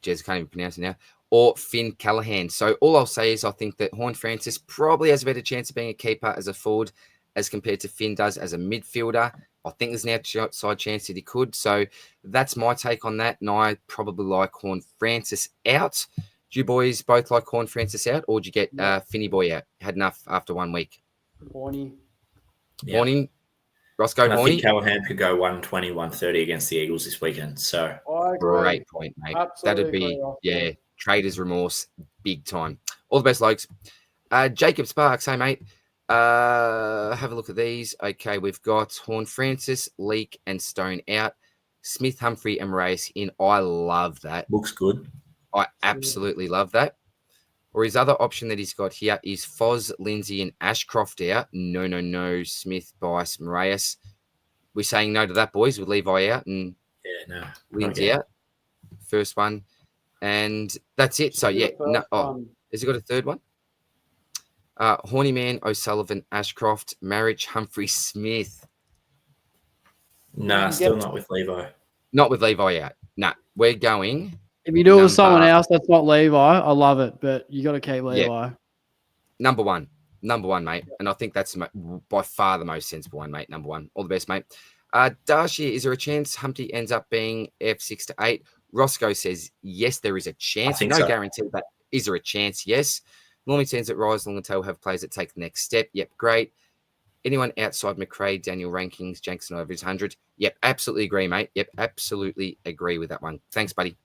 Jez can't even pronounce it now. Or Finn Callahan. So all I'll say is I think that Horn Francis probably has a better chance of being a keeper as a forward as compared to Finn does as a midfielder. I think there's an outside chance that he could. So that's my take on that. And I probably like Horn Francis out. Do you boys both like Horn Francis out, or did you get Finny Boy out? Had enough after 1 week? Horny. Yeah. Horny. Roscoe And I Horny. think Callahan could go 120, 130 against the Eagles this weekend. So Great point, mate. That'd be, trader's remorse, big time. All the best, Lokes. Jacob Sparks, hey, mate. Have a look at these. Okay, we've got Horn Francis, Leak, and Stone out. Smith, Humphrey, and Moreas in. I love that. Looks good. I absolutely love that. Or his other option that he's got here is Foz, Lindsay, and Ashcroft out. No. Smith, Bice, Moreas. We're saying no to that, boys. With Levi out and Lindsay out. First one. And that's it. So, yeah. No, has he got a third one? Horny Man, O'Sullivan, Ashcroft, Maric, Humphrey, Smith. Nah, still not with Levi. Not with Levi out. Nah, we're going. If you do it with someone else that's not Levi, I love it, but you got to keep Levi. Yeah. Number one, mate. And I think that's by far the most sensible one, mate. Number one. All the best, mate. Darcy, is there a chance Humpty ends up being F6 to 8? Rossco says, yes, there is a chance. No guarantee, but is there a chance? Yes. Normally tends that Rise, Long and Tail have players that take the next step. Yep, great. Anyone outside McRae, Daniel Rankings, Jackson over his 100? Yep, absolutely agree, mate. Yep, absolutely agree with that one. Thanks, buddy.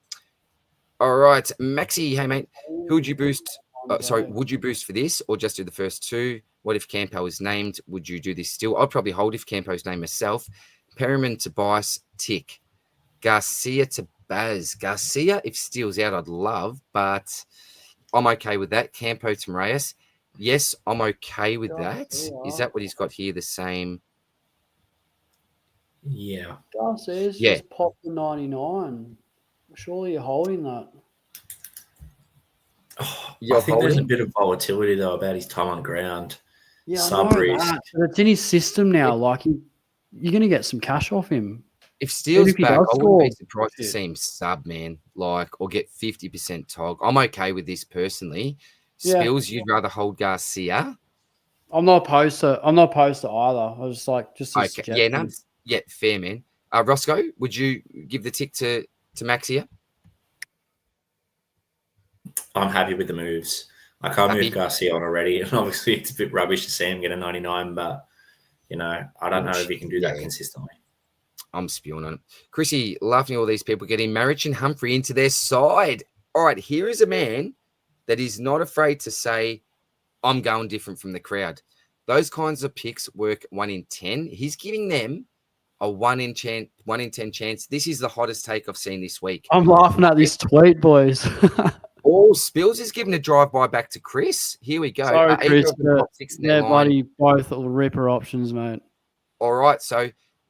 All right, Maxi, hey, mate. Who would you boost? Would you boost for this or just do the first two? What if Campo is named? Would you do this still? I'd probably hold if Campo's named myself. Perriman to Bice, tick. Garcia to Baz. Garcia, if Steele's out, I'd love, but I'm okay with that. Campo to Moreas. Yes, I'm okay with that. Is that what he's got here? The same? Yeah. Garcia's just popped the 99. Surely you're holding that. I think there's a bit of volatility, though, about his time on ground. Yeah, but it's in his system now. Like, you're going to get some cash off him. If Steele's back, I wouldn't be surprised to see him sub, man, or get 50% tog. I'm okay with this personally. Spills, you'd rather hold Garcia? I'm not opposed to either. I was just okay. Yeah, fair, man. Roscoe, would you give the tick to Max here? I'm happy with the moves. I can't move Garcia on already, and obviously it's a bit rubbish to see him get a 99, but I don't know if he can do that consistently. I'm spewing on it. Chrissy, laughing at all these people getting Maric and Humphrey into their side. All right, here is a man that is not afraid to say, I'm going different from the crowd. Those kinds of picks work 1 in 10. He's giving them a 1 in 10 chance. This is the hottest take I've seen this week. I'm laughing at this tweet, boys. Spills is giving a drive-by back to Chris. Here we go. Sorry, Chris. Buddy, both ripper options, mate. All right, so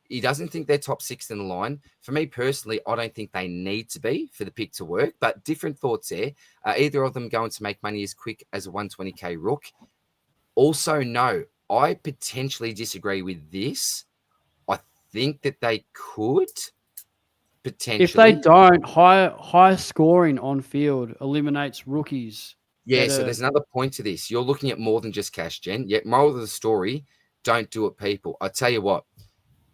he doesn't think they're top 6 in the line. For me personally, I don't think they need to be for the pick to work, but different thoughts there. Either of them going to make money as quick as a 120K rook. Also, no, I potentially disagree with this. I think that they could potentially. If they don't, high scoring on field eliminates rookies. Yeah, so there's another point to this. You're looking at more than just cash gen. Yet, moral of the story, don't do it, people. I tell you what,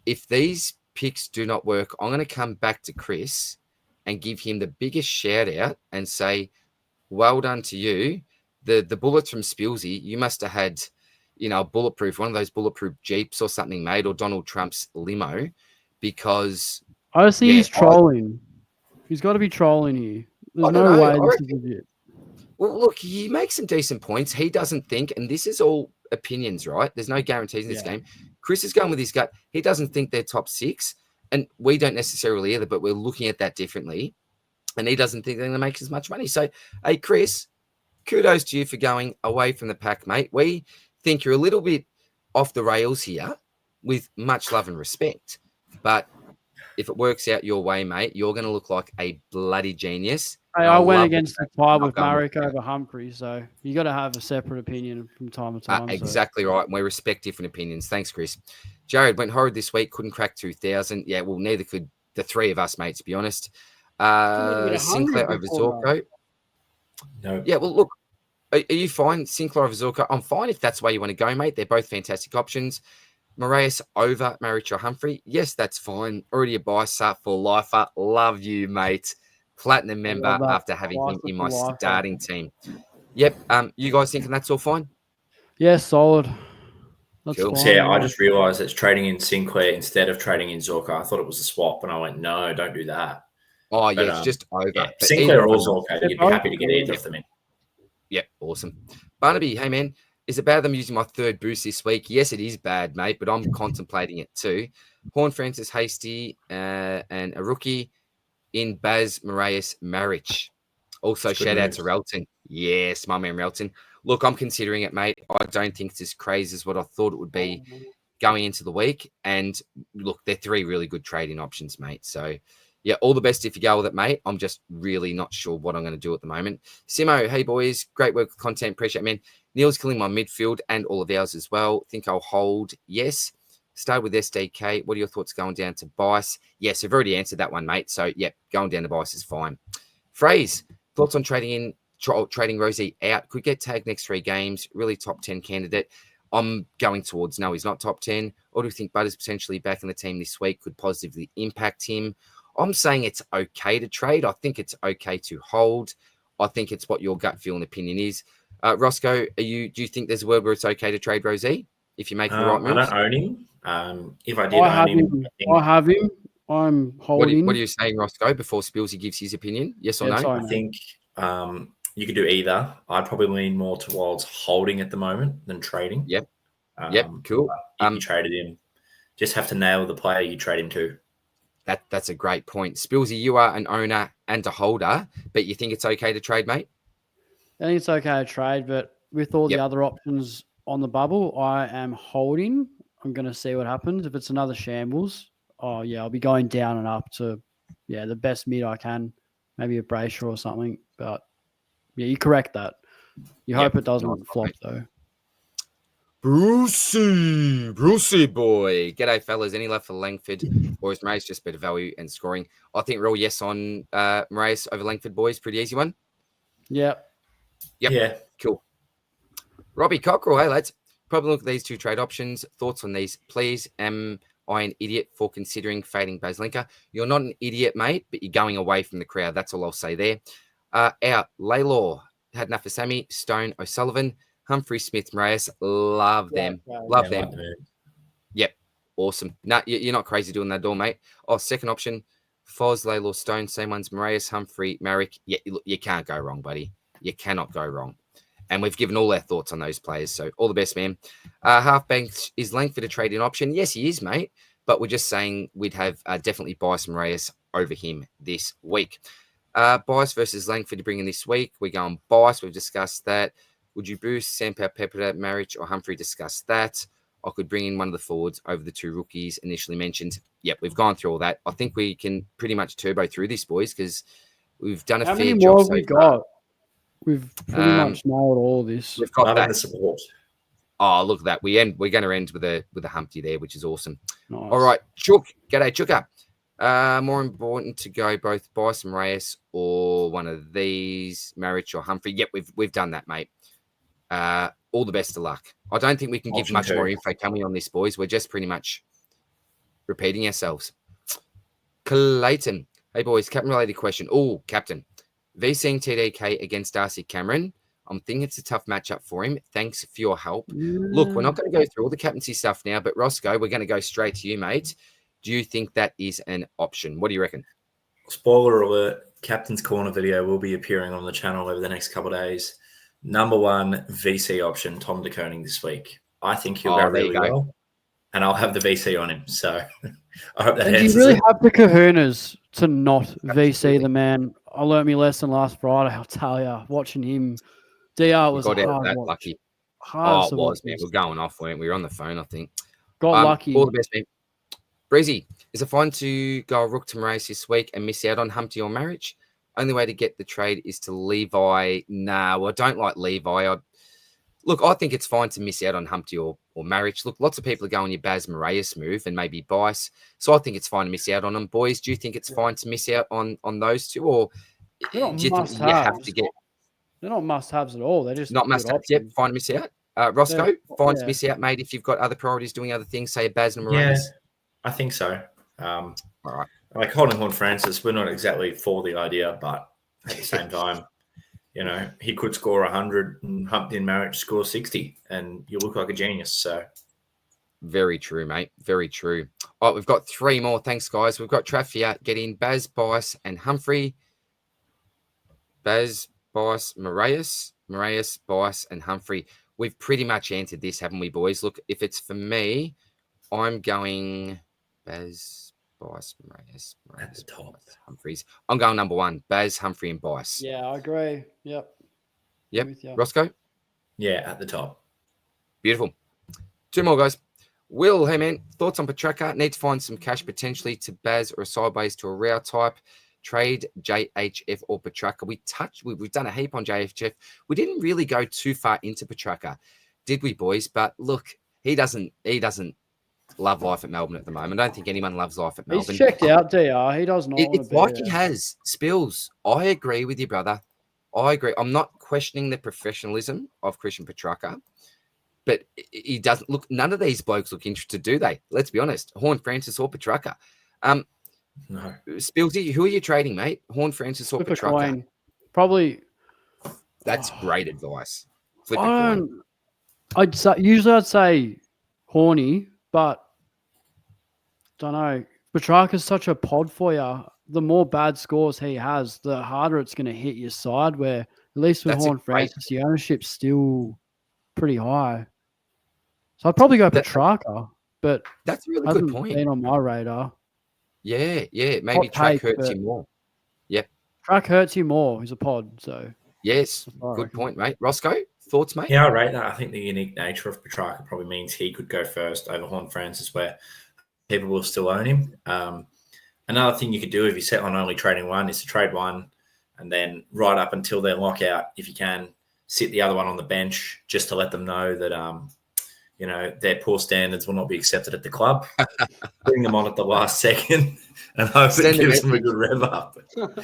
if these picks do not work, I'm going to come back to Chris and give him the biggest shout out and say, well done to you. The bullets from Spillsy, you must have had, one of those bulletproof Jeeps or something, mate, or Donald Trump's limo, because I see he's trolling. He's got to be trolling here. There's no way this is legit. Well, look, he makes some decent points. He doesn't think, and this is all opinions, right? There's no guarantees in this game. Chris is going with his gut. He doesn't think they're top 6. And we don't necessarily either, but we're looking at that differently. And he doesn't think they're going to make as much money. So, hey, Chris, kudos to you for going away from the pack, mate. We think you're a little bit off the rails here with much love and respect. But if it works out your way, mate, you're going to look like a bloody genius. Hey, And I went love against the that tie you're with not going Maric over Humphrey, so you got to have a separate opinion from time to time. exactly right. And we respect different opinions. Thanks, Chris. Jared went horrid this week, couldn't crack 2,000. Yeah, well, neither could the three of us, mate, to be honest. Sinclair over Zorko. No. Yeah, well, look, are you fine? Sinclair over Zorko? I'm fine if that's where you want to go, mate. They're both fantastic options. Moreas over Maric or Humphrey? Yes, that's fine. Already a Bice for lifer. Love you, mate. Platinum member after having him in my starting team. Yep. You guys thinking that's all fine? Yeah, solid. That's Cool. fine. Yeah, I just realised it's trading in Sinclair instead of trading in Zorko. I thought it was a swap, and I went, no, don't do that. Oh, yeah, it's just over. Yeah, But Sinclair or Zorko, you'd be happy to get either of them in. Yep, awesome. Barnaby, hey, man, is it bad that I'm using my third boost this week? Yes, it is bad, mate, but I'm contemplating it too. Horn, Francis, Hasty, and a rookie in Baz, Moreas, Maric. Also, shout out to Relton. Yes, my man Relton. Look, I'm considering it, mate. I don't think it's as crazy as what I thought it would be going into the week. And look, they're three really good trading options, mate. So, yeah, all the best if you go with it, mate. I'm just really not sure what I'm going to do at the moment. Simo, hey, boys. Great work with content. Appreciate it, man. Neil's killing my midfield and all of ours as well. Think I'll hold. Yes. Start with SDK. What are your thoughts going down to Bice? Yes, I've already answered that one, mate. So, yeah, going down to Bice is fine. Phrase, thoughts on trading Rosie out? Could get tagged next 3 games. Really top 10 candidate. I'm going towards no, he's not top 10. Or do you think Butter's potentially back in the team this week could positively impact him? I'm saying it's okay to trade. I think it's okay to hold. I think it's what your gut feel and opinion is. Rossco, do you think there's a world where it's okay to trade Rosie if you make the right moves? I don't own him. If I did own him, I have him. I'm holding. What are you saying, Rossco, before Spillsy gives his opinion? Yes or no? I think you could do either. I'd probably lean more towards holding at the moment than trading. Yep. Cool. If you traded him, just have to nail the player you trade him to. That's a great point. Spillsy, you are an owner and a holder, but you think it's okay to trade, mate? I think it's okay to trade, but with all the other options on the bubble, I am holding. I'm going to see what happens. If it's another shambles, I'll be going down and up to, the best mid I can, maybe a Brayshaw or something. But, you correct that. You hope it doesn't flop, though. Brucey boy. G'day, fellas. Any left for Langford, or is Moreas just better value and scoring? I think we're all yes on Moreas over Langford, boys. Pretty easy one. Yep. Yeah. Cool. Robbie Cockrell, hey, lads. Probably look at these 2 trade options. Thoughts on these, please. Am I an idiot for considering fading Baslinka? You're not an idiot, mate, but you're going away from the crowd. That's all I'll say there. Out. Laylaw. Had enough for Sammy. Stone. O'Sullivan. Humphrey, Smith, Moreas, love them. Love them. Yep. Awesome. No, you're not crazy doing that at all, mate. Oh, second option, Foz, Laylaw, Stone, same ones, Moreas, Humphrey, Maric. Yeah, you can't go wrong, buddy. You cannot go wrong. And we've given all our thoughts on those players, so all the best, man. Halfbank, is Langford a trading option? Yes, he is, mate. But we're just saying we'd have definitely Bice Moreas over him this week. Bice versus Langford to bring in this week. We're going Bice. We've discussed that. Would you boost Sampow, Petracca, Maric, or Humphrey? Discuss that. I could bring in one of the forwards over the 2 rookies initially mentioned. Yep, we've gone through all that. I think we can pretty much turbo through this, boys, because we've done a fair job. How many more have we got? We've pretty much nailed all this. We've got that. The support. Oh, look at that. We're going to end with a Humpty there, which is awesome. Nice. All right, Chook. G'day, Chooker. More important to go both Bice and Moreas or one of these, Maric or Humphrey. Yep, we've done that, mate. All the best of luck. I don't think we can give much more info, can we, on this, boys? We're just pretty much repeating ourselves. Clayton. Hey, boys, captain-related question. Oh, captain. VCing TDK against Darcy Cameron. I'm thinking it's a tough matchup for him. Thanks for your help. Look, we're not going to go through all the captaincy stuff now, but Rossco, we're going to go straight to you, mate. Do you think that is an option? What do you reckon? Spoiler alert, Captain's Corner video will be appearing on the channel over the next couple of days. Number 1 VC option, Tom de Koning this week. I think he'll go really well. and I'll have the VC on him. So I hope that And you answers really it. have the kahunas to not VC Absolutely. the man. I learnt my lesson last Friday. I'll tell you, watching him, DR We was a got out of hard that watch. lucky. Hard Oh, to it was, watch. man. We're going off, weren't we? We were on the phone, I think. Got lucky. All the best, man. Breezy, is it fine to go a rook to Moreas this week and miss out on Humpty or Maric? Only way to get the trade is to Levi. Nah, well, I don't like Levi. I think it's fine to miss out on Humpty or Maric. Look, lots of people are going your Baz Moreas move and maybe Bice. So I think it's fine to miss out on them. Boys, do you think it's fine to miss out on those two? Or They're not do you think you have to get... They're not must-haves at all. They're just Not good must-haves. Yep, options. fine to miss out. Roscoe, fine to yeah. miss out, mate, if you've got other priorities doing other things, say a Baz and Yeah, Moreas. I think so. All right. Like holding Horn Francis, we're not exactly for the idea, but at the same time, he could score 100 and Humpty and Maric score 60 and you look like a genius. So Very true, mate. Very true. All right, we've got 3 more. Thanks, guys. We've got Trafia, get in Baz, Bice, and Humphrey. Baz, Bice, Moreas, Bice, and Humphrey. We've pretty much answered this, haven't we, boys? Look, if it's for me, I'm going Baz, Bice, Moreas, at the top. Bice, Humphreys. I'm going number 1, Baz, Humphrey, and Bice. Yeah, I agree. Yep. Roscoe? Yeah, at the top. Beautiful. 2 more, guys. Will, hey, man, thoughts on Petracca? Need to find some cash potentially to Baz or a sideways to a Rao type. Trade JHF or Petracca. We've done a heap on JHF. We didn't really go too far into Petracca, did we, boys? But look, he doesn't love life at Melbourne at the moment. I don't think anyone loves life at Melbourne. He's checked out, DR. He does not. It's like he has. Spills. I agree with you, brother. I agree. I'm not questioning the professionalism of Christian Petracca, but he doesn't look. None of these blokes look interested, do they? Let's be honest. Horn Francis or Petracca. No. Spillsy, who are you trading, mate? Horn Francis or Flip a Petracca? coin. Probably. That's great advice. Flip a I coin. don't. I'd say Horny, but don't know. Petrarca's such a pod for you. The more bad scores he has, the harder it's going to hit your side. Where at least with That's a Horn great- Francis, the ownership's still pretty high. So I'd probably go Petrarca, but That's a really hasn't good point. been on my radar. Yeah. Maybe Hot track take, hurts but- you more. Track hurts you more. He's a pod, so Yes, that's what I good reckon. point, mate. Roscoe, thoughts, mate? Yeah, I rate that. I think the unique nature of Petracca probably means he could go first over Horn Francis, where people will still own him. Another thing you could do if you set on only trading one is to trade one and then right up until their lockout, if you can, sit the other one on the bench just to let them know that, their poor standards will not be accepted at the club. Bring them on at the last second and hope Send it them gives in. them a good rev up.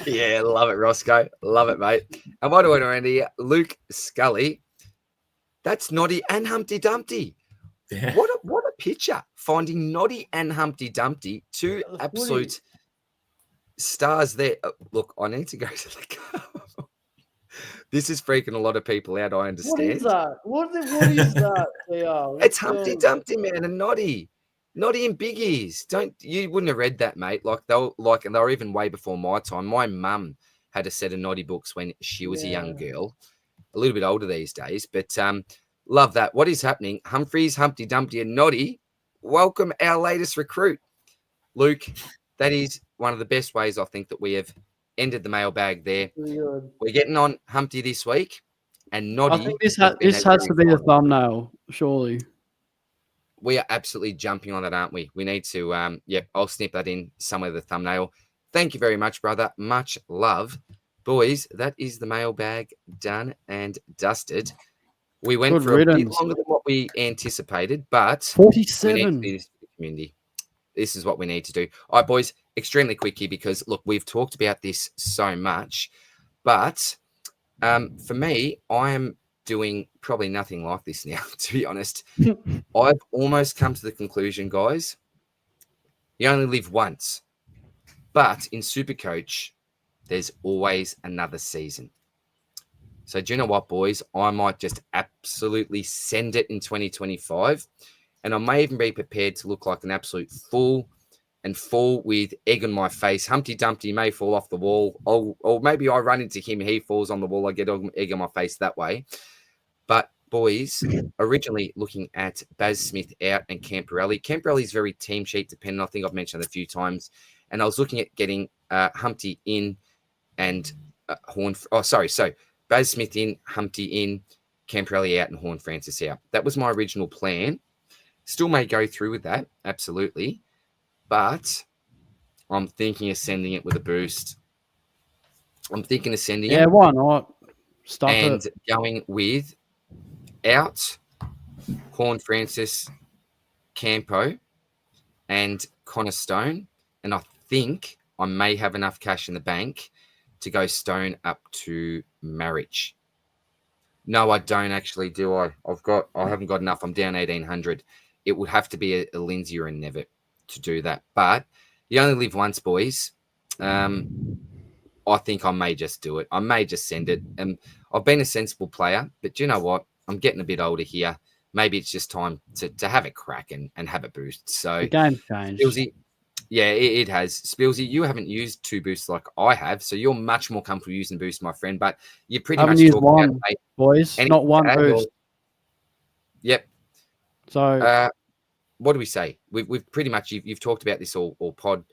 Yeah, love it, Roscoe. Love it, mate. And what do I know, Andy? Luke Scully. That's Noddy and Humpty Dumpty. Yeah. What a picture. Finding Noddy and Humpty Dumpty, 2 absolute stars there. Look, I need to go to the car. This is freaking a lot of people out, I understand. What is that? What is that? It's Humpty Dumpty, man, and Noddy. Noddy and Biggies. You wouldn't have read that, mate. They were even way before my time. My mum had a set of Noddy books when she was a young girl, a little bit older these days, but love that. What is happening? Humphreys, Humpty Dumpty, and Noddy. Welcome our latest recruit, Luke. That is one of the best ways I think that we have ended the mailbag there. Good. We're getting on Humpty this week, and Noddy. I think this has to be the thumbnail, surely. We are absolutely jumping on that, aren't we? We need to, I'll snip that in somewhere, the thumbnail. Thank you very much, brother. Much love. Boys, that is the mailbag done and dusted. We went for a bit longer than what we anticipated, but 47. we need to do this for the community. This is what we need to do. All right, boys, extremely quick here because, look, we've talked about this so much, but for me, I am doing probably nothing like this now, to be honest. I've almost come to the conclusion, guys, you only live once. But in Supercoach, there's always another season. So do you know what, boys? I might just absolutely send it in 2025. And I may even be prepared to look like an absolute fool and fall with egg on my face. Humpty Dumpty may fall off the wall. Or maybe I run into him, he falls on the wall. I get egg on my face that way. But boys, originally looking at Baz Smith out and Camporelli. Camporelli's very team sheet dependent. I think I've mentioned it a few times. And I was looking at getting Humpty in and So Baz Smith in, Humpty in, Camporelli out, and Horn Francis out. That was my original plan. Still may go through with that, absolutely. But I'm thinking of sending it with a boost. I'm thinking of sending it. Yeah, why not? Stuff and it. going with out Horn Francis, Campo, and Connor Stone. And I think I may have enough cash in the bank to go Stone up to Maric. No, I don't actually, do I? I haven't got enough. I'm down 1,800. It would have to be a Lindsay or a Nevitt to do that. But you only live once, boys. I think I may just do it. I may just send it. And I've been a sensible player, but you know what? I'm getting a bit older here. Maybe it's just time to have a crack and have a boost. So The game's changed. Spillsy, yeah, it has. Spillsy, you haven't used 2 boosts like I have, so you're much more comfortable using boost, my friend. But you pretty I haven't much used talked one, about it. boys. Anything Not one to add, or- boost. Yep. So What do we say? We've pretty much you've talked about this all pod.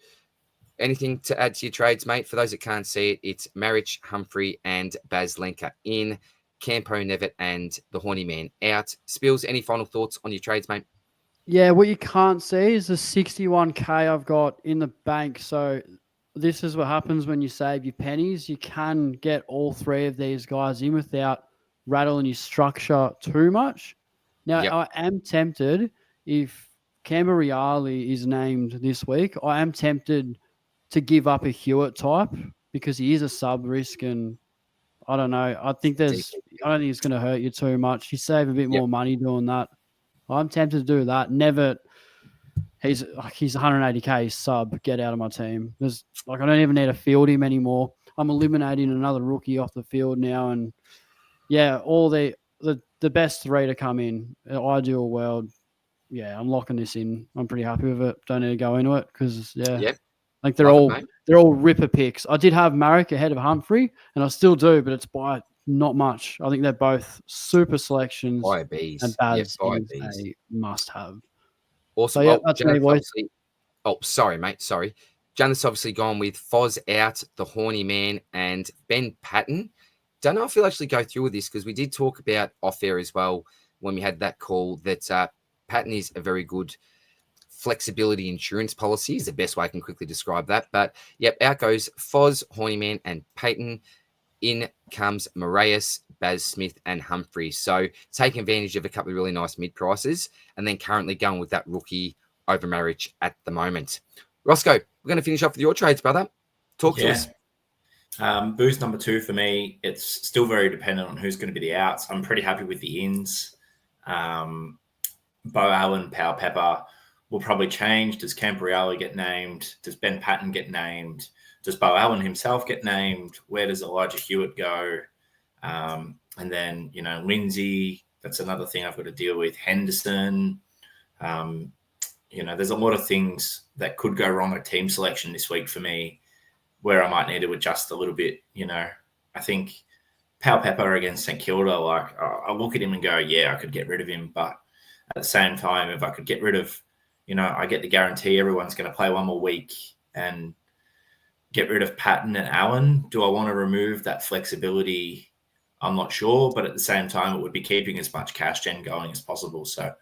Anything to add to your trades, mate? For those that can't see it, it's Maric, Humphrey, and Baz Lenker in, Campo, Nevitt, and the Horny Man out. Spills, any final thoughts on your trades, mate? yeah, what you can't see is the 61K I've got in the bank. So this is what happens when you save your pennies. You can get all 3 of these guys in without rattling your structure too much. Now, Yep. I am tempted, if Camberreale is named this week, I am tempted to give up a Hewitt type because he is a sub risk, and I don't know. I don't think it's going to hurt you too much. You save a bit more money doing that. I'm tempted to do that. Never. He's 180K sub. Get out of my team. I don't even need to field him anymore. I'm eliminating another rookie off the field now, and yeah, all the best 3 to come in. Ideal world. Yeah, I'm locking this in. I'm pretty happy with it. Don't need to go into it because like they're Love it, they're all ripper picks. I did have Maric ahead of Humphrey, and I still do, but it's by not much. I think they're both super selections. By bees. And Baz by is bees. a must-have. Awesome. So, yeah, Well, that's me, Janath's boys. obviously. Oh, sorry, mate. Sorry. Janath's obviously gone with Foz out, the Horny Man, and Ben Patton. Don't know if he'll actually go through with this because we did talk about off air as well when we had that call that Patton is a very good flexibility insurance policy is the best way I can quickly describe that. But yep, out goes Foz, Hornyman, and Peyton. In comes Moreas, Baz Smith, and Humphrey. So taking advantage of a couple of really nice mid prices, and then currently going with that rookie over Maric at the moment. Rossco, we're going to finish off with your trades, brother. Talk to us. Boost number 2 for me. It's still very dependent on who's going to be the outs. I'm pretty happy with the ins. Bo Allen, Power Pepper will probably change. Does Camporelli get named? Does Ben Patton get named? Does Bo Allen himself get named? Where does Elijah Hewitt go? And then, Lindsay, that's another thing I've got to deal with. Henderson. There's a lot of things that could go wrong at team selection this week for me where I might need to adjust a little bit. I think Power Pepper against St Kilda, I look at him and go, yeah, I could get rid of him. But at the same time, if I could get rid of, I get the guarantee everyone's going to play one more week and get rid of Patton and Allen. Do I want to remove that flexibility? I'm not sure. But at the same time, it would be keeping as much cash gen going as possible. So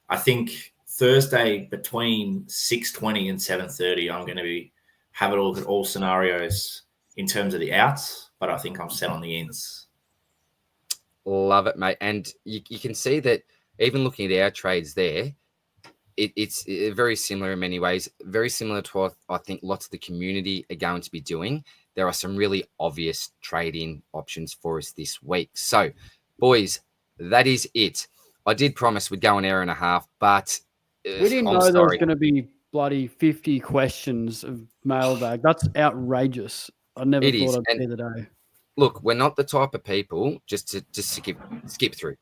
I think Thursday between 6:20 and 7:30, I'm going to have a look at all scenarios in terms of the outs, but I think I'm set on the ins. Love it, mate. And you can see that even looking at our trades there, it's very similar in many ways, very similar to what I think lots of the community are going to be doing. There are some really obvious trade-in options for us this week. So, boys, that is it. I did promise we'd go an hour and a half, but we didn't know there was going to be bloody 50 questions of mailbag. That's outrageous. I never thought I'd see the day. Look, we're not the type of people just to skip through.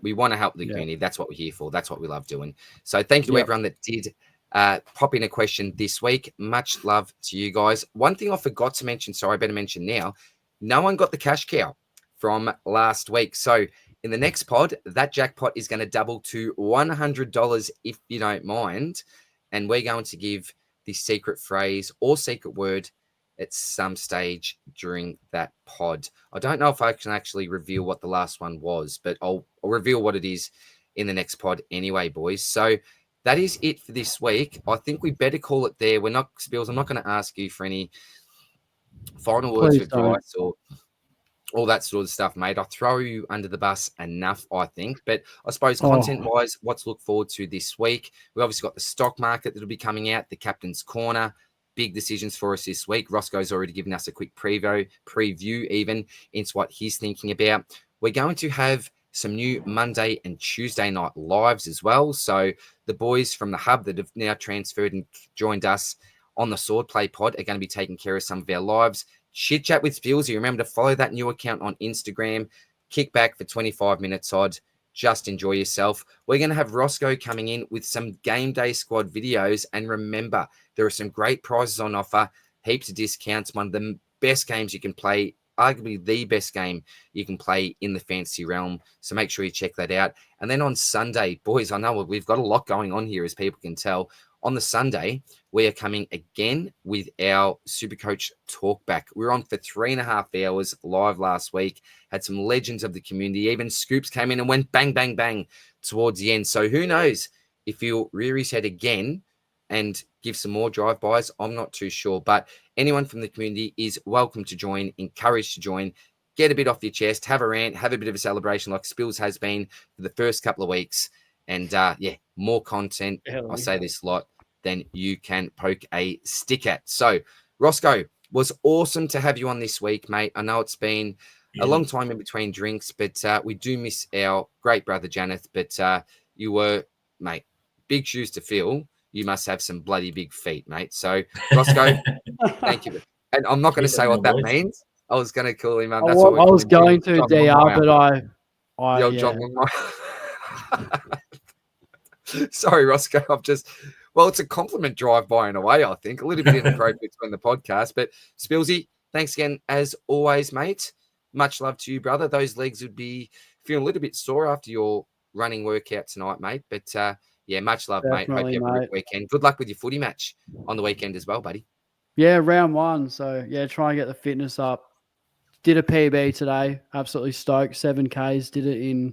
We want to help the community. That's what we're here for. That's what we love doing. So thank you to everyone that did pop in a question this week. Much love to you guys. One thing I forgot to mention, sorry, I better mention now. No one got the cash cow from last week. So In the next pod, that jackpot is going to double to $100 if you don't mind. And we're going to give the secret phrase or secret word at some stage during that pod. I don't know if I can actually reveal what the last one was, but I'll reveal what it is in the next pod anyway, boys. So that is it for this week. I think we better call it there. We're not, Spills, I'm not going to ask you for any final words of advice or all that sort of stuff, mate. I'll throw you under the bus enough, I think. But I suppose content-wise, what's to look forward to this week? We obviously got the stock market that'll be coming out, the Captain's Corner, big decisions for us this week. Rossco's already given us a quick preview even into what he's thinking about. We're going to have some new Monday and Tuesday night lives as well. So the boys from the hub that have now transferred and joined us on the Swordplay pod are going to be taking care of some of our lives. Chit Chat with Spillsy. Remember to follow that new account on Instagram. Kick back for 25 minutes odd. Just enjoy yourself. We're going to have Rossco coming in with some game day squad videos. And remember, there are some great prizes on offer, heaps of discounts. One of the best games you can play, arguably the best game you can play in the fantasy realm. So make sure you check that out. And then on Sunday, boys, I know we've got a lot going on here, as people can tell. On the Sunday, we are coming again with our Supercoach Talkback. We were on for 3.5 hours live last week, had some legends of the community. Even Scoops came in and went bang, bang, bang towards the end. So who knows if he'll rear his head again and give some more drive-bys. I'm not too sure. But anyone from the community is welcome to join, encouraged to join. Get a bit off your chest, have a rant, have a bit of a celebration like Spills has been for the first couple of weeks. And more content. I say this a lot, then you can poke a stick at. So, Rossco, was awesome to have you on this week, mate. I know it's been a long time in between drinks, but we do miss our great brother, Janath. But you were, mate, big shoes to fill. You must have some bloody big feet, mate. So, Rossco, thank you. And I'm not going to say what that means. I was going to call him. That's what I was going to DR, but I John Sorry, Rossco. It's a compliment drive-by in a way, I think. A little bit inappropriate in the podcast. But Spillsy, thanks again, as always, mate. Much love to you, brother. Those legs would be feeling a little bit sore after your running workout tonight, mate. But, much love, mate. Hope you have a great weekend. Good luck with your footy match on the weekend as well, buddy. Yeah, round 1. So, try and get the fitness up. Did a PB today. Absolutely stoked. 7Ks. Did it in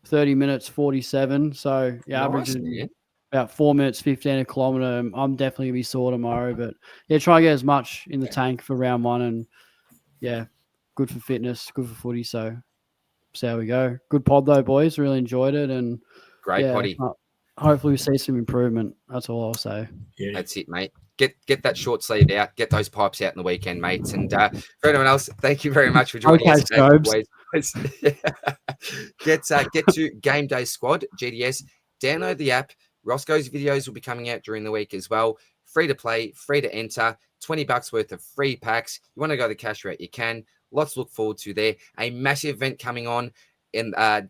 30 minutes, 47. So, averaging about 4 minutes, 15 a kilometre. I'm definitely going to be sore tomorrow. But, try and get as much in the tank for round 1. And, good for fitness, good for footy. So how we go. Good pod, though, boys. Really enjoyed it. And great potty. Hopefully we see some improvement. That's all I'll say. Yeah. That's it, mate. Get that short sleeve out. Get those pipes out in the weekend, mates. And for anyone else, thank you very much for joining us. Get to Game Day Squad, GDS. Download the app. Rossco's videos will be coming out during the week as well. Free to play, free to enter. $20 worth of free packs. You want to go the cash route, you can. Lots to look forward to there. A massive event coming on at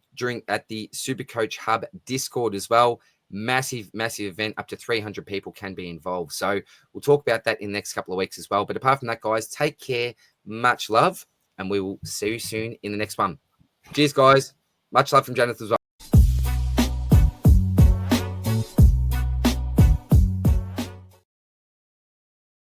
the Supercoach Hub Discord as well. Massive event. Up to 300 people can be involved. So we'll talk about that in the next couple of weeks as well. But apart from that, guys, take care. Much love. And we will see you soon in the next one. Cheers, guys. Much love from Janath as well.